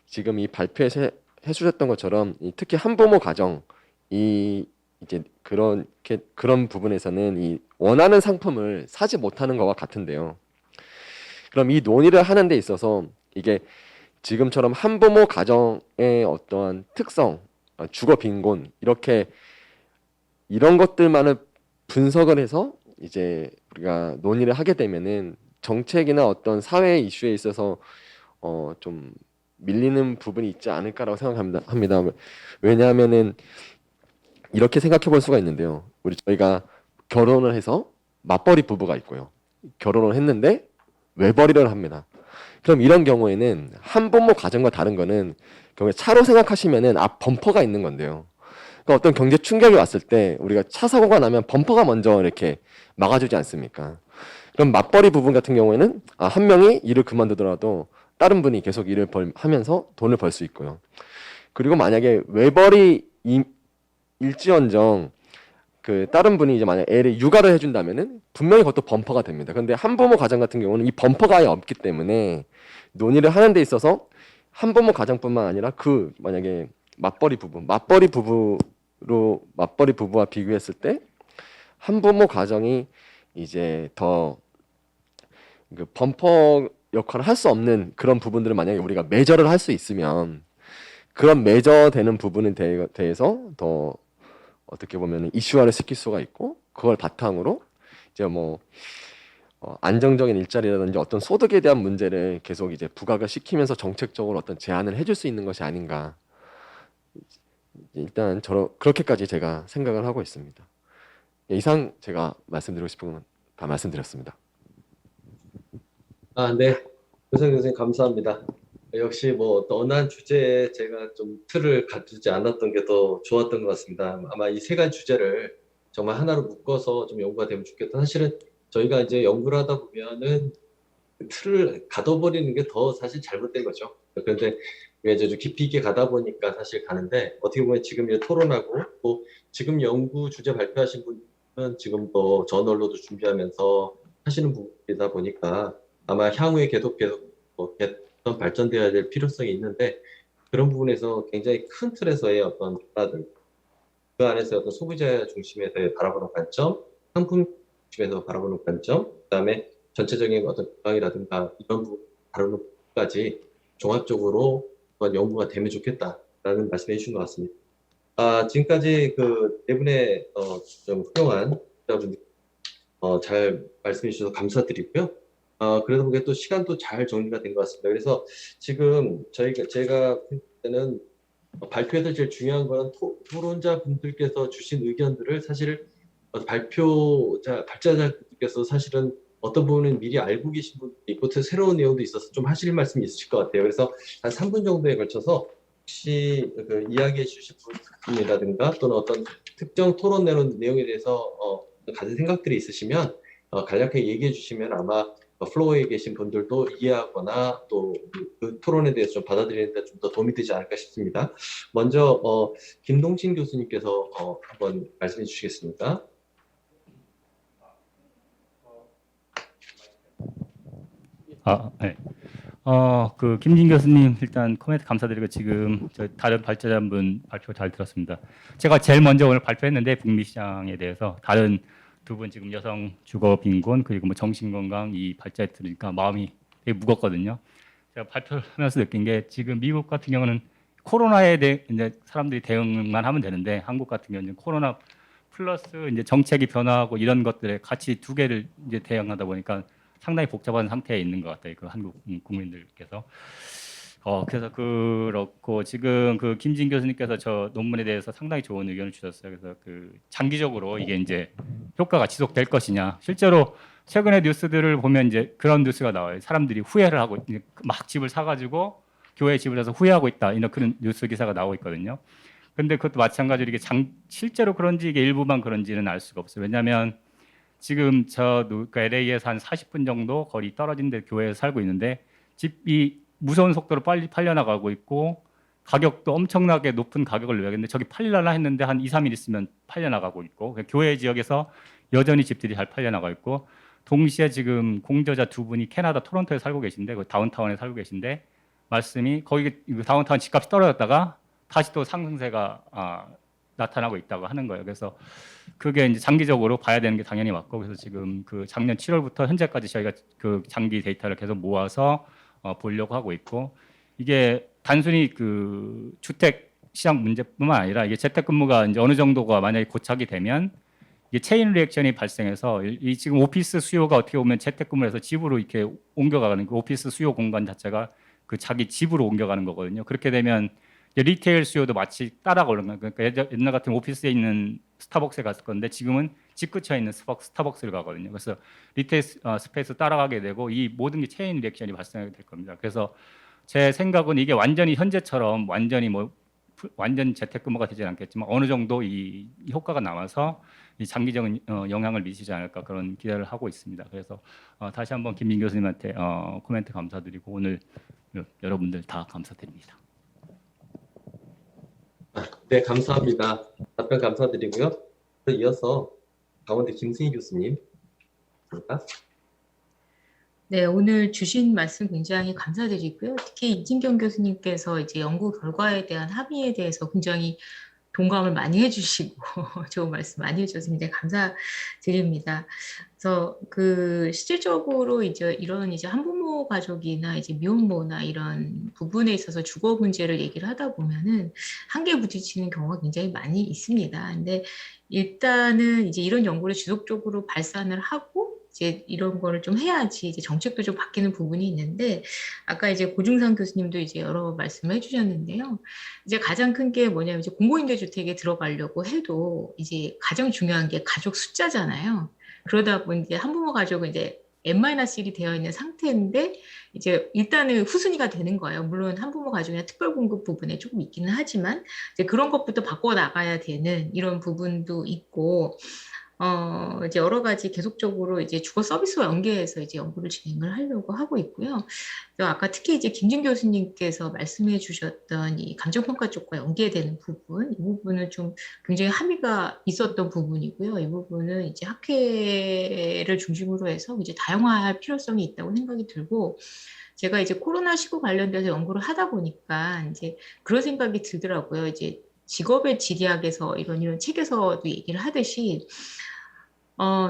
지금 이 발표에서 해주셨던 것처럼 이 특히 한부모 가정 이 이제 그런 부분에서는 이 원하는 상품을 사지 못하는 것과 같은데요. 그럼 이 논의를 하는 데 있어서 이게 지금처럼 한부모 가정의 어떠한 특성, 주거 빈곤 이런 것들만을 분석을 해서 이제 우리가 논의를 하게 되면은 정책이나 어떤 사회 이슈에 있어서 좀 밀리는 부분이 있지 않을까라고 생각합니다. 왜냐하면은 이렇게 생각해 볼 수가 있는데요. 저희가 결혼을 해서 맞벌이 부부가 있고요. 결혼을 했는데 외벌이를 합니다. 그럼 이런 경우에는 한부모 가정과 다른 거는 차로 생각하시면은 앞 범퍼가 있는 건데요. 그러니까 어떤 경제 충격이 왔을 때 우리가 차 사고가 나면 범퍼가 먼저 이렇게 막아주지 않습니까? 그럼 맞벌이 부분 같은 경우에는 한 명이 일을 그만두더라도 다른 분이 계속 하면서 돈을 벌 수 있고요. 그리고 만약에 외벌이 일지언정 다른 분이 이제 만약 애를 육아를 해준다면은 분명히 그것도 범퍼가 됩니다. 그런데 한부모 가정 같은 경우는 이 범퍼가 아예 없기 때문에 논의를 하는 데 있어서 한부모 가정뿐만 아니라 만약에 맞벌이 부부와 비교했을 때 한부모 가정이 이제 더 범퍼 역할을 할 수 없는 그런 부분들을 만약에 우리가 메저를 할 수 있으면 그런 메저되는 부분에 대해서 더 어떻게 보면 이슈화를 시킬 수가 있고 그걸 바탕으로 이제 안정적인 일자리라든지 어떤 소득에 대한 문제를 계속 이제 부각을 시키면서 정책적으로 어떤 제안을 해줄 수 있는 것이 아닌가. 일단 그렇게까지 제가 생각을 하고 있습니다. 이상 제가 말씀드리고 싶은 건 다 말씀드렸습니다. 네. 교수님, 교수님 감사합니다. 역시 언한 주제에 제가 좀 틀을 갖추지 않았던 게 더 좋았던 것 같습니다. 아마 이 세 가지 주제를 정말 하나로 묶어서 좀 연구가 되면 좋겠다. 사실은 저희가 이제 연구를 하다 보면은 틀을 가둬버리는 게 더 사실 잘못된 거죠. 그런데 이제 좀 깊이 있게 가다 보니까 사실 가는데 어떻게 보면 지금 이제 토론하고 또 지금 연구 주제 발표하신 분은 지금 또 저널로도 준비하면서 하시는 부분이다 보니까 아마 향후에 계속 발전되어야 될 필요성이 있는데 그런 부분에서 굉장히 큰 틀에서의 어떤 변화들 그 안에서 어떤 소비자 중심에서 바라보는 관점, 상품 중심에서 바라보는 관점, 그다음에 전체적인 어떤 건강이라든가 이런 부분 다루는 부분까지 종합적으로 연구가 되면 좋겠다라는 말씀해 주신 것 같습니다. 지금까지 네 분의 좀 훌륭한 기자분들 잘 말씀해 주셔서 감사드리고요. 그러다 보니까 또 시간도 잘 정리가 된 것 같습니다. 그래서 지금 제가 볼 때는 발표에서 제일 중요한 거는 토론자 분들께서 주신 의견들을 사실 발제자분들께서 사실은 어떤 부분은 미리 알고 계신 분도 있고 새로운 내용도 있어서 좀 하실 말씀이 있으실 것 같아요. 그래서 한 3분 정도에 걸쳐서 혹시 이야기해 주실 부분이라든가 또는 어떤 특정 토론 내용에 대해서 가진 생각들이 있으시면 간략하게 얘기해 주시면 아마 플로어에 계신 분들도 이해하거나 또 그 토론에 대해서 좀 받아들이는 데 좀 더 도움이 되지 않을까 싶습니다. 먼저 김동진 교수님께서 한번 말씀해 주시겠습니까? 네. 김진 교수님 일단 코멘트 감사드리고 지금 다른 발제자분 발표 잘 들었습니다. 제가 제일 먼저 오늘 발표했는데 북미 시장에 대해서 다른 두 분 지금 여성 주거 빈곤 그리고 정신건강 이 발제 들으니까 마음이 되게 무겁거든요. 제가 발표를 하면서 느낀 게 지금 미국 같은 경우는 코로나에 대해 이제 사람들이 대응만 하면 되는데 한국 같은 경우는 코로나 플러스 이제 정책이 변화하고 이런 것들에 같이 두 개를 이제 대응하다 보니까 상당히 복잡한 상태에 있는 것 같아요. 한국 국민들께서. 그래서 그렇고 지금 김진 교수님께서 저 논문에 대해서 상당히 좋은 의견을 주셨어요. 그래서 장기적으로 이게 이제 효과가 지속될 것이냐. 실제로 최근의 뉴스들을 보면 이제 그런 뉴스가 나와요. 사람들이 후회를 하고 막 집을 사가지고 교회 집을 사서 후회하고 있다. 이런 그런 뉴스 기사가 나오고 있거든요. 근데 그것도 마찬가지로 이게 실제로 그런지 이게 일부만 그런지는 알 수가 없어요. 왜냐하면 지금 그러니까 LA에서 한 40분 정도 거리 떨어진 데 교회에 살고 있는데 집이 무서운 속도로 빨리 팔려나가고 있고 가격도 엄청나게 높은 가격을 내겠는데 저기 팔려나 했는데 한 2, 3일 있으면 팔려나가고 있고 교회 지역에서 여전히 집들이 잘 팔려나가 있고 동시에 지금 공저자 두 분이 캐나다 토론토에 살고 계신데 그 다운타운에 살고 계신데 말씀이 거기 다운타운 집값이 떨어졌다가 다시 또 상승세가 나타나고 있다고 하는 거예요. 그래서 그게 이제 장기적으로 봐야 되는 게 당연히 맞고 그래서 지금 그 작년 7월부터 현재까지 저희가 그 장기 데이터를 계속 모아서 보려고 하고 있고 이게 단순히 그 주택 시장 문제뿐만 아니라 이게 재택근무가 이제 어느 정도가 만약에 고착이 되면 이게 체인 리액션이 발생해서 이 지금 오피스 수요가 어떻게 보면 재택근무에서 집으로 이렇게 옮겨가는 그 오피스 수요 공간 자체가 그 자기 집으로 옮겨가는 거거든요. 그렇게 되면 이제 리테일 수요도 마치 따라가는 거예요. 그러니까 옛날 같은 오피스에 있는 스타벅스에 갔을 건데 지금은 집 근처에 있는 스타벅스를 가거든요. 그래서 리테일 스페이스 따라가게 되고 이 모든 게 체인 리액션이 발생하게 될 겁니다. 그래서 제 생각은 이게 완전히 현재처럼 완전 재택근무가 되지 않겠지만 어느 정도 이 효과가 남아서 이 장기적인 영향을 미치지 않을까 그런 기대를 하고 있습니다. 그래서 다시 한번 김민 교수님한테 코멘트 감사드리고 오늘 여러분들 다 감사드립니다. 네, 감사합니다. 답변 감사드리고요. 이어서 강원대 김승희 교수님. 네, 오늘 주신 말씀 굉장히 감사드리고요. 특히 이진경 교수님께서 이제 연구 결과에 대한 합의에 대해서 굉장히 동감을 많이 해주시고 좋은 말씀 많이 해주셔서 굉장히 감사드립니다. 그래서 그 실질적으로 이제 이런 이제 한부모 가족이나 이제 미혼모나 이런 부분에 있어서 주거 문제를 얘기를 하다 보면은 한계에 부딪히는 경우가 굉장히 많이 있습니다. 근데 일단은 이제 이런 연구를 지속적으로 발산을 하고 이제 이런 거를 좀 해야지 이제 정책도 좀 바뀌는 부분이 있는데 아까 이제 고중상 교수님도 이제 여러 말씀을 해주셨는데요. 이제 가장 큰 게 뭐냐면 이제 공공임대주택에 들어가려고 해도 이제 가장 중요한 게 가족 숫자잖아요. 그러다 보니 이제 한부모 가족은 이제 N-1이 되어 있는 상태인데 이제 일단은 후순위가 되는 거예요. 물론 한부모 가족이나 특별공급 부분에 조금 있기는 하지만 이제 그런 것부터 바꿔 나가야 되는 이런 부분도 있고 이제 여러 가지 계속적으로 이제 주거 서비스와 연계해서 이제 연구를 진행을 하려고 하고 있고요. 아까 특히 이제 김진 교수님께서 말씀해 주셨던 이 감정평가 쪽과 연계되는 부분, 이 부분은 좀 굉장히 함의가 있었던 부분이고요. 이 부분은 이제 학회를 중심으로 해서 이제 다양화할 필요성이 있다고 생각이 들고, 제가 이제 코로나19 관련돼서 연구를 하다 보니까 이제 그런 생각이 들더라고요. 이제 직업의 지리학에서 이런 책에서도 얘기를 하듯이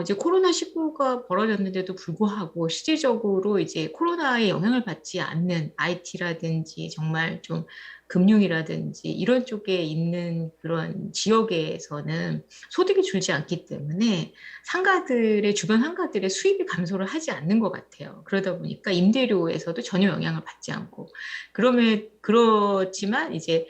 이제 코로나19가 벌어졌는데도 불구하고 실질적으로 이제 코로나에 영향을 받지 않는 IT라든지 정말 좀 금융이라든지 이런 쪽에 있는 그런 지역에서는 소득이 줄지 않기 때문에 주변 상가들의 수입이 감소를 하지 않는 것 같아요. 그러다 보니까 임대료에서도 전혀 영향을 받지 않고 그렇지만 이제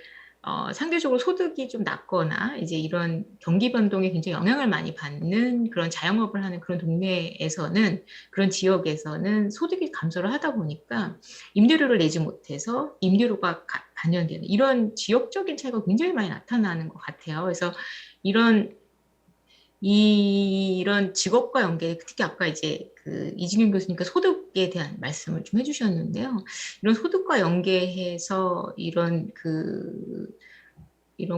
상대적으로 소득이 좀 낮거나 이제 이런 경기 변동에 굉장히 영향을 많이 받는 그런 자영업을 하는 그런 동네에서는 그런 지역에서는 소득이 감소를 하다 보니까 임대료를 내지 못해서 임대료가 반영되는 이런 지역적인 차이가 굉장히 많이 나타나는 것 같아요. 그래서 이런 직업과 연계, 특히 아까 이제 그 이진경 교수님께 소득에 대한 말씀을 좀 해주셨는데요. 이런 소득과 연계해서 이런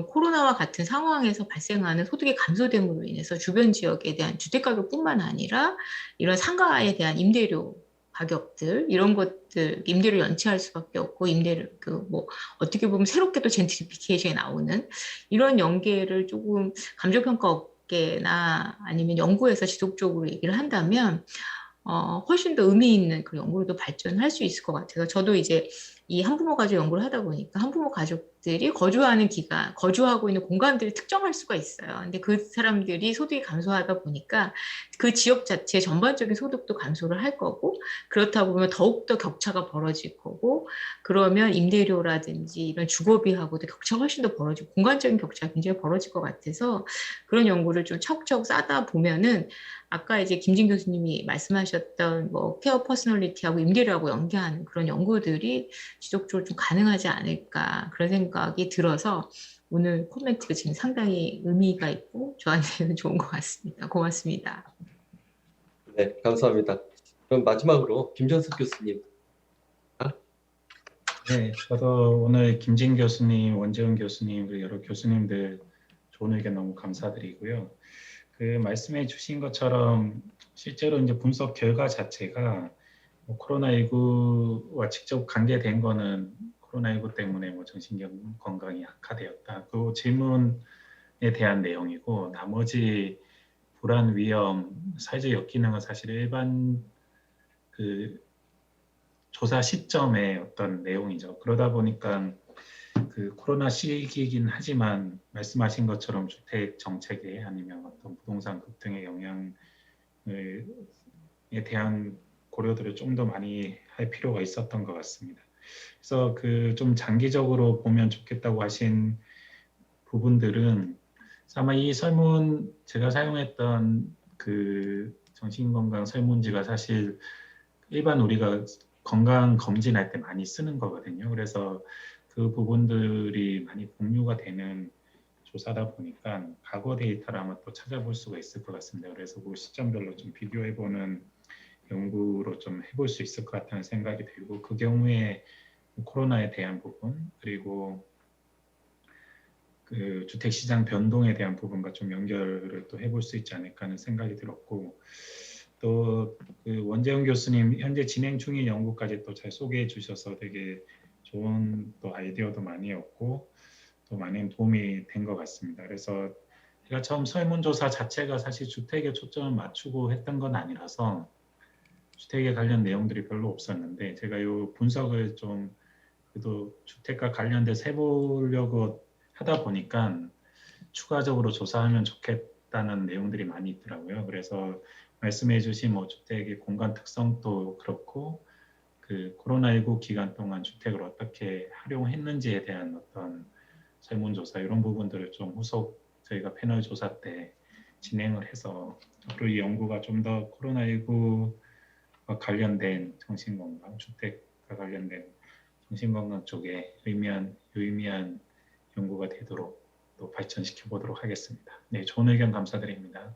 코로나와 같은 상황에서 발생하는 소득이 감소됨으로 인해서 주변 지역에 대한 주택가격뿐만 아니라 이런 상가에 대한 임대료 가격들 이런 것들 임대료 연체할 수밖에 없고 임대료 어떻게 보면 새롭게 또 젠트리피케이션이 나오는 이런 연계를 조금 감정평가 업계나 아니면 연구에서 지속적으로 얘기를 한다면 훨씬 더 의미 있는 그 연구로도 발전할 수 있을 것 같아요. 저도 이제 이 한부모 가족 연구를 하다 보니까 한부모 가족들이 거주하고 있는 공간들을 특정할 수가 있어요. 근데 그 사람들이 소득이 감소하다 보니까 그 지역 자체 전반적인 소득도 감소를 할 거고 그렇다 보면 더욱더 격차가 벌어질 거고 그러면 임대료라든지 이런 주거비하고도 격차가 훨씬 더 벌어지고 공간적인 격차가 굉장히 벌어질 것 같아서 그런 연구를 좀 차곡차곡 쌓다 보면은 아까 이제 김진 교수님이 말씀하셨던 뭐 케어 퍼스널리티하고 임계료하고 연계하는 그런 연구들이 지속적으로 좀 가능하지 않을까 그런 생각이 들어서 오늘 코멘트가 지금 상당히 의미가 있고 저한테는 좋은 것 같습니다. 고맙습니다. 네, 감사합니다. 그럼 마지막으로 김정석 교수님. 네, 저도 오늘 김진 교수님, 원재훈 교수님, 그리고 여러 교수님들 좋은 의견 너무 감사드리고요. 그 말씀해 주신 것처럼 실제로 이제 분석 결과 자체가 뭐 코로나19와 직접 관계된 거는 코로나19 때문에 뭐 정신 건강이 악화되었다. 그 질문에 대한 내용이고 나머지 불안, 위험, 사회적 역기능은 사실 일반 그 조사 시점의 어떤 내용이죠. 그러다 보니까 그 코로나 시기이긴 하지만 말씀하신 것처럼 주택 정책에 아니면 어떤 부동산 급등의 영향에 대한 고려들을 좀 더 많이 할 필요가 있었던 것 같습니다. 그래서 그 좀 장기적으로 보면 좋겠다고 하신 부분들은 아마 이 설문 제가 사용했던 그 정신건강 설문지가 사실 일반 우리가 건강 검진할 때 많이 쓰는 거거든요. 그래서 그 부분들이 많이 공유가 되는 조사다 보니까 과거 데이터를 아마 또 찾아볼 수가 있을 것 같습니다. 그래서 그 시점별로 좀 비교해보는 연구로 좀 해볼 수 있을 것 같다는 생각이 들고 그 경우에 코로나에 대한 부분 그리고 그 주택시장 변동에 대한 부분과 좀 연결을 또 해볼 수 있지 않을까 하는 생각이 들었고 또 그 원재훈 교수님 현재 진행 중인 연구까지 또 잘 소개해 주셔서 되게 좋은 또 아이디어도 많이 얻고 또 많은 도움이 된 것 같습니다. 그래서 제가 처음 설문조사 자체가 사실 주택에 초점을 맞추고 했던 건 아니라서 주택에 관련 내용들이 별로 없었는데 제가 이 분석을 좀 그래도 주택과 관련돼서 해보려고 하다 보니까 추가적으로 조사하면 좋겠다는 내용들이 많이 있더라고요. 그래서 말씀해주신 뭐 주택의 공간 특성도 그렇고 그 코로나19 기간 동안 주택을 어떻게 활용했는지에 대한 어떤 설문조사 이런 부분들을 좀 후속 저희가 패널 조사 때 진행을 해서 앞으로 이 연구가 좀 더 코로나19와 관련된 정신건강, 주택과 관련된 정신건강 쪽에 유의미한 연구가 되도록 또 발전시켜 보도록 하겠습니다. 네, 좋은 의견 감사드립니다.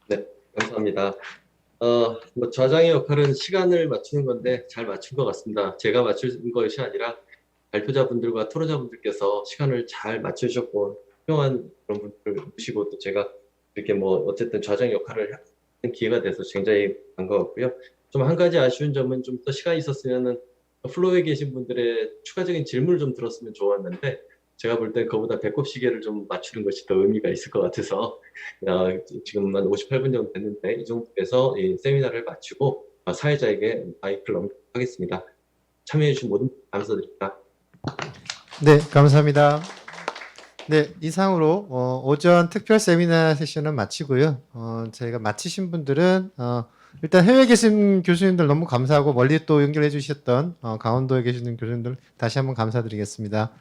네, 감사합니다. 뭐 좌장의 역할은 시간을 맞추는 건데 잘 맞춘 것 같습니다. 제가 맞춘 것이 아니라 발표자분들과 토론자분들께서 시간을 잘 맞추셨고 훌륭한 그런 분들을 모시고 또 제가 이렇게 뭐 어쨌든 좌장 역할을 하는 기회가 돼서 굉장히 반가웠고요. 좀 한 가지 아쉬운 점은 좀 더 시간이 있었으면은 플로어에 계신 분들의 추가적인 질문을 좀 들었으면 좋았는데 제가 볼 땐 그보다 배꼽 시계를 좀 맞추는 것이 더 의미가 있을 것 같아서 지금 한 58분 정도 됐는데 이 정도에서 이 세미나를 마치고 사회자에게 마이크를 넘기겠습니다. 참여해 주신 모든 분들 감사드립니다. 네, 감사합니다. 네, 이상으로 오전 특별 세미나 세션은 마치고요. 저희가 마치신 분들은 일단 해외에 계신 교수님들 너무 감사하고 멀리 또 연결해 주셨던 강원도에 계시는 교수님들 다시 한번 감사드리겠습니다.